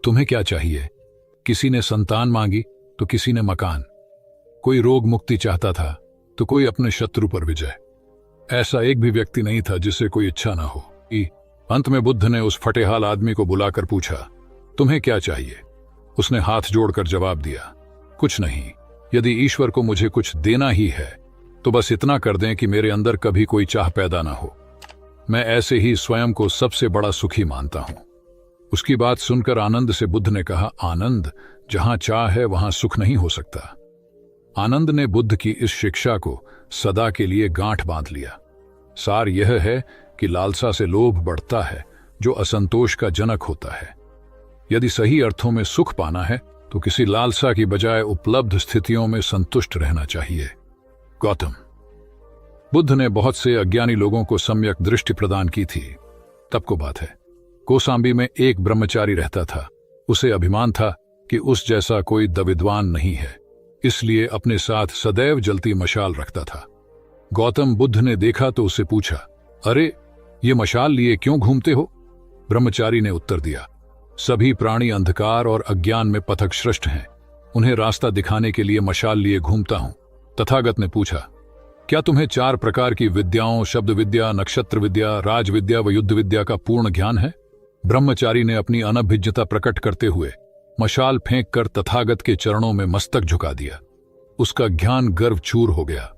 तुम्हें क्या चाहिए? किसी ने संतान मांगी तो किसी ने मकान, कोई रोग मुक्ति चाहता था तो कोई अपने शत्रु पर विजय। ऐसा एक भी व्यक्ति नहीं था जिसे कोई इच्छा ना हो। अंत में बुद्ध ने उस फटेहाल आदमी को बुलाकर पूछा, तुम्हें क्या चाहिए? उसने हाथ जोड़कर जवाब दिया, कुछ नहीं। यदि ईश्वर को मुझे कुछ देना ही है तो बस इतना कर दें कि मेरे अंदर कभी कोई चाह पैदा ना हो। मैं ऐसे ही स्वयं को सबसे बड़ा सुखी मानता हूं। उसकी बात सुनकर आनंद से बुद्ध ने कहा, आनंद, जहां चाह है वहां सुख नहीं हो सकता। आनंद ने बुद्ध की इस शिक्षा को सदा के लिए गांठ बांध लिया। सार यह है कि लालसा से लोभ बढ़ता है, जो असंतोष का जनक होता है। यदि सही अर्थों में सुख पाना है तो किसी लालसा की बजाय उपलब्ध स्थितियों में संतुष्ट रहना चाहिए। गौतम बुद्ध ने बहुत से अज्ञानी लोगों को सम्यक दृष्टि प्रदान की थी। तब को बात है, कौसाम्बी में एक ब्रह्मचारी रहता था। उसे अभिमान था कि उस जैसा कोई विद्वान नहीं है, इसलिए अपने साथ सदैव जलती मशाल रखता था। गौतम बुद्ध ने देखा तो उससे पूछा, अरे, ये मशाल लिए क्यों घूमते हो? ब्रह्मचारी ने उत्तर दिया, सभी प्राणी अंधकार और अज्ञान में पथभ्रष्ट हैं, उन्हें रास्ता दिखाने के लिए मशाल लिए घूमता हूं। तथागत ने पूछा, क्या तुम्हें 4 प्रकार की विद्याओं, शब्द विद्या, नक्षत्र विद्या, राज विद्या व युद्ध विद्या का पूर्ण ज्ञान है? ब्रह्मचारी ने अपनी अनभिज्ञता प्रकट करते हुए मशाल फेंक कर तथागत के चरणों में मस्तक झुका दिया। उसका ज्ञान गर्व चूर हो गया।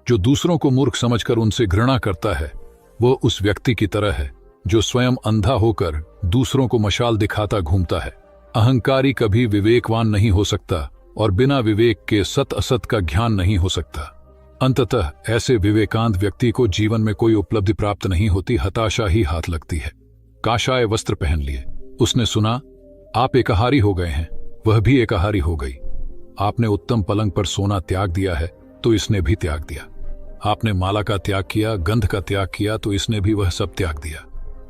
जो दूसरों को मूर्ख समझकर उनसे घृणा करता है, वो उस व्यक्ति की तरह है जो स्वयं अंधा होकर दूसरों को मशाल दिखाता घूमता है। अहंकारी कभी विवेकवान नहीं हो सकता और बिना विवेक के सत असत का ज्ञान नहीं हो सकता। अंततः ऐसे विवेकांत व्यक्ति को जीवन में कोई उपलब्धि प्राप्त नहीं होती, हताशा ही हाथ लगती है। काशाय वस्त्र पहन लिए। उसने सुना, आप एकाहारी हो गए हैं, वह भी एकाहारी हो गई। आपने उत्तम पलंग पर सोना त्याग दिया है तो इसने भी त्याग दिया। आपने माला का त्याग किया, गंध का त्याग किया तो इसने भी वह सब त्याग दिया।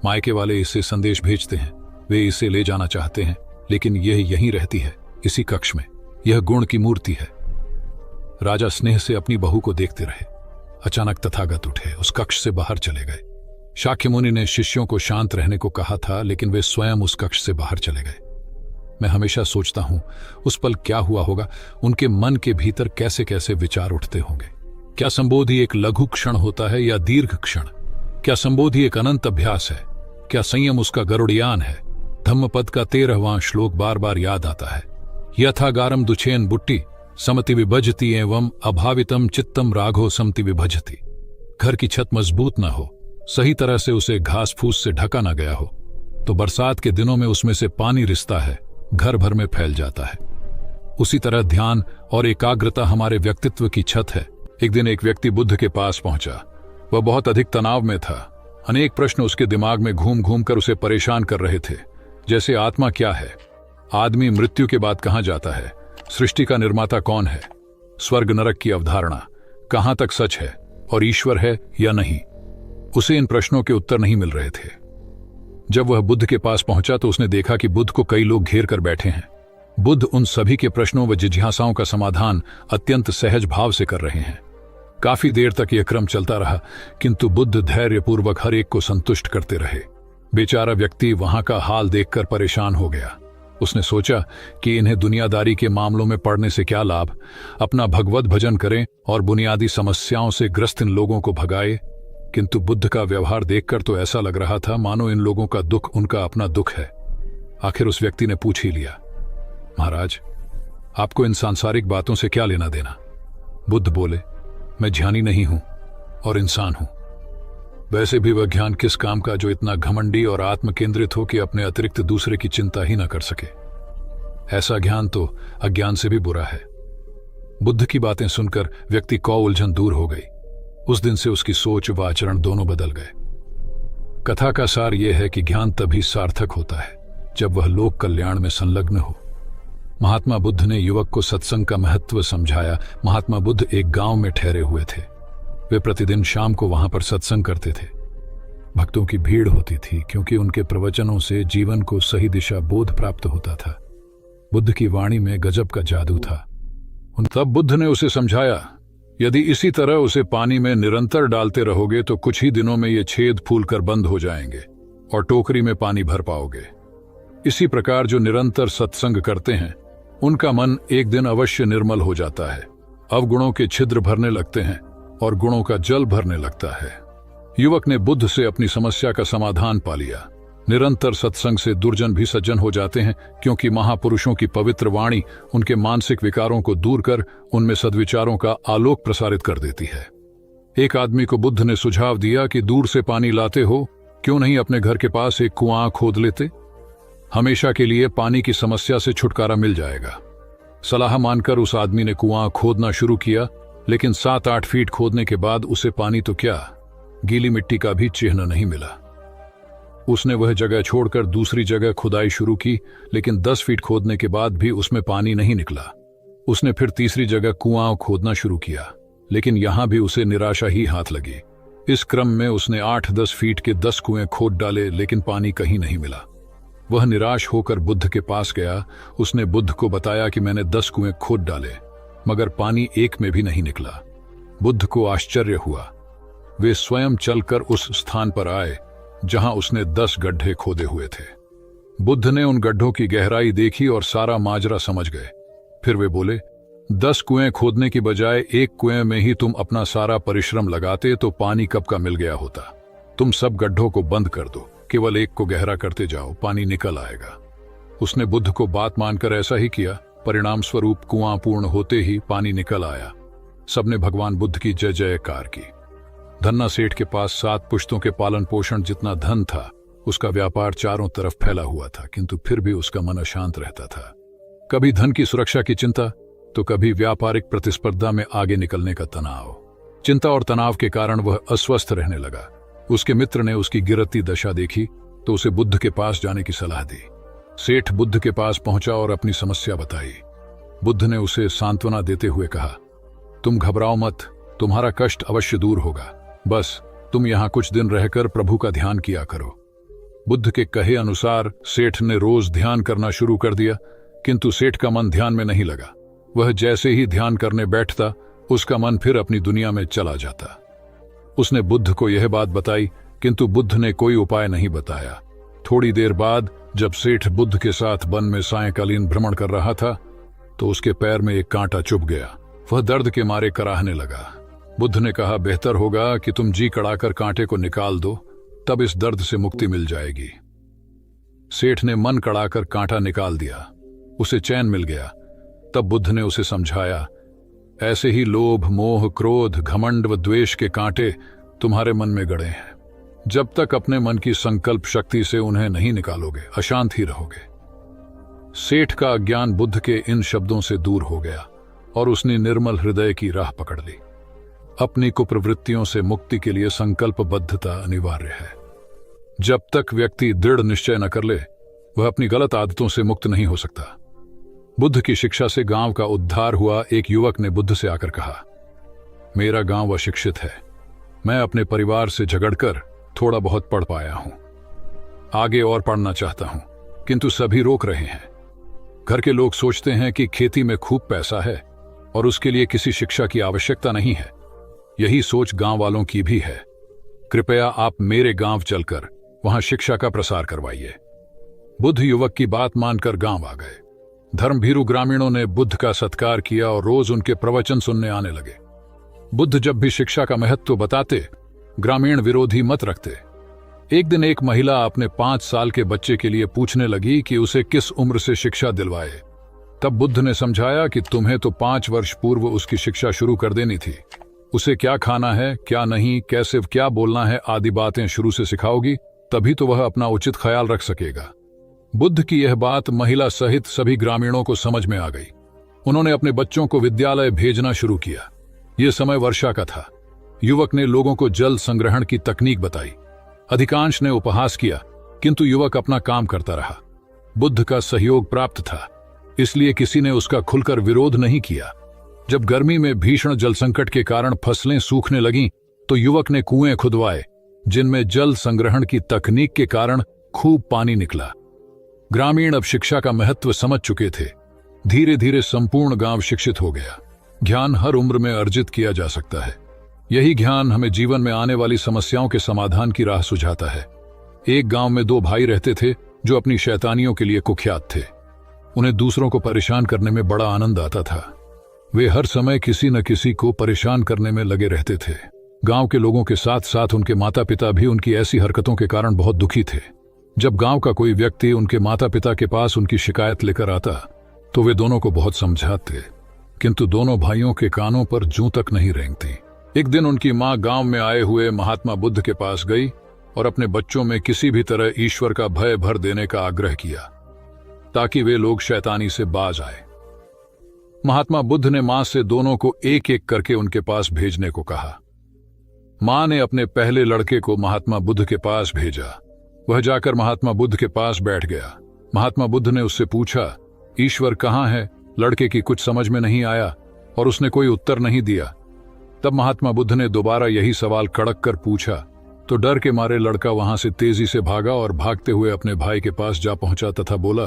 मायके वाले इसे संदेश भेजते हैं, वे इसे ले जाना चाहते हैं, लेकिन यह यहीं रहती है, इसी कक्ष में। यह गुण की मूर्ति है। राजा स्नेह से अपनी बहू को देखते रहे। अचानक तथागत उठे, उस कक्ष से बाहर चले गए। शाक्य मुनि ने शिष्यों को शांत रहने को कहा था, लेकिन वे स्वयं उस कक्ष से बाहर चले गए। मैं हमेशा सोचता हूं, उस पल क्या हुआ होगा, उनके मन के भीतर कैसे कैसे विचार उठते होंगे। क्या संबोधि एक लघु क्षण होता है या दीर्घ क्षण? क्या संबोधि एक अनंत अभ्यास है? क्या संयम उसका गरुड़यान है? धम्मपद का 13वां श्लोक बार बार याद आता है, यथागारम दुछेन बुट्टी समति विभजति एवं अभावितम चित्तम राघो समति विभजति। घर की छत मजबूत ना हो, सही तरह से उसे घास फूस से ढका ना गया हो, तो बरसात के दिनों में उसमें से पानी रिसता है, घर भर में फैल जाता है। उसी तरह ध्यान और एकाग्रता हमारे व्यक्तित्व की छत है। एक दिन एक व्यक्ति बुद्ध के पास पहुंचा। वह बहुत अधिक तनाव में था। अनेक प्रश्न उसके दिमाग में घूम घूम कर उसे परेशान कर रहे थे, जैसे आत्मा क्या है, आदमी मृत्यु के बाद कहां जाता है, सृष्टि का निर्माता कौन है, स्वर्ग नरक की अवधारणा कहां तक सच है और ईश्वर है या नहीं। उसे इन प्रश्नों के उत्तर नहीं मिल रहे थे। जब वह बुद्ध के पास पहुंचा तो उसने देखा कि बुद्ध को कई लोग घेर कर बैठे हैं। बुद्ध उन सभी के प्रश्नों व जिज्ञासाओं का समाधान अत्यंत सहज भाव से कर रहे हैं। काफी देर तक यह क्रम चलता रहा, किंतु बुद्ध धैर्यपूर्वक हर एक को संतुष्ट करते रहे। बेचारा व्यक्ति वहां का हाल देखकर परेशान हो गया। उसने सोचा कि इन्हें दुनियादारी के मामलों में पड़ने से क्या लाभ, अपना भगवत भजन करें और बुनियादी समस्याओं से ग्रस्त इन लोगों को भगाए। किंतु बुद्ध का व्यवहार देखकर तो ऐसा लग रहा था मानो इन लोगों का दुख उनका अपना दुख है। आखिर उस व्यक्ति ने पूछ ही लिया, महाराज, आपको इन सांसारिक बातों से क्या लेना देना? बुद्ध बोले, मैं ज्ञानी नहीं हूं और इंसान हूं। वैसे भी वह ज्ञान किस काम का जो इतना घमंडी और आत्म केंद्रित हो कि अपने अतिरिक्त दूसरे की चिंता ही ना कर सके। ऐसा ज्ञान तो अज्ञान से भी बुरा है। बुद्ध की बातें सुनकर व्यक्ति को उलझन दूर हो गई। उस दिन से उसकी सोच व आचरण दोनों बदल गए। कथा का सार यह है कि ज्ञान तभी सार्थक होता है जब वह लोक कल्याण में संलग्न हो। महात्मा बुद्ध ने युवक को सत्संग का महत्व समझाया। महात्मा बुद्ध एक गांव में ठहरे हुए थे। वे प्रतिदिन शाम को वहां पर सत्संग करते थे। भक्तों की भीड़ होती थी क्योंकि उनके प्रवचनों से जीवन को सही दिशा बोध प्राप्त होता था। बुद्ध की वाणी में गजब का जादू था। तब बुद्ध ने उसे समझाया, यदि इसी तरह उसे पानी में निरंतर डालते रहोगे तो कुछ ही दिनों में ये छेद फूलकर बंद हो जाएंगे और टोकरी में पानी भर पाओगे। इसी प्रकार जो निरंतर सत्संग करते हैं उनका मन एक दिन अवश्य निर्मल हो जाता है। अवगुणों के छिद्र भरने लगते हैं और गुणों का जल भरने लगता है। युवक ने बुद्ध से अपनी समस्या का समाधान पा लिया। निरंतर सत्संग से दुर्जन भी सज्जन हो जाते हैं, क्योंकि महापुरुषों की पवित्र वाणी उनके मानसिक विकारों को दूर कर उनमें सद्विचारों का आलोक प्रसारित कर देती है। एक आदमी को बुद्ध ने सुझाव दिया कि दूर से पानी लाते हो, क्यों नहीं अपने घर के पास एक कुआं खोद लेते? हमेशा के लिए पानी की समस्या से छुटकारा मिल जाएगा। सलाह मानकर उस आदमी ने कुआं खोदना शुरू किया, लेकिन 7-8 फीट खोदने के बाद उसे पानी तो क्या, गीली मिट्टी का भी चिन्ह नहीं मिला। उसने वह जगह छोड़कर दूसरी जगह खुदाई शुरू की, लेकिन 10 फीट खोदने के बाद भी उसमें पानी नहीं निकला। उसने फिर तीसरी जगह कुआं खोदना शुरू किया, लेकिन यहां भी उसे निराशा ही हाथ लगी। इस क्रम में उसने 8-10 फीट के 10 कुएं खोद डाले, लेकिन पानी कहीं नहीं मिला। वह निराश होकर बुद्ध के पास गया। उसने बुद्ध को बताया कि मैंने 10 कुएं खोद डाले, मगर पानी एक में भी नहीं निकला। बुद्ध को आश्चर्य हुआ। वे स्वयं चलकर उस स्थान पर आए जहां उसने 10 गड्ढे खोदे हुए थे। बुद्ध ने उन गड्ढों की गहराई देखी और सारा माजरा समझ गए। फिर वे बोले, 10 कुएं खोदने की बजाय एक कुएं में ही तुम अपना सारा परिश्रम लगाते तो पानी कब का मिल गया होता। तुम सब गड्ढों को बंद कर दो, केवल एक को गहरा करते जाओ, पानी निकल आएगा। उसने बुद्ध को बात मानकर ऐसा ही किया। परिणाम स्वरूप कुआं पूर्ण होते ही पानी निकल आया। सबने भगवान बुद्ध की जय जयकार की। धन्ना सेठ के पास 7 पुश्तों के पालन पोषण जितना धन था। उसका व्यापार चारों तरफ फैला हुआ था, किंतु फिर भी उसका मन अशांत रहता था। कभी धन की सुरक्षा की चिंता, तो कभी व्यापारिक प्रतिस्पर्धा में आगे निकलने का तनाव। चिंता और तनाव के कारण वह अस्वस्थ रहने लगा। उसके मित्र ने उसकी गिरती दशा देखी तो उसे बुद्ध के पास जाने की सलाह दी। सेठ बुद्ध के पास पहुंचा और अपनी समस्या बताई। बुद्ध ने उसे सांत्वना देते हुए कहा, तुम घबराओ मत, तुम्हारा कष्ट अवश्य दूर होगा। बस तुम यहां कुछ दिन रहकर प्रभु का ध्यान किया करो। बुद्ध के कहे अनुसार सेठ ने रोज ध्यान करना शुरू कर दिया, किंतु सेठ का मन ध्यान में नहीं लगा। वह जैसे ही ध्यान करने बैठता, उसका मन फिर अपनी दुनिया में चला जाता। उसने बुद्ध को यह बात बताई, किंतु बुद्ध ने कोई उपाय नहीं बताया। थोड़ी देर बाद जब सेठ बुद्ध के साथ वन में सायंकालीन भ्रमण कर रहा था, तो उसके पैर में एक कांटा चुभ गया। वह दर्द के मारे कराहने लगा। बुद्ध ने कहा, बेहतर होगा कि तुम जी कड़ाकर कांटे को निकाल दो, तब इस दर्द से मुक्ति मिल जाएगी। सेठ ने मन कड़ाकर कांटा निकाल दिया। उसे चैन मिल गया। तब बुद्ध ने उसे समझाया, ऐसे ही लोभ, मोह, क्रोध, घमंड व द्वेष के कांटे तुम्हारे मन में गड़े हैं। जब तक अपने मन की संकल्प शक्ति से उन्हें नहीं निकालोगे, अशांत ही रहोगे। सेठ का अज्ञान बुद्ध के इन शब्दों से दूर हो गया और उसने निर्मल हृदय की राह पकड़ ली। अपनी कुप्रवृत्तियों से मुक्ति के लिए संकल्पबद्धता अनिवार्य है। जब तक व्यक्ति दृढ़ निश्चय न कर ले, वह अपनी गलत आदतों से मुक्त नहीं हो सकता। बुद्ध की शिक्षा से गांव का उद्धार हुआ। एक युवक ने बुद्ध से आकर कहा, मेरा गांव अशिक्षित है। मैं अपने परिवार से झगड़कर थोड़ा बहुत पढ़ पाया हूं। आगे और पढ़ना चाहता हूं, किंतु सभी रोक रहे हैं। घर के लोग सोचते हैं कि खेती में खूब पैसा है और उसके लिए किसी शिक्षा की आवश्यकता नहीं है। यही सोच गांव वालों की भी है। कृपया आप मेरे गांव चलकर वहां शिक्षा का प्रसार करवाइए। बुद्ध युवक की बात मानकर गांव आ गए। धर्मभीरू ग्रामीणों ने बुद्ध का सत्कार किया और रोज उनके प्रवचन सुनने आने लगे। बुद्ध जब भी शिक्षा का महत्व बताते, ग्रामीण विरोधी मत रखते। एक दिन एक महिला अपने 5 साल के बच्चे के लिए पूछने लगी कि उसे किस उम्र से शिक्षा दिलवाए। तब बुद्ध ने समझाया कि तुम्हें तो 5 वर्ष पूर्व उसकी शिक्षा शुरू कर देनी थी। उसे क्या खाना है, क्या नहीं, कैसे क्या बोलना है आदि बातें शुरू से सिखाओगी, तभी तो वह अपना उचित ख्याल रख सकेगा। बुद्ध की यह बात महिला सहित सभी ग्रामीणों को समझ में आ गई। उन्होंने अपने बच्चों को विद्यालय भेजना शुरू किया। यह समय वर्षा का था। युवक ने लोगों को जल संग्रहण की तकनीक बताई। अधिकांश ने उपहास किया, किंतु युवक अपना काम करता रहा। बुद्ध का सहयोग प्राप्त था, इसलिए किसी ने उसका खुलकर विरोध नहीं किया। जब गर्मी में भीषण जल संकट के कारण फसलें सूखने लगीं, तो युवक ने कुएं खुदवाए, जिनमें जल संग्रहण की तकनीक के कारण खूब पानी निकला। ग्रामीण अब शिक्षा का महत्व समझ चुके थे। धीरे धीरे संपूर्ण गांव शिक्षित हो गया। ज्ञान हर उम्र में अर्जित किया जा सकता है। यही ज्ञान हमें जीवन में आने वाली समस्याओं के समाधान की राह सुझाता है। एक गांव में 2 भाई रहते थे जो अपनी शैतानियों के लिए कुख्यात थे। उन्हें दूसरों को परेशान करने में बड़ा आनंद आता था। वे हर समय किसी न किसी को परेशान करने में लगे रहते थे। गांव के लोगों के साथ साथ उनके माता पिता भी उनकी ऐसी हरकतों के कारण बहुत दुखी थे। जब गांव का कोई व्यक्ति उनके माता पिता के पास उनकी शिकायत लेकर आता, तो वे दोनों को बहुत समझाते, किंतु दोनों भाइयों के कानों पर जूं तक नहीं रेंगती। एक दिन उनकी मां गांव में आए हुए महात्मा बुद्ध के पास गई और अपने बच्चों में किसी भी तरह ईश्वर का भय भर देने का आग्रह किया, ताकि वे लोग शैतानी से बाज आए। महात्मा बुद्ध ने मां से दोनों को एक एक करके उनके पास भेजने को कहा। मां ने अपने पहले लड़के को महात्मा बुद्ध के पास भेजा। वह जाकर महात्मा बुद्ध के पास बैठ गया। महात्मा बुद्ध ने उससे पूछा, ईश्वर कहाँ है? लड़के की कुछ समझ में नहीं आया और उसने कोई उत्तर नहीं दिया। तब महात्मा बुद्ध ने दोबारा यही सवाल कड़क कर पूछा, तो डर के मारे लड़का वहां से तेजी से भागा और भागते हुए अपने भाई के पास जा पहुंचा तथा बोला,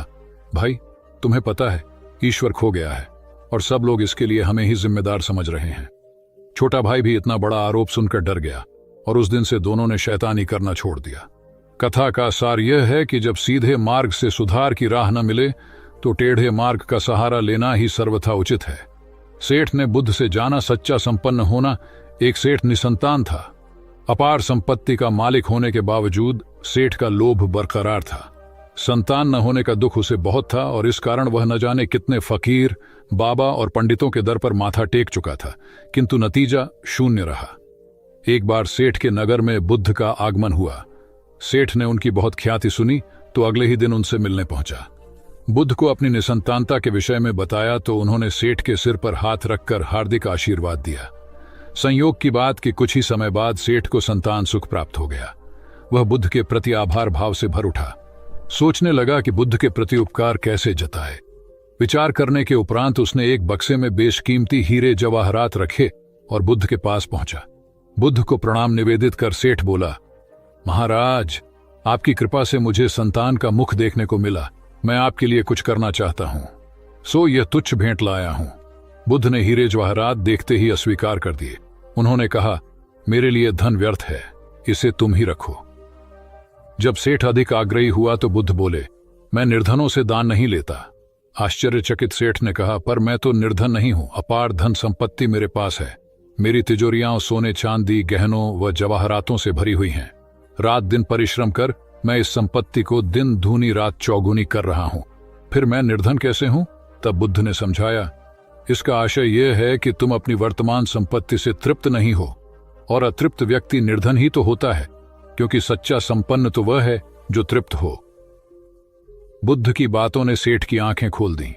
भाई, तुम्हें पता है ईश्वर खो गया है और सब लोग इसके लिए हमें ही जिम्मेदार समझ रहे हैं। छोटा भाई भी इतना बड़ा आरोप सुनकर डर गया और उस दिन से दोनों ने शैतानी करना छोड़ दिया। कथा का सार यह है कि जब सीधे मार्ग से सुधार की राह न मिले, तो टेढ़े मार्ग का सहारा लेना ही सर्वथा उचित है। सेठ ने बुद्ध से जाना सच्चा संपन्न होना। एक सेठ निसंतान था। अपार संपत्ति का मालिक होने के बावजूद सेठ का लोभ बरकरार था। संतान न होने का दुख उसे बहुत था और इस कारण वह न जाने कितने फकीर, बाबा और पंडितों के दर पर माथा टेक चुका था, किंतु नतीजा शून्य रहा। एक बार सेठ के नगर में बुद्ध का आगमन हुआ। सेठ ने उनकी बहुत ख्याति सुनी तो अगले ही दिन उनसे मिलने पहुंचा। बुद्ध को अपनी निसंतानता के विषय में बताया तो उन्होंने सेठ के सिर पर हाथ रखकर हार्दिक आशीर्वाद दिया। संयोग की बात कि कुछ ही समय बाद सेठ को संतान सुख प्राप्त हो गया। वह बुद्ध के प्रति आभार भाव से भर उठा। सोचने लगा कि बुद्ध के प्रति उपकार कैसे जताए। विचार करने के उपरांत उसने एक बक्से में बेशकीमती हीरे जवाहरात रखे और बुद्ध के पास पहुंचा। बुद्ध को प्रणाम निवेदित कर सेठ बोला, महाराज, आपकी कृपा से मुझे संतान का मुख देखने को मिला। मैं आपके लिए कुछ करना चाहता हूं, सो यह तुच्छ भेंट लाया हूं। बुद्ध ने हीरे जवाहरात देखते ही अस्वीकार कर दिए। उन्होंने कहा, मेरे लिए धन व्यर्थ है, इसे तुम ही रखो। जब सेठ अधिक आग्रही हुआ तो बुद्ध बोले, मैं निर्धनों से दान नहीं लेता। आश्चर्यचकित सेठ ने कहा, पर मैं तो निर्धन नहीं हूं, अपार धन संपत्ति मेरे पास है। मेरी तिजोरियां सोने चांदी, गहनों व जवाहरातों से भरी हुई हैं। रात दिन परिश्रम कर मैं इस संपत्ति को दिन दूनी रात चौगुनी कर रहा हूं, फिर मैं निर्धन कैसे हूं? तब बुद्ध ने समझाया, इसका आशय यह है कि तुम अपनी वर्तमान संपत्ति से तृप्त नहीं हो, और अतृप्त व्यक्ति निर्धन ही तो होता है, क्योंकि सच्चा संपन्न तो वह है जो तृप्त हो। बुद्ध की बातों ने सेठ की आंखें खोल दी।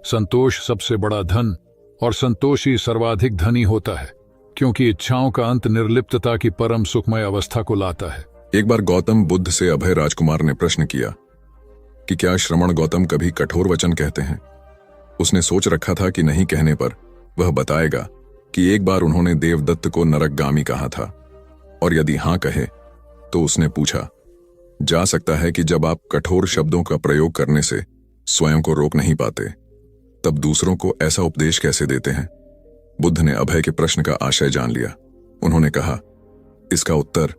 संतोष सबसे बड़ा धन और संतोष ही सर्वाधिक धनी होता है। क्योंकि इच्छाओं का अंत निर्लिप्तता की परम सुखमय अवस्था को लाता है।
एक बार गौतम बुद्ध से अभय राजकुमार ने प्रश्न किया कि क्या श्रमण गौतम कभी कठोर वचन कहते हैं। उसने सोच रखा था कि नहीं कहने पर वह बताएगा कि एक बार उन्होंने देवदत्त को नरकगामी कहा था, और यदि हां कहे तो उसने पूछा, जा सकता है कि जब आप कठोर शब्दों का प्रयोग करने से स्वयं को रोक नहीं पाते, तब दूसरों को ऐसा उपदेश कैसे देते हैं। बुद्ध ने अभय के प्रश्न का आशय जान लिया। उन्होंने कहा, इसका उत्तर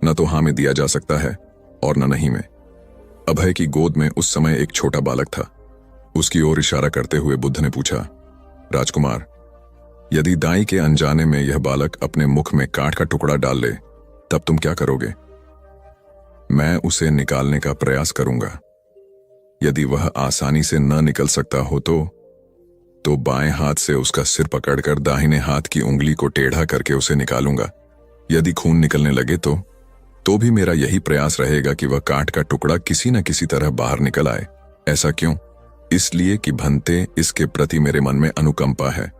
न तो हां में दिया जा सकता है और न नहीं में। अभय की गोद में उस समय एक छोटा बालक था। उसकी ओर इशारा करते हुए बुद्ध ने पूछा, राजकुमार, यदि दाई के अनजाने में यह बालक अपने मुख में कांट का टुकड़ा डाल ले, तब तुम क्या करोगे। मैं उसे निकालने का प्रयास करूंगा। यदि वह आसानी से न निकल सकता हो तो बाएं हाथ से उसका सिर पकड़कर दाहिने हाथ की उंगली को टेढ़ा करके उसे निकालूंगा। यदि खून निकलने लगे तो भी मेरा यही प्रयास रहेगा कि वह कांट का टुकड़ा किसी न किसी तरह बाहर निकल आए। ऐसा क्यों? इसलिए कि भंते इसके प्रति मेरे मन में अनुकंपा है।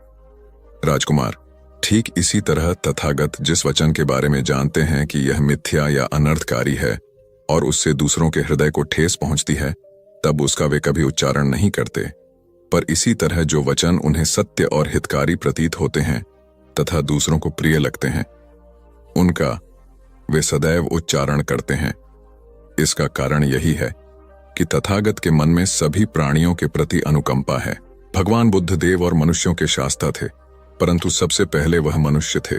राजकुमार, ठीक इसी तरह तथागत जिस वचन के बारे में जानते हैं कि यह मिथ्या या अनर्थकारी है और उससे दूसरों के हृदय को ठेस पहुंचती है, तब उसका वे कभी उच्चारण नहीं करते। पर इसी तरह जो वचन उन्हें सत्य और हितकारी प्रतीत होते हैं तथा दूसरों को प्रिय लगते हैं, उनका वे सदैव उच्चारण करते हैं। इसका कारण यही है कि तथागत के मन में सभी प्राणियों के प्रति अनुकंपा है। भगवान बुद्ध देव और मनुष्यों के शास्ता थे, परंतु सबसे पहले वह मनुष्य थे।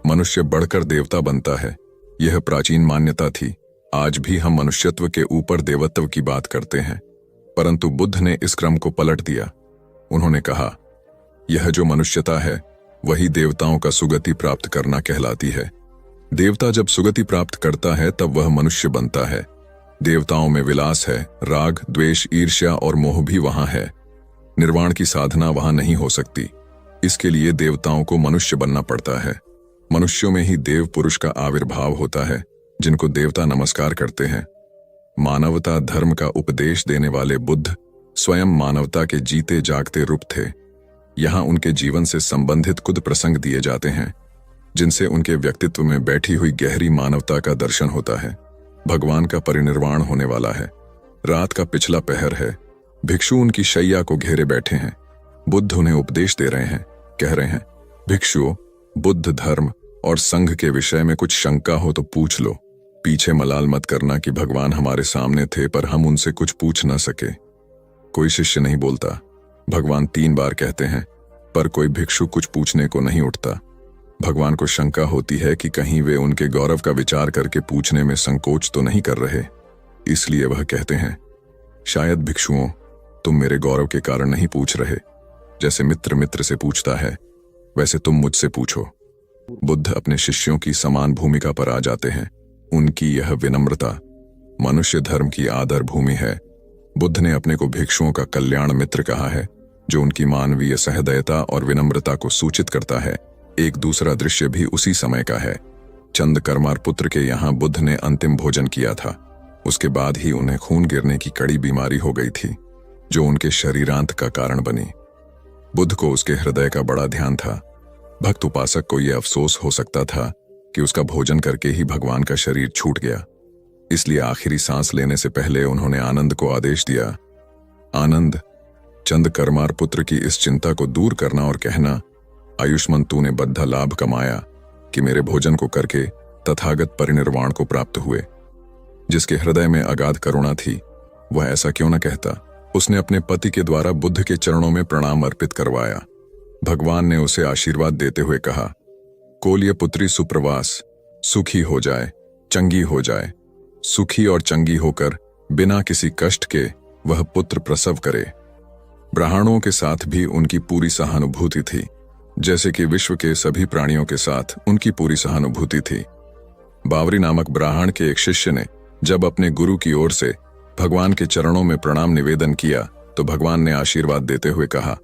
मनुष्य बढ़कर देवता बनता है, यह प्राचीन मान्यता थी। आज भी हम मनुष्यत्व के ऊपर देवत्व की बात करते हैं, परंतु बुद्ध ने इस क्रम को पलट दिया। उन्होंने कहा, यह जो मनुष्यता है वही देवताओं का सुगति प्राप्त करना कहलाती है। देवता जब सुगति प्राप्त करता है तब वह मनुष्य बनता है। देवताओं में विलास है, राग, द्वेष, ईर्ष्या और मोह भी वहां है। निर्वाण की साधना वहां नहीं हो सकती। इसके लिए देवताओं को मनुष्य बनना पड़ता है। मनुष्यों में ही देव पुरुष का आविर्भाव होता है, जिनको देवता नमस्कार करते हैं। मानवता धर्म का उपदेश देने वाले बुद्ध स्वयं मानवता के जीते जागते रूप थे। यहाँ उनके जीवन से संबंधित कुछ प्रसंग दिए जाते हैं, जिनसे उनके व्यक्तित्व में बैठी हुई गहरी मानवता का दर्शन होता है। भगवान का परिनिर्वाण होने वाला है। रात का पिछला पहर है। भिक्षु उनकी शैया को घेरे बैठे हैं। बुद्ध उन्हें उपदेश दे रहे हैं। कह रहे हैं, भिक्षुओं, बुद्ध धर्म और संघ के विषय में कुछ शंका हो तो पूछ लो। पीछे मलाल मत करना कि भगवान हमारे सामने थे पर हम उनसे कुछ पूछ न सके। कोई शिष्य नहीं बोलता। भगवान 3 बार कहते हैं, पर कोई भिक्षु कुछ पूछने को नहीं उठता। भगवान को शंका होती है कि कहीं वे उनके गौरव का विचार करके पूछने में संकोच तो नहीं कर रहे। इसलिए वह कहते हैं, शायद भिक्षुओं, तुम मेरे गौरव के कारण नहीं पूछ रहे। जैसे मित्र मित्र से पूछता है, वैसे तुम मुझसे पूछो। बुद्ध अपने शिष्यों की समान भूमिका पर आ जाते हैं। उनकी यह विनम्रता मनुष्य धर्म की आदर भूमि है। बुद्ध ने अपने को भिक्षुओं का कल्याण मित्र कहा है, जो उनकी मानवीय सहृदयता और विनम्रता को सूचित करता है। एक दूसरा दृश्य भी उसी समय का है। चंद करमार पुत्र के यहाँ बुद्ध ने अंतिम भोजन किया था। उसके बाद ही उन्हें खून गिरने की कड़ी बीमारी हो गई थी, जो उनके शरीरांत का कारण बनी। बुद्ध को उसके हृदय का बड़ा ध्यान था। भक्त उपासक को यह अफसोस हो सकता था कि उसका भोजन करके ही भगवान का शरीर छूट गया। इसलिए आखिरी सांस लेने से पहले उन्होंने आनंद को आदेश दिया, आनंद, चंद करमार पुत्र की इस चिंता को दूर करना और कहना, आयुष्मान तूने बद्धा लाभ कमाया कि मेरे भोजन को करके तथागत परिनिर्वाण को प्राप्त हुए। जिसके हृदय में अगाध करुणा थी, वह ऐसा क्यों न कहता। उसने अपने पति के द्वारा बुद्ध के चरणों में प्रणाम अर्पित करवाया। भगवान ने उसे आशीर्वाद देते हुए कहा, कोलिय पुत्री सुप्रवास, सुखी हो जाए, चंगी हो जाए। सुखी और चंगी होकर बिना किसी कष्ट के वह पुत्र प्रसव करे। ब्राह्मणों के साथ भी उनकी पूरी सहानुभूति थी, जैसे कि विश्व के सभी प्राणियों के साथ उनकी पूरी सहानुभूति थी। बावरी नामक ब्राह्मण के एक शिष्य ने जब अपने गुरु की ओर से भगवान के चरणों में प्रणाम निवेदन किया, तो भगवान ने आशीर्वाद देते हुए कहा,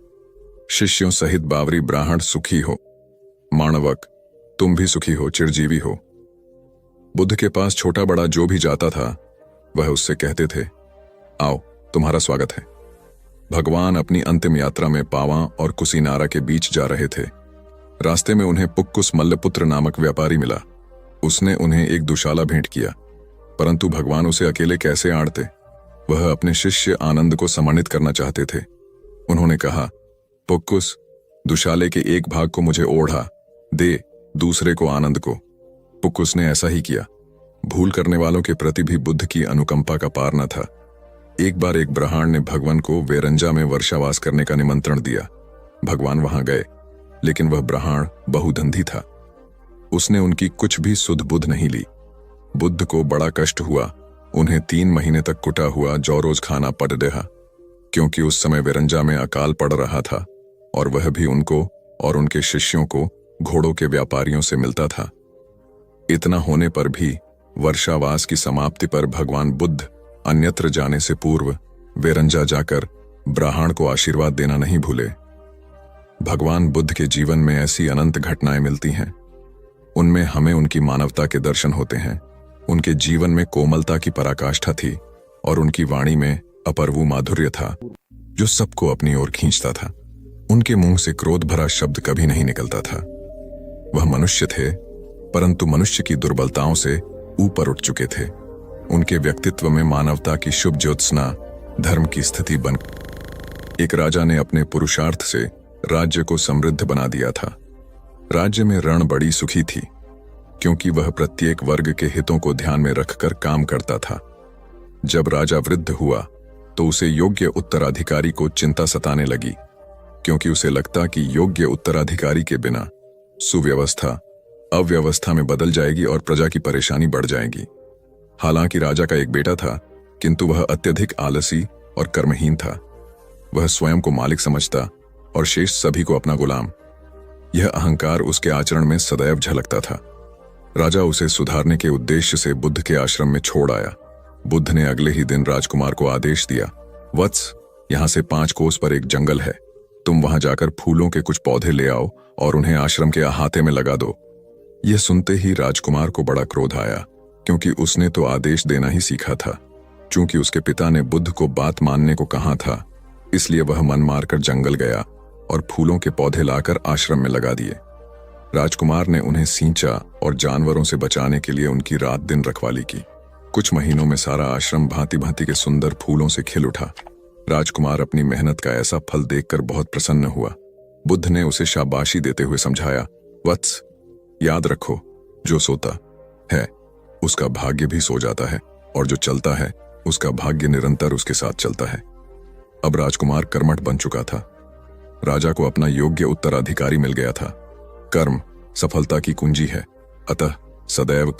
शिष्यों सहित बावरी ब्राह्मण सुखी हो। माणवक, तुम भी सुखी हो, चिरजीवी हो। बुद्ध के पास छोटा बड़ा जो भी जाता था, वह उससे कहते थे, आओ, तुम्हारा स्वागत है। भगवान अपनी अंतिम यात्रा में पावा और कुशीनारा के बीच जा रहे थे। रास्ते में उन्हें पुक्कुस मल्लपुत्र नामक व्यापारी मिला। उसने उन्हें एक दुशाला भेंट किया, परंतु भगवान उसे अकेले कैसे आड़ते। वह अपने शिष्य आनंद को सम्मानित करना चाहते थे। उन्होंने कहा, पुक्कुस, दुशाले के एक भाग को मुझे ओढ़ा दे, दूसरे को आनंद को। पुक्कुस ने ऐसा ही किया। भूल करने वालों के प्रति भी बुद्ध की अनुकंपा का पार न था। एक बार एक ब्राह्मण ने भगवान को वेरंजा में वर्षावास करने का निमंत्रण दिया। भगवान वहां गए, लेकिन वह ब्राह्मण बहुधंधी था। उसने उनकी कुछ भी सुध बुध नहीं ली। बुद्ध को बड़ा कष्ट हुआ। उन्हें 3 महीने तक कुटा हुआ जौ रोज खाना पड़ रहा, क्योंकि उस समय वेरंजा में अकाल पड़ रहा था और वह भी उनको और उनके शिष्यों को घोड़ों के व्यापारियों से मिलता था। इतना होने पर भी वर्षावास की समाप्ति पर भगवान बुद्ध अन्यत्र जाने से पूर्व वेरंजा जाकर ब्राह्मण को आशीर्वाद देना नहीं भूले। भगवान बुद्ध के जीवन में ऐसी अनंत घटनाएं मिलती हैं। उनमें हमें उनकी मानवता के दर्शन होते हैं। उनके जीवन में कोमलता की पराकाष्ठा थी और उनकी वाणी में अपर्वु माधुर्य था जो सबको अपनी ओर खींचता था। उनके मुंह से क्रोध भरा शब्द कभी नहीं निकलता था। वह मनुष्य थे, परंतु मनुष्य की दुर्बलताओं से ऊपर उठ चुके थे। उनके व्यक्तित्व में मानवता की शुभ ज्योत्सना धर्म की स्थिति बन। एक राजा ने अपने पुरुषार्थ से राज्य को समृद्ध बना दिया था। राज्य में रण बड़ी सुखी थी, क्योंकि वह प्रत्येक वर्ग के हितों को ध्यान में रखकर काम करता था। जब राजा वृद्ध हुआ तो उसे योग्य उत्तराधिकारी को चिंता सताने लगी, क्योंकि उसे लगता कि योग्य उत्तराधिकारी के बिना सुव्यवस्था अव्यवस्था में बदल जाएगी और प्रजा की परेशानी बढ़ जाएगी। हालांकि राजा का एक बेटा था, किंतु वह अत्यधिक आलसी और कर्महीन था। वह स्वयं को मालिक समझता और शेष सभी को अपना गुलाम। यह अहंकार उसके आचरण में सदैव झलकता था। राजा उसे सुधारने के उद्देश्य से बुद्ध के आश्रम में छोड़ आया। बुद्ध ने अगले ही दिन राजकुमार को आदेश दिया, वत्स, यहां से 5 कोस पर एक जंगल है। तुम वहां जाकर फूलों के कुछ पौधे ले आओ और उन्हें आश्रम के अहाते में लगा दो। यह सुनते ही राजकुमार को बड़ा क्रोध आया, क्योंकि उसने तो आदेश देना ही सीखा था। चूंकि उसके पिता ने बुद्ध को बात मानने को कहा था, इसलिए वह मन मारकर जंगल गया और फूलों के पौधे लाकर आश्रम में लगा दिए। राजकुमार ने उन्हें सींचा और जानवरों से बचाने के लिए उनकी रात दिन रखवाली की। कुछ महीनों में सारा आश्रम भांति भांति के सुंदर फूलों से खिल उठा। राजकुमार अपनी मेहनत का ऐसा फल देखकर बहुत प्रसन्न हुआ। बुद्ध ने उसे शाबाशी देते हुए समझाया, वत्स, याद रखो, जो सोता है उसका भाग्य भी सो जाता है, और जो चलता है उसका भाग्य निरंतर उसके साथ चलता है। अब राजकुमार कर्मठ बन चुका था। राजा को अपना योग्य उत्तराधिकारी मिल गया था। कर्म सफलता की कुंजी है, अतः सदैव